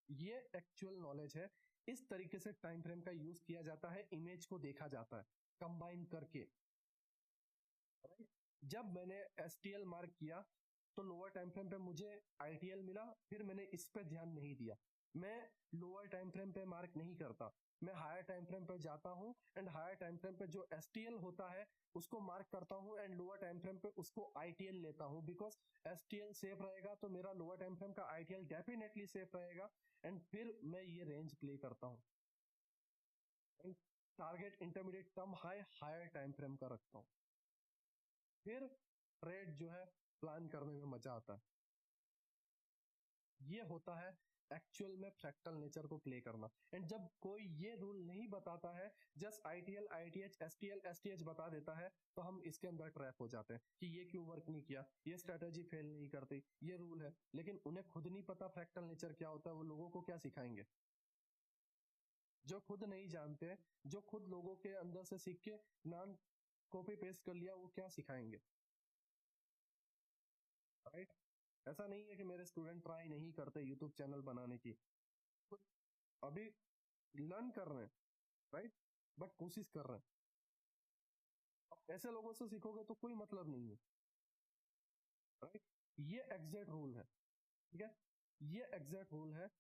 ये एक्चुअल नॉलेज है। इस तरीके से टाइम फ्रेम का यूज किया जाता है, इमेज को देखा जाता है कंबाइन करके, राइट। जब मैंने एसटीएल मार्क किया तो लोअर टाइम फ्रेम पे मुझे आईटीएल मिला, फिर मैंने इस पे ध्यान नहीं दिया, मैं लोअर टाइम फ्रेम पे मार्क नहीं करता, मैं हायर टाइम फ्रेम पे जाता हूं एंड हायर टाइम फ्रेम पे जो एसटीएल होता है उसको मार्क करता हूं एंड लोअर टाइम फ्रेम पे उसको आईटीएल लेता हूं, बिकॉज एसटीएल सेफ रहेगा तो मेरा लोअर टाइम फ्रेम का आईटीएल डेफिनेटली सेफ रहेगा, एंड फिर मैं ये रेंज प्ले करता हूं and target intermediate term high higher time frame का रखता हूं। फिर ट्रेड जो है प्लान करने में मजा आता है। ये होता है एक्चुअल में फ्रैक्टल नेचर को प्ले करना। एंड जब कोई ये रूल नहीं बताता है, just ITL ITH STL STH बता देता है, तो हम इसके अंदर ट्रैप हो जाते हैं कि ये क्यों वर्क नहीं किया, ये स्ट्रेटेजी फेल नहीं करती, ये रूल है, लेकिन उन्हें खुद नहीं पता फ्रैक्टल नेचर क्या होता है, वो लोगों को क्या सिखाएंगे? जो खुद नहीं जानते, जो खुद लोगों के अंदर से सीख के नाम कॉपी पेस्ट कर लिया, वो क्या सिखाएंगे, राइट। ऐसा नहीं है कि मेरे स्टूडेंट ट्राई नहीं करते यूट्यूब चैनल बनाने की, तो अभी लर्न कर रहे हैं, राइट, बट कोशिश कर रहे हैं। अब ऐसे लोगों से सीखोगे तो कोई मतलब नहीं है, राइट। ये एग्जैक्ट रूल है, ठीक है, ये एग्जैक्ट रूल है,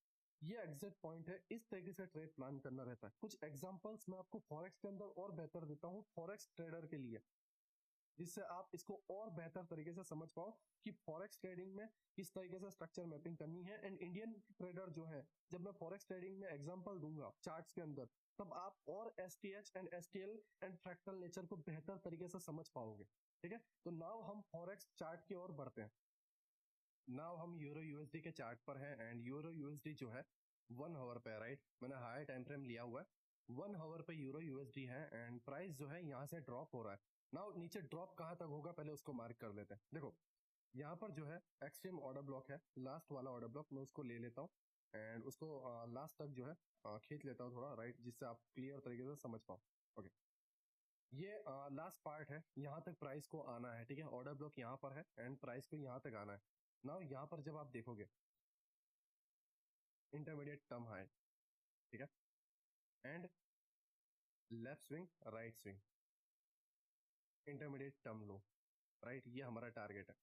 ये एग्जैक्ट पॉइंट है। इस तरीके से ट्रेड प्लान करना रहता है। कुछ एग्जांपल्स मैं आपको फॉरेक्स के अंदर और बेहतर देता हूँ फॉरेक्स ट्रेडर के लिए, जिससे आप इसको और बेहतर तरीके से समझ पाओ कि फॉरेक्स ट्रेडिंग में किस तरीके से स्ट्रक्चर मैपिंग करनी है। एंड इंडियन ट्रेडर जो है, जब मैं फॉरेक्स ट्रेडिंग में एग्जांपल दूंगा चार्ट्स के अंदर, तब आप और STH and STL and fractal nature को बेहतर तरीके से समझ पाओगे, ठीक है। तो नाउ हम फॉरेक्स चार्ट की ओर बढ़ते हैं। नाउ हम यूरो यूएसडी के चार्ट पर हैं, एंड यूरो यूएसडी जो है 1 आवर पे है, राइट। मैंने हायर टाइम फ्रेम लिया हुआ है, 1 आवर पे यूरो यूएसडी है, एंड प्राइस जो है यहाँ से ड्रॉप हो रहा है। नाउ नीचे ड्रॉप कहाँ तक होगा पहले उसको मार्क कर लेते हैं। देखो यहाँ पर जो है एक्सट्रीम ऑर्डर ब्लॉक है, लास्ट वाला ऑर्डर ब्लॉक, मैं उसको ले लेता हूँ एंड उसको लास्ट तक जो है खींच लेता हूँ थोड़ा, राइट, जिससे आप क्लियर तरीके से समझ पाओ। ओके, ये लास्ट पार्ट है, यहाँ तक प्राइस को आना है, ठीक है। ऑर्डर ब्लॉक यहाँ पर है एंड प्राइस को यहाँ तक आना है। नाउ यहाँ पर जब आप देखोगे इंटरमीडिएट टर्म हाई, ठीक है, and left swing right swing, intermediate term low, right, ये हमारा टारगेट है।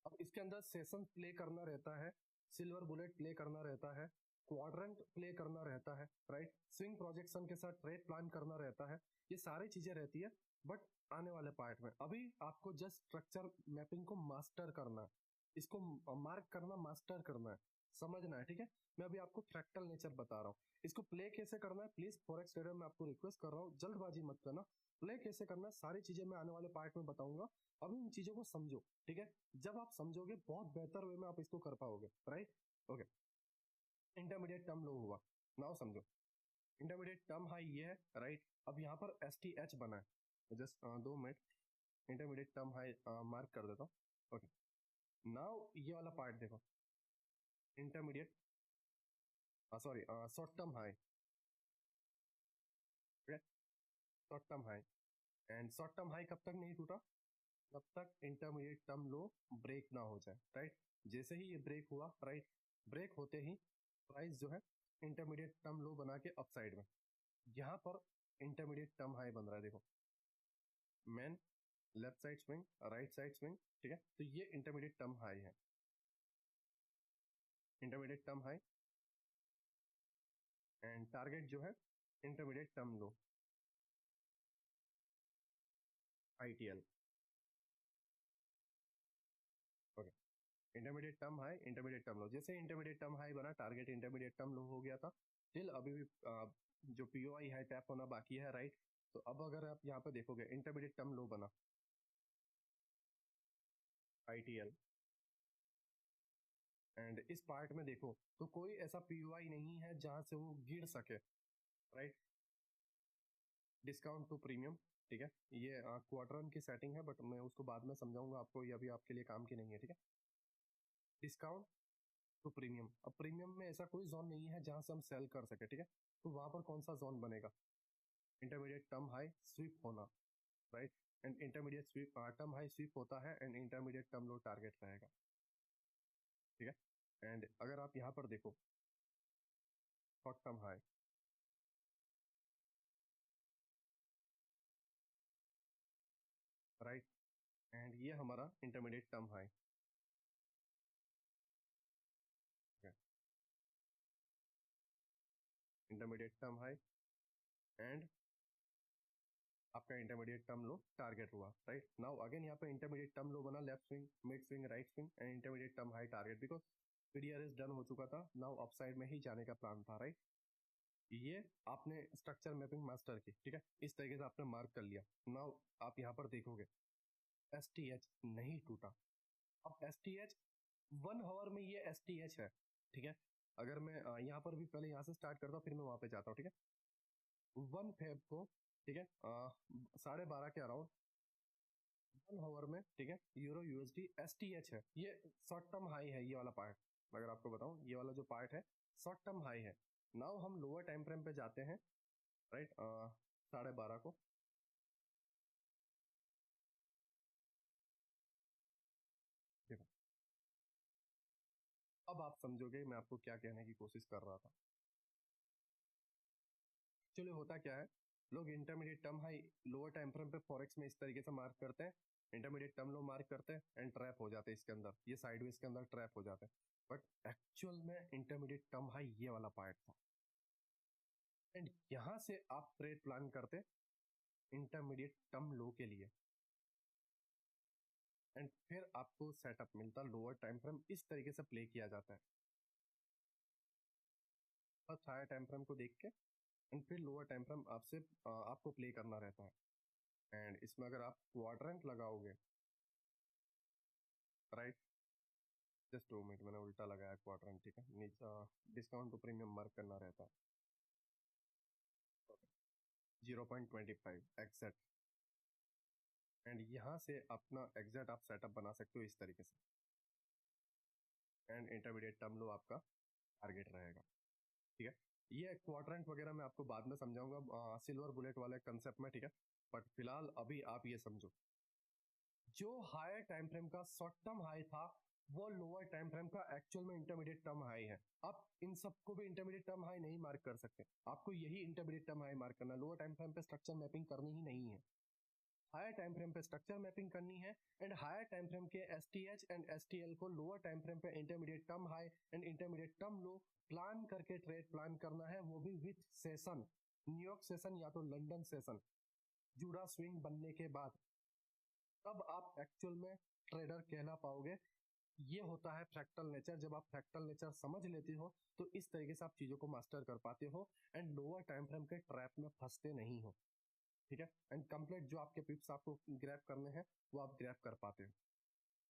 अब इसके अंदर सेशन प्ले करना रहता है, सिल्वर बुलेट प्ले करना रहता है, क्वाड्रेंट प्ले करना रहता है, राइट, स्विंग प्रोजेक्शन के साथ ट्रेड प्लान करना रहता है, ये सारी चीजें रहती है। बट आने वाले पार्ट में अभी आपको जस्ट स्ट्रक्चर मैपिंग को मास्टर करना है, इसको मार्क करना, मास्टर करना है, समझना है, ठीक है। मैं अभी आपको फ्रैक्टल नेचर बता रहा हूँ, इसको प्ले कैसे करना है, प्लीज फॉरेक्स ट्रेडर मैं आपको रिक्वेस्ट कर रहा हूँ, जल्दबाजी मत करना। प्ले कैसे करना है सारी चीजें मैं आने वाले पार्ट में बताऊंगा, अभी इन चीजों को समझो, ठीक है। जब आप समझोगे बहुत बेहतर वे में आप इसको कर पाओगे, राइट। ओके, इंटरमीडिएट टर्म लो हुआ, नाउ समझो इंटरमीडिएट टर्म हाई ये है, राइट। अब यहाँ पर एस टी एच बना है, just 2 minute, intermediate term high mark कर देता हूँ। ओके, नाउ ये वाला पार्ट देखो, intermediate sorry short term high, short term high, and short term high कब तक नहीं टूटा? जब तक इंटरमीडिएट टर्म लो ब्रेक ना हो जाए, राइट। जैसे ही ये ब्रेक हुआ, राइट, ब्रेक होते ही प्राइस जो है इंटरमीडिएट टर्म लो बना के अपसाइड में, यहाँ पर इंटरमीडिएट टर्म हाई बन रहा है, देखो man left side swing right side swing, ठीक है। तो ये इंटरमीडिएट टर्म हाई है, intermediate term high, and target जो है इंटरमीडिएट टर्म लो, ITL। Okay, intermediate term high, intermediate term लो। जैसे इंटरमीडिएट टर्म हाई बना, टारगेट इंटरमीडिएट टर्म लो हो गया था, टिल अभी भी जो POI है टैप होना बाकी है, राइट। तो अब अगर आप यहाँ पे देखोगे इंटरमीडिएट टर्म लो बना ITL, एंड इस पार्ट में देखो तो कोई ऐसा POI नहीं है जहां से वो गिर सके, राइट। डिस्काउंट टू प्रीमियम, ठीक है, ये क्वार्टर की सेटिंग है, बट मैं उसको बाद में समझाऊंगा आपको, ये अभी आपके लिए काम की नहीं है, ठीक है। डिस्काउंट टू प्रीमियम, अब प्रीमियम में ऐसा कोई जोन नहीं है जहां से हम सेल कर सके, ठीक है। तो वहां पर कौन सा जोन बनेगा? इंटरमीडिएट टर्म हाई स्वीप होना, right. And intermediate sweep term high sweep होता है and intermediate term low target रहेगा, ठीक है। एंड अगर आप यहाँ पर देखो short term high, right, and ये हमारा intermediate term high, intermediate term high and आपका इंटरमीडिएट टर्म लो टारगेट हुआ, राइट। नाउ अगेन यहाँ पे इंटरमीडिएट टर्म लो बना, left swing, mid swing, right swing and intermediate term high target, because PDRS done हो चुका था, now upside में ही जाने का प्लान था, राइट। ये आपने स्ट्रक्चर मैपिंग मास्टर की, ठीक है, इस तरीके से आपने मार्क कर लिया। नाउ आप यहाँ पर देखोगे STH नहीं टूटा। अब STH 1 आवर में ये STH है, ठीक है। अगर मैं यहाँ पर भी पहले यहाँ से स्टार्ट करता हूँ फिर मैं वहां पे जाता हूँ, ठीक है। 1 फेब को, ठीक है, 12:30 के अराउंड 1 आवर में, ठीक है, यूरो USD STH है, ये शॉर्ट टर्म हाई है, ये वाला पार्ट। अगर आपको बताऊं ये वाला जो पार्ट है शॉर्ट टर्म हाई है। नाउ हम लोअर टाइम फ्रेम पे जाते हैं, राइट, 12:30 को। देखो अब आप समझोगे मैं आपको क्या कहने की कोशिश कर रहा था। एक्चुअली होता क्या है, लोग intermediate term high lower time frame पे फॉरेक्स में इस तरीके से मार्क करते हैं, इंटरमीडिएट टर्म लो मार्क करते हैं एंड ट्रैप हो जाते हैं इसके अंदर, ये साइडवेज के अंदर ट्रैप हो जाते हैं। बट एक्चुअल में इंटरमीडिएट टर्म हाई ये वाला पार्ट था, एंड यहां से आप ट्रेड प्लान करते इंटरमीडिएट टर्म लो के लिए, एंड फिर आपको सेटअप मिलता लोअर टाइम फ्रेम, इस तरीके से प्ले किया जाता है। फर्स्ट हायर टाइम फ्रेम को देख के एंड फिर लोअर टाइम फ्रेम आपसे आपको प्ले करना रहता है। एंड इसमें अगर आप क्वाड्रेंट लगाओगे, राइट, जस्ट 2 मिनट, मैंने उल्टा लगाया क्वाड्रेंट, ठीक है, नीचे डिस्काउंट टू प्रीमियम मार्क करना रहता है, 0.25 एग्जैक्ट। एंड यहाँ से अपना एग्जैक्ट आप सेटअप बना सकते हो इस तरीके से, एंड इंटरमीडिएट टर्म लो आपका टारगेट रहेगा, ठीक है। ये क्वाड्रेंट वगैरह मैं आपको बाद में समझाऊंगा सिल्वर बुलेट वाले कंसेप्ट में, ठीक है। बट फिलहाल अभी आप ये समझो, जो हायर टाइम फ्रेम का शॉर्ट टर्म हाई था वो लोअर टाइम फ्रेम का एक्चुअल में इंटरमीडिएट टर्म हाई है। आप इन सबको भी इंटरमीडिएट टर्म हाई नहीं मार्क कर सकते, आपको यही इंटरमीडिएट टर्म हाई मार्क करना, लोअर टाइम फ्रेम पे स्ट्रक्चर मैपिंग करनी ही नहीं है, हायर टाइम फ्रेम पे स्ट्रक्चर मैपिंग करनी है। एंड हायर टाइम फ्रेम के STH एंड STL को लोअर टाइम फ्रेम पे intermediate term high and intermediate term low plan करके ट्रेड प्लान करना है, वो भी विथ सेशन, न्यूयॉर्क सेशन या तो लंदन सेशन जुड़ा स्विंग बनने के बाद, तब आप एक्चुअल में ट्रेडर कहला पाओगे। ये होता है फ्रैक्टल नेचर, जब आप फ्रैक्टल नेचर समझ लेते हो तो इस तरीके से आप चीजों को मास्टर कर पाते हो एंड लोअर टाइम फ्रेम के ट्रैप में फंसते नहीं हो, ठीक है। एंड कंप्लीट जो आपके पिप्स आपको ग्रैब करने हैं वो आप ग्रैब कर पाते हो,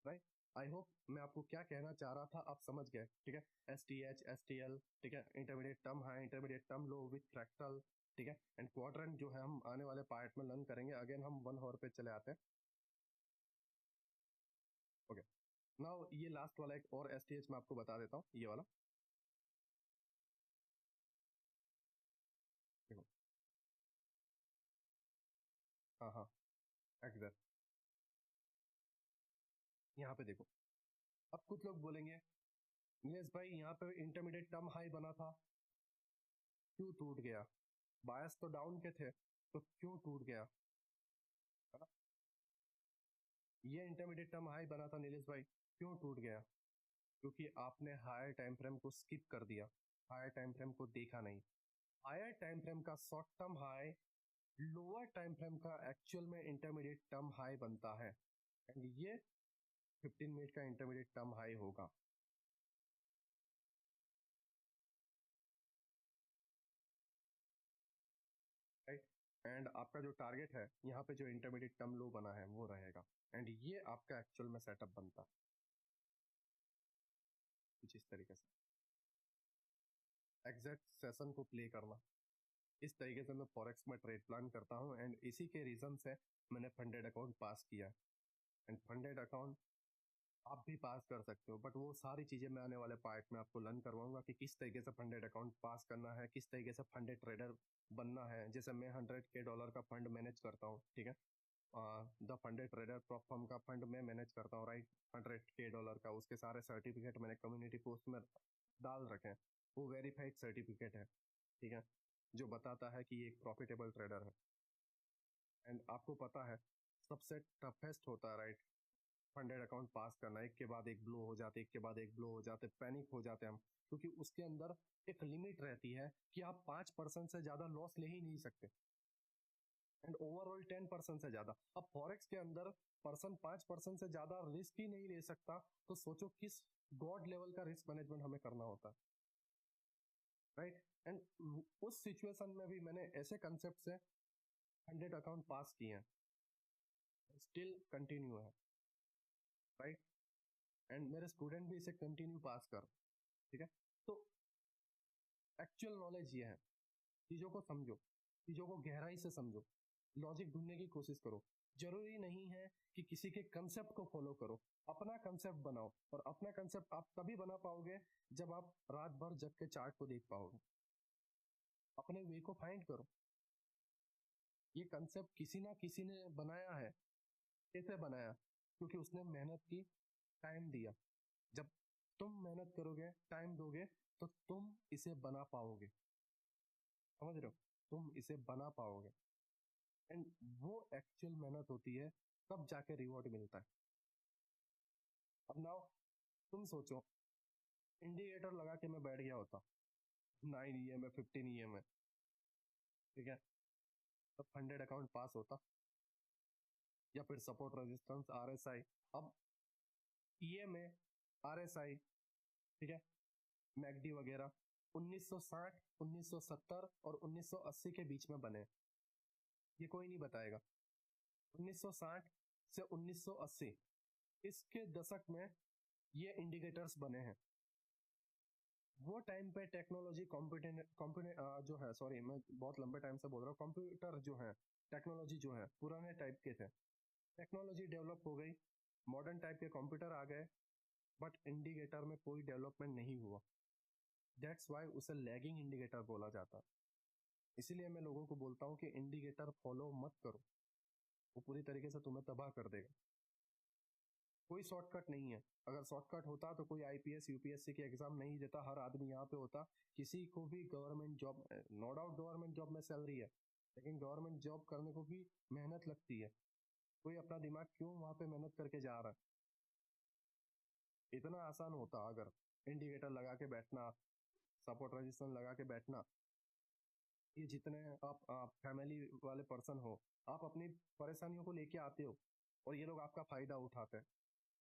राइट। आई होप मैं आपको क्या कहना चाह रहा था आप समझ गए, ठीक है। STH STL, ठीक है, intermediate term high, intermediate term low with fractal, ठीक है। एंड क्वाड्रेंट जो है हम आने वाले पार्ट में लर्न करेंगे। अगेन हम 1 आवर पे चले आते हैं, ओके। नाउ ये लास्ट वाला एक और STH मैं आपको बता देता हूँ, ये वाला देखो, हाँ हाँ, एग्जैक्ट, यहाँ पे देखो। अब कुछ लोग बोलेंगे नीलेश भाई यहाँ पे इंटरमीडिएट टर्म हाई बना था, क्यों टूट गया? बायस तो डाउन के थे, तो क्यों टूट गया, है ना? ये इंटरमीडिएट टर्म हाई बना था नीलेश भाई, क्यों टूट गया? क्योंकि आपने हायर टाइम फ्रेम को स्किप कर दिया, हायर टाइम फ्रेम को देखा नहीं। हायर टाइम फ्रेम का short term high lower time frame का एक्चुअल में इंटरमीडिएट टर्म हाई बनता है, एंड ये 15 मिनट का इंटरमीडिएट टर्म हाई होगा। राइट, एंड आपका जो टारगेट है यहाँ पे जो इंटरमीडिएट टर्म लो बना है वो रहेगा, एंड ये आपका एक्चुअल में सेटअप बनता है कुछ इस तरीके से। एग्जैक्ट सेशन को प्ले करना, इस तरीके से मैं फॉरेक्स में ट्रेड प्लान करता हूँ, एंड इसी के रीजन से मैंने फंडेड अकाउंट पास किया। एंड फंडेड अकाउंट आप भी पास कर सकते हो, बट वो सारी चीज़ें मैं आने वाले पार्ट में आपको लर्न करवाऊंगा कि किस तरीके से फंडेड अकाउंट पास करना है, किस तरीके से फंडेड ट्रेडर बनना है। जैसे मैं $100K का फंड मैनेज करता हूँ, ठीक है, the funded trader prop firm का फंड मैं मैनेज करता हूँ, राइट, $100K का। उसके सारे सर्टिफिकेट मैंने कम्युनिटी पोस्ट में डाल रखे हैं, वो वेरीफाइड सर्टिफिकेट है, ठीक है, जो बताता है कि ये एक प्रॉफिटेबल ट्रेडर है। एंड आपको पता है सबसे टफेस्ट होता है, राइट, फंडेड अकाउंट पास करना। एक के बाद एक ब्लो हो जाते, एक के बाद एक ब्लो हो जाते, पैनिक हो जाते हम, क्योंकि उसके अंदर एक लिमिट रहती है कि आप 5% से ज्यादा लॉस ले ही नहीं सकते, एंड ओवरऑल 10% से ज्यादा। अब फॉरेक्स के अंदर पर्सन 5% से ज्यादा रिस्क ही नहीं ले सकता, तो सोचो किस गॉड लेवल का रिस्क मैनेजमेंट हमें करना होता है, राइट। एंड उस सिचुएशन में भी मैंने ऐसे कंसेप्ट से 100 अकाउंट पास किए हैं, स्टिल कंटिन्यू है, राइट, एंड मेरे स्टूडेंट भी इसे कंटिन्यू पास कर, ठीक है। तो एक्चुअल नॉलेज ये है, चीजों को समझो, चीजों को गहराई से समझो, लॉजिक ढूंढने की कोशिश करो। जरूरी नहीं है कि किसी के कंसेप्ट को फॉलो करो, अपना कंसेप्ट बनाओ, और अपना कंसेप्ट आप तभी बना पाओगे जब आप रात भर जग के चार्ट को देख पाओगे। अपने वे को फाइंड करो। ये कंसेप्ट किसी ना किसी ने बनाया है, कैसे बनाया? क्योंकि उसने मेहनत की, टाइम दिया। जब तुम मेहनत करोगे, टाइम दोगे, तो तुम इसे बना पाओगे, समझ रहे हो, तुम इसे बना पाओगे। एंड वो एक्चुअल मेहनत होती है, तब जाके रिवॉर्ड मिलता है। अब नाउ तुम सोचो, इंडिकेटर लगा के मैं बैठ गया होता 9 EM में, 15 EM में, ठीक है, तब फंडेड अकाउंट पास होता, या फिर सपोर्ट रेजिस्टेंस RSI। अब EMA, RSI, ठीक है, मैकडी वगैरह 1960, 1970 और 1980 के बीच में बने, ये कोई नहीं बताएगा। 1960 से 1980 इसके दशक में ये इंडिकेटर्स बने हैं। वो टाइम पे टेक्नोलॉजी जो है, सॉरी मैं बहुत लंबे टाइम से बोल रहा हूँ, कंप्यूटर जो है, टेक्नोलॉजी जो है पुराने टाइप के थे। टेक्नोलॉजी डेवलप हो गई, मॉडर्न टाइप के कंप्यूटर आ गए, बट इंडिकेटर में कोई डेवलपमेंट नहीं हुआ। दैट्स वाई उसे लैगिंग इंडिकेटर बोला जाता है। इसीलिए मैं लोगों को बोलता हूँ कि इंडिकेटर फॉलो मत करो, वो पूरी तरीके से तुम्हें तबाह कर देगा। कोई शॉर्टकट नहीं है। अगर शॉर्टकट होता तो कोई IPS UPSC के एग्जाम नहीं देता, हर आदमी यहाँ पे होता। किसी को भी government job, no doubt government job में सैलरी है, लेकिन गवर्नमेंट जॉब करने को भी मेहनत लगती है। कोई अपना दिमाग क्यों वहां पे मेहनत करके जा रहा है? इतना आसान होता अगर इंडिकेटर लगा के बैठना, सपोर्ट रजिस्टर लगा के बैठना। ये जितने आप फैमिली वाले पर्सन हो, आप अपनी परेशानियों को लेके आते हो, और ये लोग आपका फायदा उठाते हैं।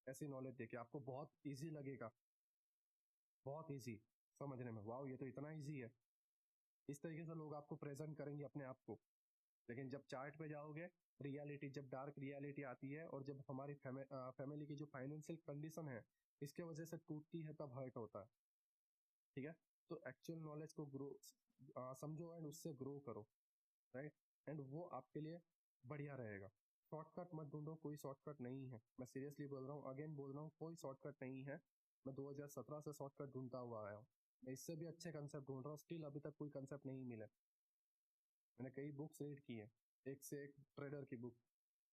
ऐसी नॉलेज देके आपको बहुत इजी लगेगा, बहुत इजी समझने में, वाओ ये तो इतना इजी है, इस तरीके से लोग आपको प्रेजेंट करेंगे अपने आप को। लेकिन जब चार्ट पे जाओगे, रियलिटी, जब डार्क रियलिटी आती है, और जब हमारी फैमिली की जो फाइनेंशियल कंडीशन है इसके वजह से टूटती है, तब हर्ट होता है, ठीक है। तो एक्चुअल नॉलेज को ग्रो समझो, एंड उससे ग्रो करो, राइट, एंड वो आपके लिए बढ़िया रहेगा। शॉर्टकट मत ढूंढो, कोई शॉर्टकट नहीं है, मैं सीरियसली बोल रहा हूँ, अगेन बोल रहा हूँ, कोई शॉर्टकट नहीं है। मैं 2017 से शॉर्टकट ढूंढता हुआ आया हूँ, मैं इससे भी अच्छे कंसेप्ट ढूंढ रहा हूँ, स्टिल अभी तक कोई कंसेप्ट नहीं मिले। मैंने कई बुक्स रीड की है, एक से एक ट्रेडर की book,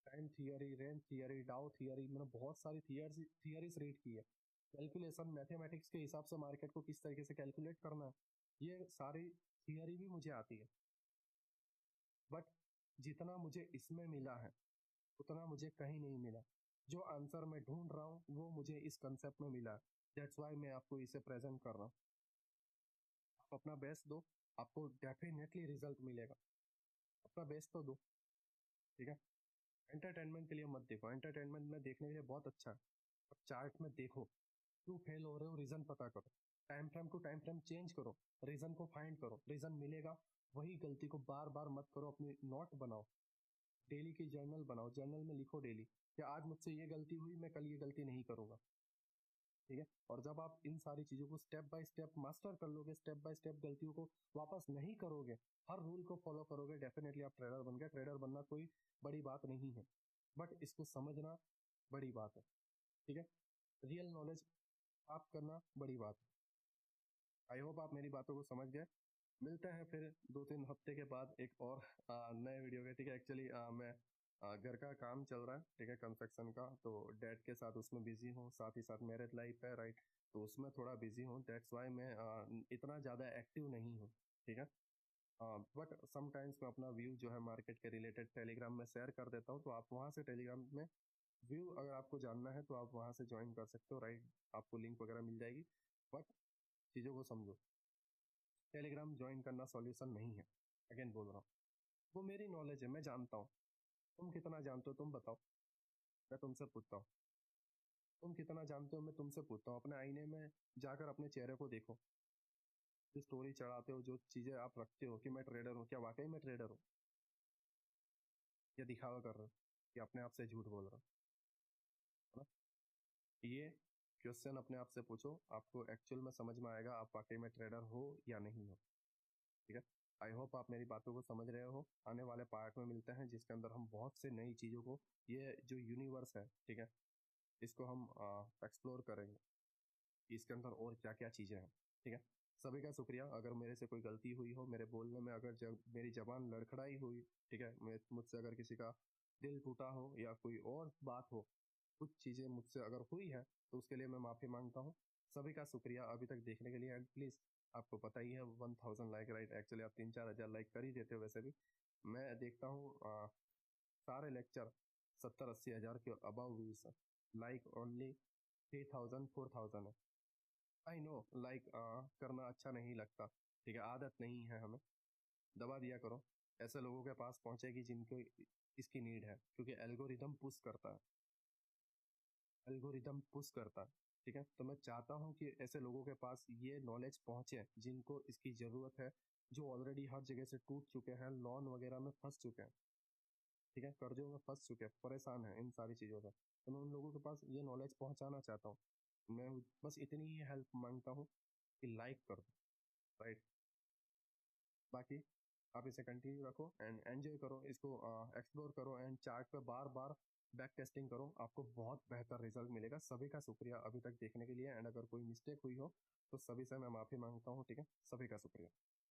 time theory, range theory, डाउ थियरी, मैंने बहुत सारी थियरीज रीड की है। कैलकुलेशन, मैथमेटिक्स के हिसाब से मार्केट को किस तरीके से कैलकुलेट करना है, ये सारी थियरी भी मुझे आती है। बट जितना मुझे इसमें मिला है उतना मुझे कहीं नहीं मिला। जो आंसर मैं ढूंढ रहा हूँ वो मुझे इस कंसेप्ट में मिला। दैट्स वाई मैं आपको इसे प्रेजेंट कर रहा हूँ। आप अपना बेस्ट दो, आपको डेफिनेटली रिजल्ट मिलेगा। अपना बेस्ट तो दो, ठीक है। एंटरटेनमेंट के लिए मत देखो, एंटरटेनमेंट में देखने के लिए बहुत अच्छा है, अब चार्ट में देखो, क्यों फेल हो रहे हो, रीजन पता करो, time frame to time frame change करो, रीजन को फाइंड करो, रीजन मिलेगा। वही गलती को बार बार मत करो, अपनी नोट बनाओ, डेली की जर्नल बनाओ, जर्नल में लिखो डेली कि आज मुझसे ये गलती हुई, मैं कल ये गलती नहीं करूंगा, ठीक है। और जब आप इन सारी चीजों को स्टेप बाय स्टेप मास्टर कर लोगे, स्टेप बाय स्टेप गलतियों को वापस नहीं करोगे, हर रूल को फॉलो करोगे, डेफिनेटली आप ट्रेडर बन गए। ट्रेडर बनना कोई बड़ी बात नहीं है, बट इसको समझना बड़ी बात है, ठीक है। रियल नॉलेज प्राप्त करना बड़ी बात है। आई होप आप मेरी बातों को समझ गए। मिलते हैं फिर 2-3 हफ्ते के बाद एक और नए वीडियो के, ठीक है। एक्चुअली मैं घर का काम चल रहा है, ठीक है, कंस्ट्रक्शन का, तो डैड के साथ उसमें बिजी हूँ, साथ ही साथ मैरिज लाइफ है, राइट, तो उसमें थोड़ा बिजी हूँ, दैट्स वाई मैं इतना ज़्यादा एक्टिव नहीं हूँ, ठीक है। बट समटाइम्स मैं अपना व्यू जो है मार्केट के रिलेटेड टेलीग्राम में शेयर कर देता हूँ, तो आप वहाँ से टेलीग्राम में व्यू अगर आपको जानना है तो आप वहाँ से ज्वाइन कर सकते हो, राइट, आपको लिंक वगैरह मिल जाएगी। बट चीज़ों को समझो, टेलीग्राम ज्वाइन करना सॉल्यूशन नहीं है, अगेन बोल रहा हूँ, वो मेरी नॉलेज है, मैं जानता हूँ। तुम कितना जानते हो तुम बताओ, मैं तुमसे पूछता हूँ, तुम कितना जानते हो मैं तुमसे पूछता हूँ। अपने आईने में जाकर अपने चेहरे को देखो, जो स्टोरी चढ़ाते हो, जो चीजें आप रखते हो कि मैं ट्रेडर हूँ, क्या वाकई में ट्रेडर हूँ, या दिखावा कर रहे हो, या अपने आप से झूठ बोल रहे हो, है ना। ये क्वेश्चन अपने आप से पूछो, आपको एक्चुअल में समझ में आएगा आप वाकई में ट्रेडर हो या नहीं हो, ठीक है। आई होप आप मेरी बातों को समझ रहे हो। आने वाले पार्ट में मिलते हैं जिसके अंदर हम बहुत से नई चीज़ों को, ये जो यूनिवर्स है, ठीक है, इसको हम एक्सप्लोर करेंगे कि इसके अंदर और क्या क्या चीज़ें हैं, ठीक है। सभी का शुक्रिया। अगर मेरे से कोई गलती हुई हो, मेरे बोलने में अगर मेरी जबान लड़खड़ाई हुई, ठीक है, मुझसे अगर किसी का दिल टूटा हो या कोई और बात हो, कुछ चीज़ें मुझसे अगर हुई है तो उसके लिए मैं माफ़ी मांगता हूँ। सभी का शुक्रिया अभी तक देखने के लिए, एंड प्लीज़, आपको पता ही है 1000 लाइक, राइट, एक्चुअली आप 3-4 हज़ार लाइक कर ही देते हो वैसे भी। मैं देखता हूँ सारे लेक्चर 70-80 हज़ार के अबव व्यूज है, लाइक ओनली 3000-4000 है। आई नो लाइक करना अच्छा नहीं लगता, ठीक है, आदत नहीं है हमें, दबा दिया करो, ऐसे लोगों के पास पहुंचेगी जिनको इसकी नीड है, क्योंकि एल्गोरिदम पुश करता है, एल्गोरिदम पुश करता है, ठीक है। तो मैं चाहता हूँ कि ऐसे लोगों के पास ये नॉलेज पहुंचे जिनको इसकी ज़रूरत है, जो ऑलरेडी हर जगह से टूट चुके हैं, लोन वगैरह में फंस चुके हैं, ठीक है, कर्जों में फंस चुके हैं, परेशान हैं इन सारी चीज़ों से, तो मैं उन लोगों के पास ये नॉलेज पहुंचाना चाहता हूँ। मैं बस इतनी ही हेल्प मांगता हूँ कि लाइक कर दो, राइट। बाकी आप इसे कंटिन्यू रखो एंड एंजॉय करो, इसको एक्सप्लोर करो, एंड चार्ट पे बार बार बैक टेस्टिंग करो, आपको बहुत बेहतर रिजल्ट मिलेगा। सभी का शुक्रिया अभी तक देखने के लिए, एंड अगर कोई मिस्टेक हुई हो तो सभी से मैं माफ़ी मांगता हूँ, ठीक है, सभी का शुक्रिया।